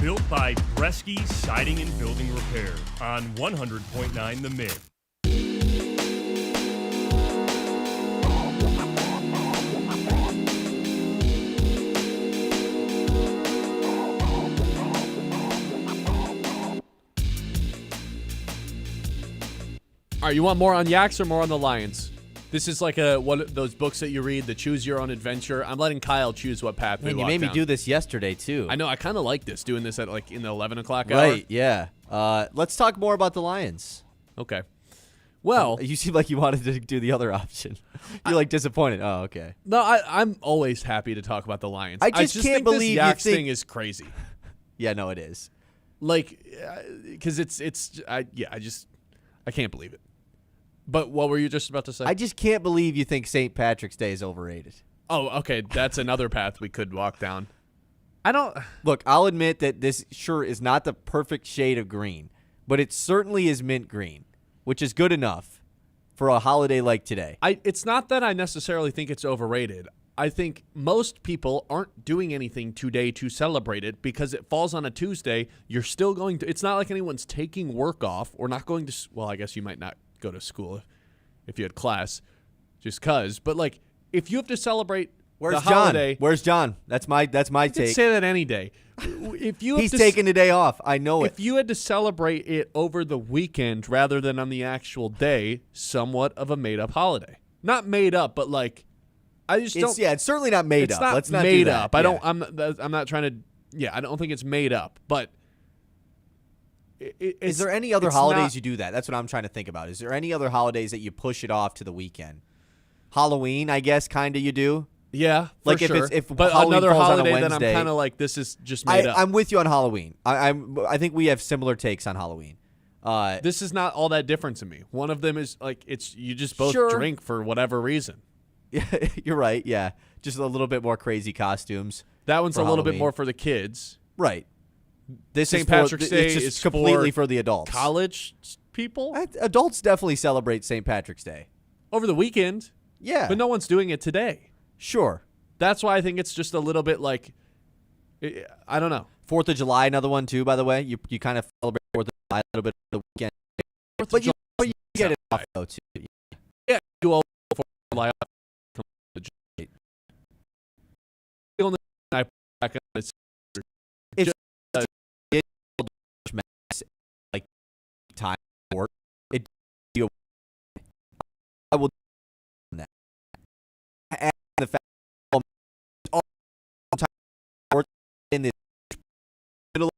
Built by Bresky Siding and Building Repair on 100.9 The Mid. All right, you want more on Yaks or more on the Lions? This is like one of those books that you read, the Choose Your Own Adventure. I'm letting Kyle choose what path we Man, you walk made me down. do this yesterday, too. I know. I kind of like this, doing this at like in the 11 o'clock hour. Right, yeah. Let's talk more about the Lions. Okay. Well, You seem like you wanted to do the other option. You're like disappointed. Oh, okay. no, I'm always happy to talk about the Lions. I just can't think believe this you Yaks think- thing is crazy. Yeah, no, it is. Like, because I can't believe it. But what were you just about to say? I just can't believe you think St. Patrick's Day is overrated. Oh, okay. That's another path we could walk down. I don't. Look, I'll admit that this sure is not the perfect shade of green, but it certainly is mint green, which is good enough for a holiday like today. It's not that I necessarily think it's overrated. I think most people aren't doing anything today to celebrate it because it falls on a Tuesday. You're still going to. It's not like anyone's taking work off or not going to. Well, I guess you might not go to school if you had class, just cause. But like, if you have to celebrate Where's the John? holiday, Where's John? That's my you could take. say that any day. If you have He's to taking the day off. I know it. If you had to celebrate it over the weekend rather than on the actual day, somewhat of a made-up holiday. Not made up, but like, I just don't. It's certainly not made It's up. not Let's not made do that. up. Yeah. I'm not trying to. Yeah, I don't think it's made up. But Is there any other it's holidays not- you do that? That's what I'm trying to think about. Is there any other holidays that you push it off to the weekend? Halloween, I guess, kind of you do. Yeah, for Like if sure. it's- if but Halloween another falls on a holiday that I'm Wednesday- kind of like, this is just made up. I'm with you on Halloween. I think we have similar takes on Halloween. This is not all that different to me. One of them is like you just both Sure. drink for whatever reason. You're right. Yeah, just a little bit more crazy costumes. That one's For a little bit Halloween. more for the kids. Right. This St. is Patrick's Day It's just is completely for for the adults. College people Adults definitely celebrate St. Patrick's Day. over the weekend, Yeah, but no one's doing it today. sure. That's why I think it's just a little bit like, I don't know. 4th of July, another one too. By the way, you kind of celebrate 4th of July a little bit of the weekend, but you get it off though too. Yeah, you all for July. The only thing I back up is It's like time work. It you. I will do that. And the fact all time work in this middle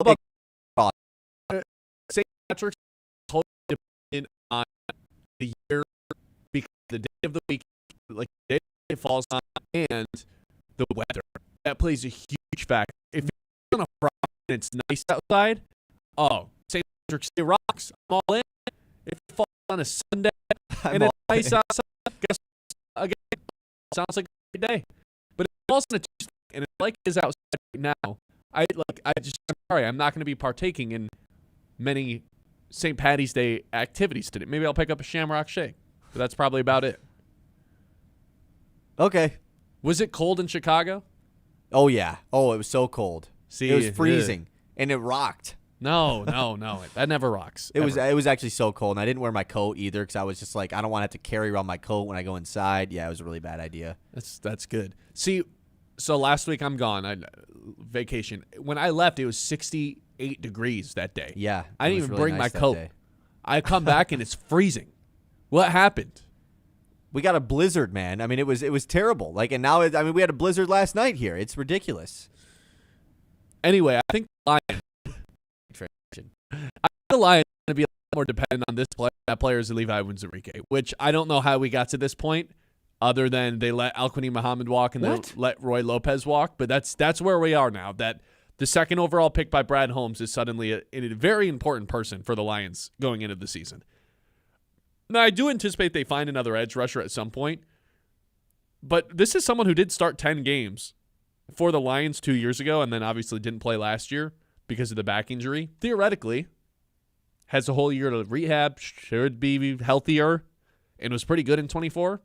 of St. Patrick's totally dependent on the year because the day of the week, like the day it falls on, and the weather. That plays a huge factor. If it's on a Friday and it's nice outside, oh, St. Patrick's Day rocks. I'm all in. If it falls on a Sunday I'm and it's all nice in. outside, guess again, sounds like a great day. But if it falls on a Tuesday and it's like it is outside right now, I'm sorry, I'm not going to be partaking in many St. Patty's Day activities today. Maybe I'll pick up a Shamrock Shake. But that's probably about it. Okay. Was it cold in Chicago? Oh yeah. Oh, it was so cold. See, it was freezing, and it rocked. No. That never rocks. It was ever. actually so cold, and I didn't wear my coat either because I was just like, I don't want to have to carry around my coat when I go inside. Yeah, it was a really bad idea. That's good. See, so last week I'm gone. Vacation. When I left, it was 68 degrees that day. Yeah, I it didn't was even really bring nice my that coat. day. I come back and it's freezing. What happened? We got a blizzard, man. I mean, it was terrible. Like, and now we had a blizzard last night here. It's ridiculous. Anyway, I think the Lions are going to be a lot more dependent on this players than Levi Wins-Enrique, which I don't know how we got to this point other than they let Alquini Muhammad walk and they let Roy Lopez walk. But that's where we are now, that the second overall pick by Brad Holmes is suddenly a very important person for the Lions going into the season. Now, I do anticipate they find another edge rusher at some point, but this is someone who did start 10 games for the Lions 2 years ago and then obviously didn't play last year because of the back injury. Theoretically, has a whole year to rehab, should be healthier, and was pretty good in 24.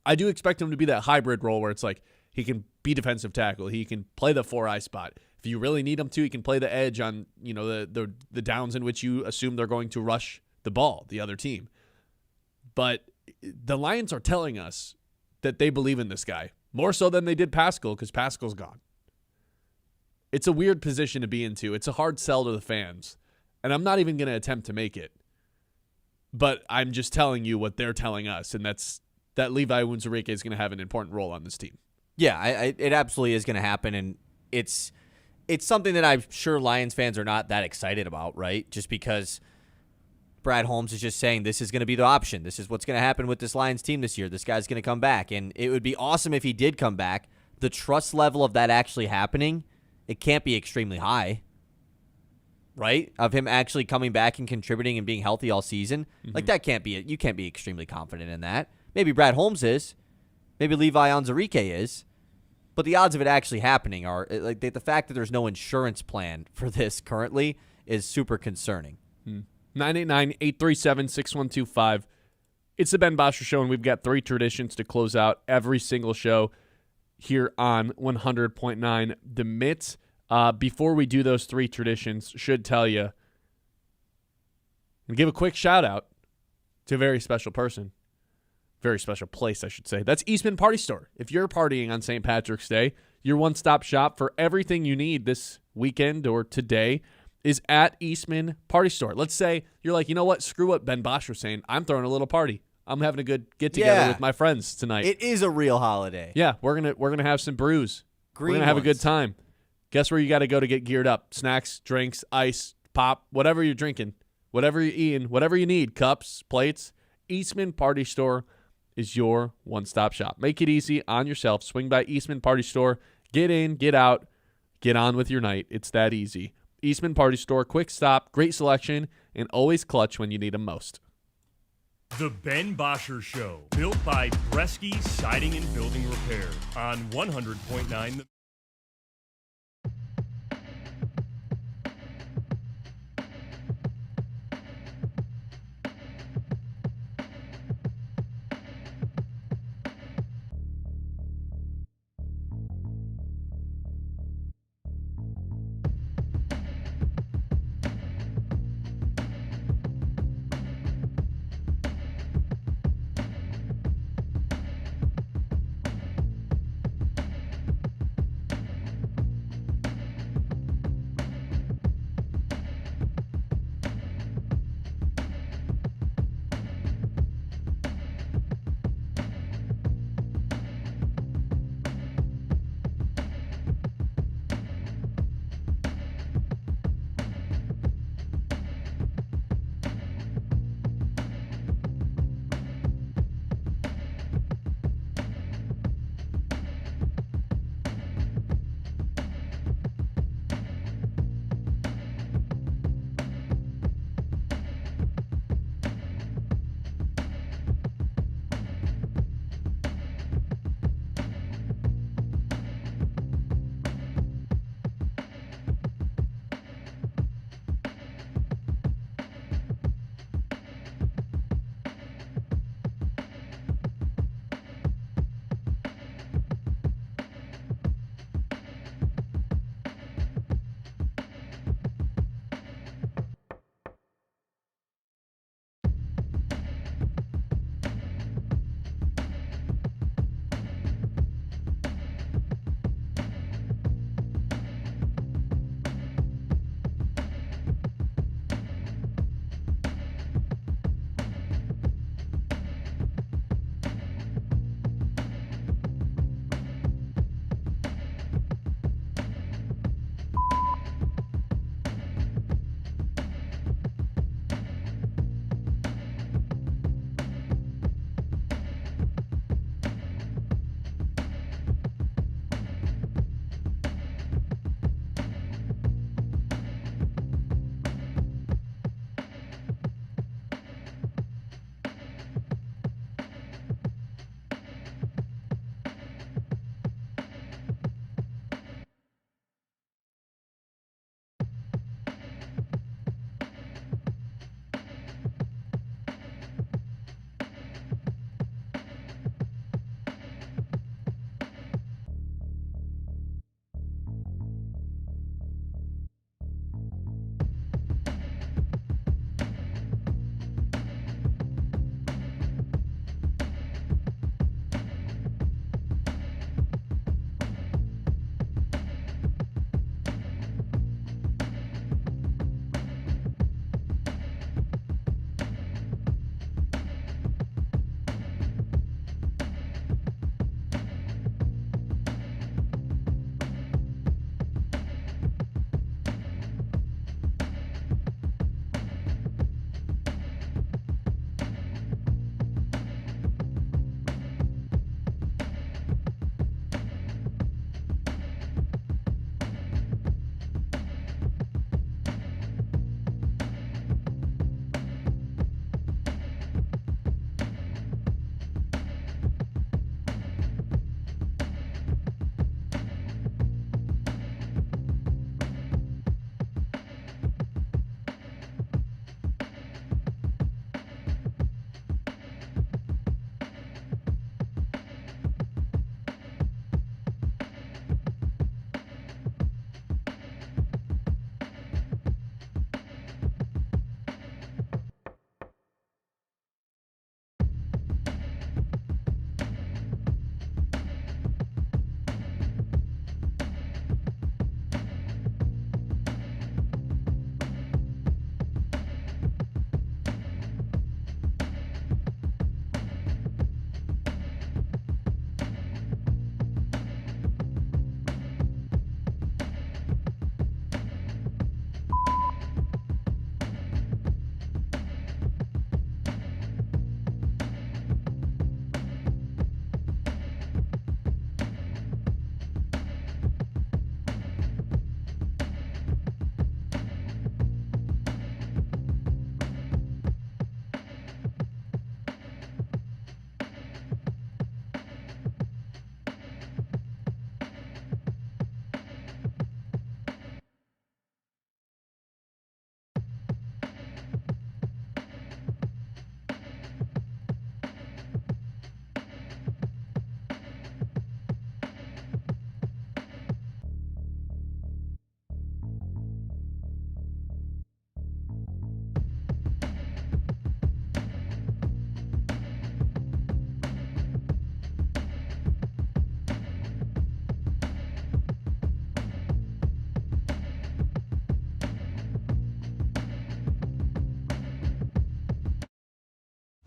I do expect him to be that hybrid role where it's like he can be defensive tackle, he can play the 4-eye spot. If you really need him to, he can play the edge on, the downs in which you assume they're going to rush the ball, the other team. But the Lions are telling us that they believe in this guy, more so than they did Pascal, because Pascal's gone. It's a weird position to be into. It's a hard sell to the fans, and I'm not even going to attempt to make it. But I'm just telling you what they're telling us, and that's that Levi Onwuzurike is going to have an important role on this team. Yeah, it absolutely is going to happen, and it's something that I'm sure Lions fans are not that excited about, right? Just because Brad Holmes is just saying this is going to be the option. This is what's going to happen with this Lions team this year. This guy's going to come back, and it would be awesome if he did come back. The trust level of that actually happening, it can't be extremely high, right? Of him actually coming back and contributing and being healthy all season. Like, that can't be it. You can't be extremely confident in that. Maybe Brad Holmes is. Maybe Levi Onwuzurike is. But the odds of it actually happening are, like, the fact that there's no insurance plan for this currently is super concerning. 989-837-6125. It's the Ben Bosscher Show, and we've got 3 traditions to close out every single show here on 100.9 The Mitt. Before we do those 3 traditions, should tell you and give a quick shout-out to a very special person. Very special place, I should say. That's Eastman Party Store. If you're partying on St. Patrick's Day, your one-stop shop for everything you need this weekend or today is at Eastman Party Store. Let's say you're like, you know what? Screw what Ben Bosscher's saying. I'm throwing a little party. I'm having a good get-together with my friends tonight. It is a real holiday. Yeah, we're gonna have some brews. We're going to have a good time. Guess where you got to go to get geared up? Snacks, drinks, ice, pop, whatever you're drinking, whatever you're eating, whatever you need, cups, plates. Eastman Party Store is your one-stop shop. Make it easy on yourself. Swing by Eastman Party Store. Get in, get out, get on with your night. It's that easy. Eastman Party Store, quick stop, great selection, and always clutch when you need them most. The Ben Bosscher Show, built by Bresky Siding and Building Repair on 100.9 The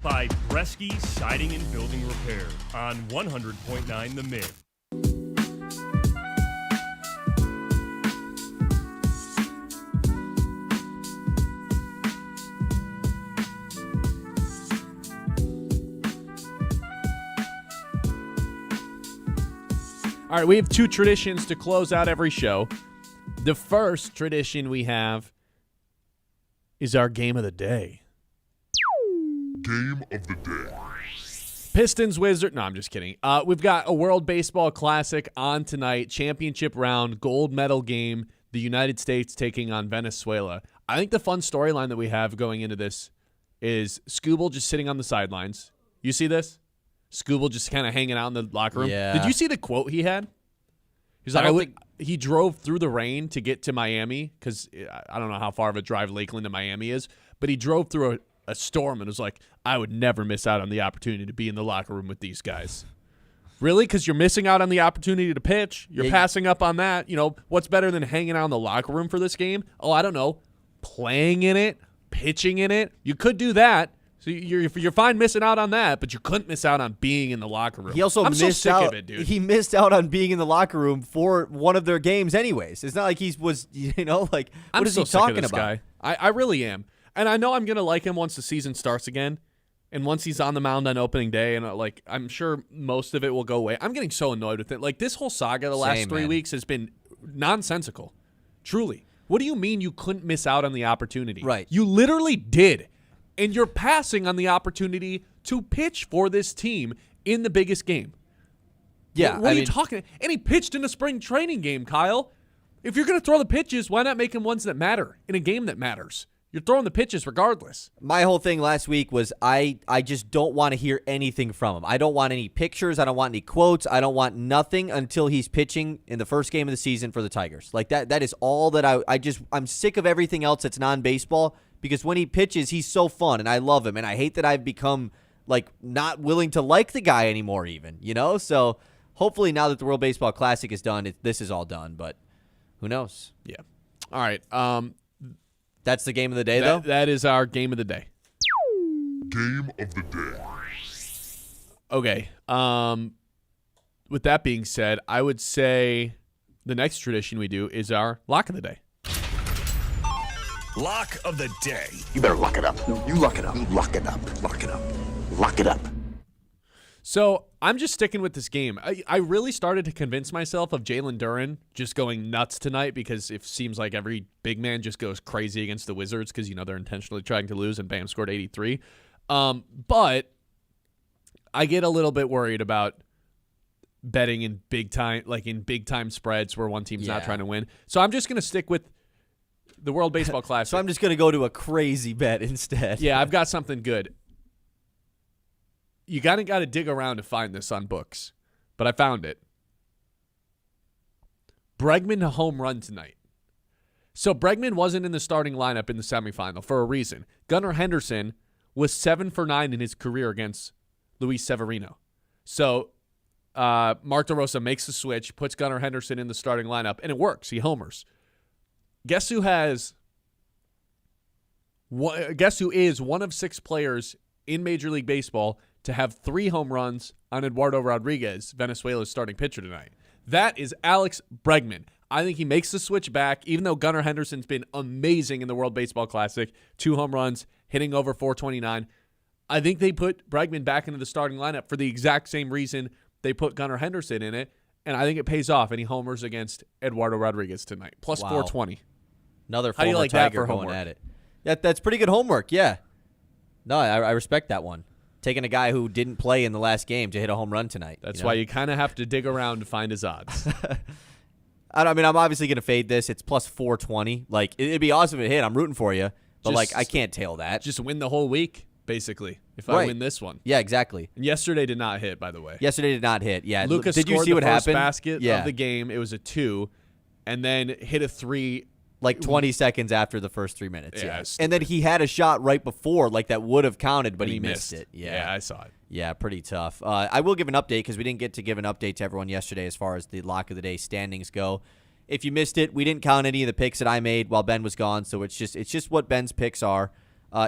by Bresky Siding and Building Repair on 100.9 The Mid. All right, we have two traditions to close out every show. The first tradition we have is our game of the day. Game of the day. Pistons, Wizards. No, I'm just kidding. We've got a World Baseball Classic on tonight. Championship round, gold medal game. The United States taking on Venezuela. I think the fun storyline that we have going into this is Scooble just sitting on the sidelines. You see this? Scooble just kind of hanging out in the locker room. Yeah. Did you see the quote he had? He's like, he drove through the rain to get to Miami because I don't know how far of a drive Lakeland to Miami is, but he drove through a storm and was like, I would never miss out on the opportunity to be in the locker room with these guys. Really? Because you're missing out on the opportunity to pitch. You're passing up on that. You know, what's better than hanging out in the locker room for this game? Oh, I don't know. Playing in it, pitching in it. You could do that. So you're fine missing out on that, but you couldn't miss out on being in the locker room. He also I'm missed so sick out. of it, dude. He missed out on being in the locker room for one of their games, anyways. It's not like he was, like I'm what is so he sick talking of this about? guy. I really am, and I know I'm gonna like him once the season starts again, and once he's on the mound on opening day, and I'm sure most of it will go away. I'm getting so annoyed with it. Like this whole saga the last 3 weeks has been nonsensical. Truly, what do you mean you couldn't miss out on the opportunity? Right. You literally did. And you're passing on the opportunity to pitch for this team in the biggest game. Yeah, What are you talking? And he pitched in a spring training game, Kyle. If you're going to throw the pitches, why not make them ones that matter in a game that matters? You're throwing the pitches regardless. My whole thing last week was I just don't want to hear anything from him. I don't want any pictures. I don't want any quotes. I don't want nothing until he's pitching in the first game of the season for the Tigers. Like that is all that I'm sick of everything else that's non-baseball. Because when he pitches, he's so fun, and I love him. And I hate that I've become, not willing to like the guy anymore even, So hopefully now that the World Baseball Classic is done, this is all done. But who knows? Yeah. All right. That's the game of the day, though? That is our game of the day. Game of the day. Okay. With that being said, I would say the next tradition we do is our lock of the day. Lock of the day. You better lock it up. No, you lock it up. You lock it up. Lock it up. Lock it up. So I'm just sticking with this game. I really started to convince myself of Jalen Duren just going nuts tonight because it seems like every big man just goes crazy against the Wizards because, they're intentionally trying to lose and Bam scored 83. But I get a little bit worried about betting in big time spreads where one team's not trying to win. So I'm just going to stick with the World Baseball Classic. So I'm just going to go to a crazy bet instead. Yeah, I've got something good. You got to dig around to find this on books, but I found it. Bregman to home run tonight. So Bregman wasn't in the starting lineup in the semifinal for a reason. Gunnar Henderson was 7 for 9 in his career against Luis Severino. So Mark DeRosa makes the switch, puts Gunnar Henderson in the starting lineup, and it works. He homers. Guess who is one of 6 players in Major League Baseball to have 3 home runs on Eduardo Rodriguez, Venezuela's starting pitcher tonight? That is Alex Bregman. I think he makes the switch back, even though Gunnar Henderson's been amazing in the World Baseball Classic. 2 home runs, hitting over 429. I think they put Bregman back into the starting lineup for the exact same reason they put Gunnar Henderson in it, and I think it pays off, and he homers against Eduardo Rodriguez tonight. Plus 420. Another How do you former like that Tiger for going homework? at it. That's pretty good homework, yeah. No, I respect that one. Taking a guy who didn't play in the last game to hit a home run tonight. That's why you kind of have to dig around to find his odds. I'm obviously going to fade this. It's plus 420. It'd be awesome if it hit. I'm rooting for you. But, I can't tail that. Just win the whole week, basically, if I win this one. Yeah, exactly. And yesterday did not hit, by the way. Yesterday did not hit. Yeah. Lucas did you scored see the what first happened? basket of the game. It was a 2, and then hit a 3. 20 seconds after the first 3 minutes. Yeah, Yeah. And then he had a shot right before, that would have counted, but And he missed it. Yeah, I saw it. Yeah, pretty tough. I will give an update because we didn't get to give an update to everyone yesterday as far as the lock of the day standings go. If you missed it, we didn't count any of the picks that I made while Ben was gone, so it's just what Ben's picks are.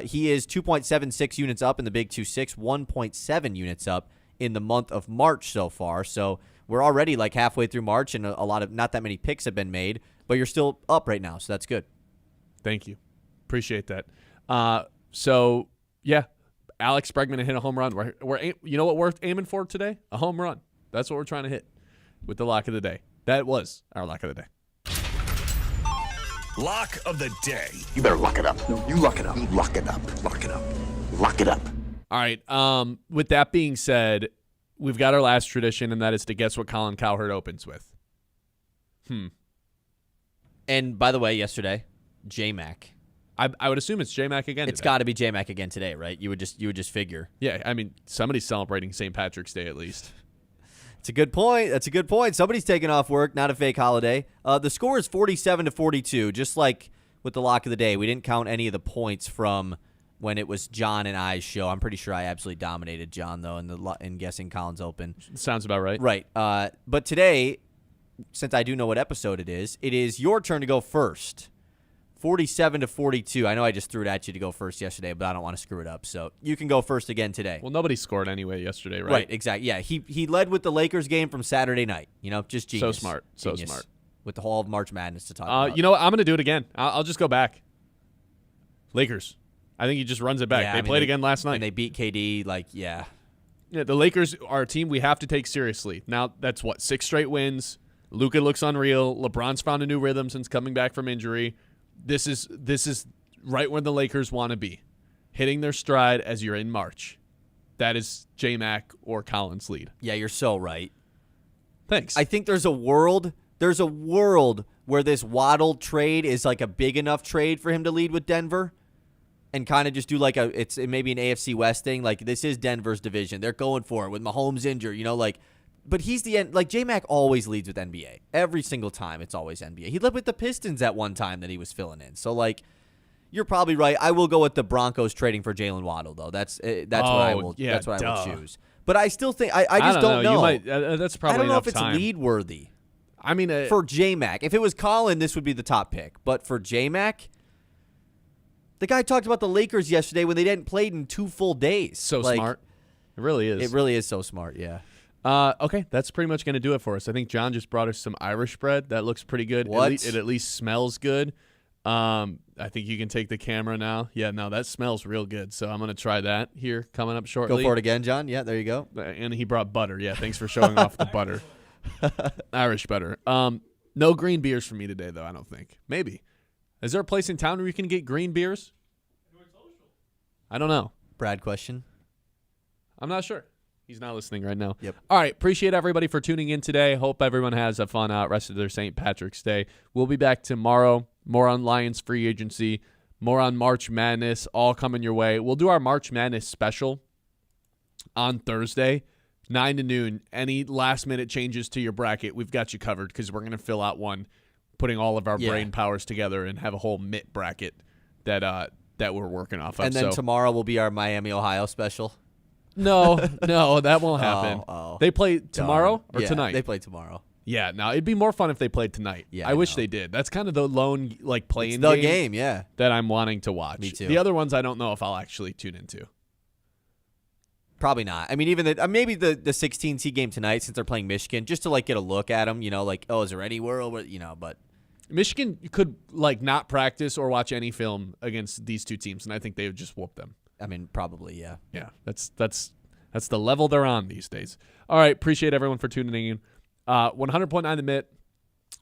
He is 2.76 units up in the Big 2-6, 1.7 units up in the month of March so far. So we're already like halfway through March, and not that many picks have been made, but you're still up right now, so that's good. Thank you. Appreciate that. So, yeah, Alex Bregman hit a home run. You know what we're aiming for today? A home run. That's what we're trying to hit with the lock of the day. That was our lock of the day. Lock of the day. You better lock it up. No, you lock it up. You lock it up. Lock it up. Lock it up. All right. With that being said, we've got our last tradition, and that is to guess what Colin Cowherd opens with. And by the way, yesterday, J-Mac. I would assume it's J-Mac again. It's got to be J-Mac again today, right? You would just figure. Yeah, I mean, somebody's celebrating St. Patrick's Day at least. It's a good point. That's a good point. Somebody's taking off work, not a fake holiday. The score is 47-42, just like with the lock of the day. We didn't count any of the points from when it was John and I's show. I'm pretty sure I absolutely dominated John, though, in guessing Colin's Open. Sounds about right. Right. But today, since I do know what episode it is your turn to go first. 47-42. I know I just threw it at you to go first yesterday, but I don't want to screw it up. So you can go first again today. Well, nobody scored anyway yesterday, right? Right, exactly. Yeah, he led with the Lakers game from Saturday night. Just genius. So smart. So Genius. smart. With the whole of March Madness to talk about. You know what? I'm going to do it again. I'll just go back. Lakers. I think he just runs it back. Yeah, they played again last night. And they beat KD. Yeah. Yeah, the Lakers are a team we have to take seriously. Now, that's 6 straight wins. Luka looks unreal. LeBron's found a new rhythm since coming back from injury. This is right where the Lakers want to be, hitting their stride as you're in March. That is J-Mac or Colin's lead. Yeah, you're so right. Thanks. I think there's a world where this Waddle trade is like a big enough trade for him to lead with Denver and kind of just do it's maybe an AFC West thing. Like, this is Denver's division. They're going for it with Mahomes injured, but he's the end. Like, J-Mac always leads with NBA. Every single time, it's always NBA. He led with the Pistons at one time that he was filling in. So, you're probably right. I will go with the Broncos trading for Jalen Waddle, though. That's what I will. Yeah, that's what I will choose. But I still think I just don't know. You might, that's probably I don't know enough if it's time. lead worthy. I mean, for J-Mac, if it was Colin, this would be the top pick. But for J-Mac, the guy talked about the Lakers yesterday when they hadn't played in 2 full days. So smart. It really is. It really is so smart. Yeah. Okay, that's pretty much going to do it for us. I think John just brought us some Irish bread. That looks pretty good. What? It at least smells good. I think you can take the camera now. Yeah, no, that smells real good. So I'm going to try that here coming up shortly. Go for it again, John. Yeah, there you go. And he brought butter. Yeah, thanks for showing off the butter. Irish butter. No green beers for me today, though, I don't think. Maybe. Is there a place in town where you can get green beers? I don't know. Brad question. I'm not sure. He's not listening right now. Yep. All right. Appreciate everybody for tuning in today. Hope everyone has a fun rest of their St. Patrick's Day. We'll be back tomorrow. More on Lions free agency. More on March Madness. All coming your way. We'll do our March Madness special on Thursday, 9 to noon. Any last-minute changes to your bracket, we've got you covered because we're going to fill out one, putting all of our brain powers together and have a whole MIT bracket that we're working off of. And then tomorrow will be our Miami, Ohio special. No, that won't happen. They play tomorrow or tonight? They play tomorrow. Yeah, now it'd be more fun if they played tonight. Yeah, I wish they did. That's kind of the lone playing game, yeah, that I'm wanting to watch. Me too. The other ones I don't know if I'll actually tune into. Probably not. I mean, even maybe the 16 seed game tonight, since they're playing Michigan, just to get a look at them. Is there any world where but Michigan could not practice or watch any film against these two teams, and I think they would just whoop them. I mean, probably, yeah. Yeah, that's the level they're on these days. All right, appreciate everyone for tuning in. 100.9 The Mitt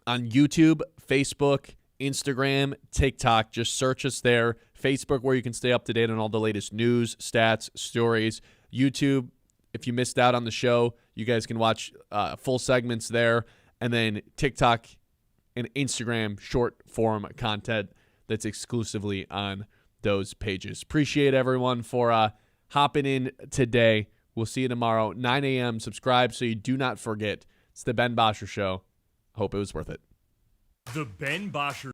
on YouTube, Facebook, Instagram, TikTok. Just search us there. Facebook, where you can stay up to date on all the latest news, stats, stories. YouTube, if you missed out on the show, you guys can watch full segments there. And then TikTok and Instagram, short form content that's exclusively on those pages. Appreciate everyone for hopping in today. We'll see you tomorrow, 9 a.m. Subscribe so you do not forget. It's the Ben Bosscher Show. Hope it was worth it. The Ben Bosscher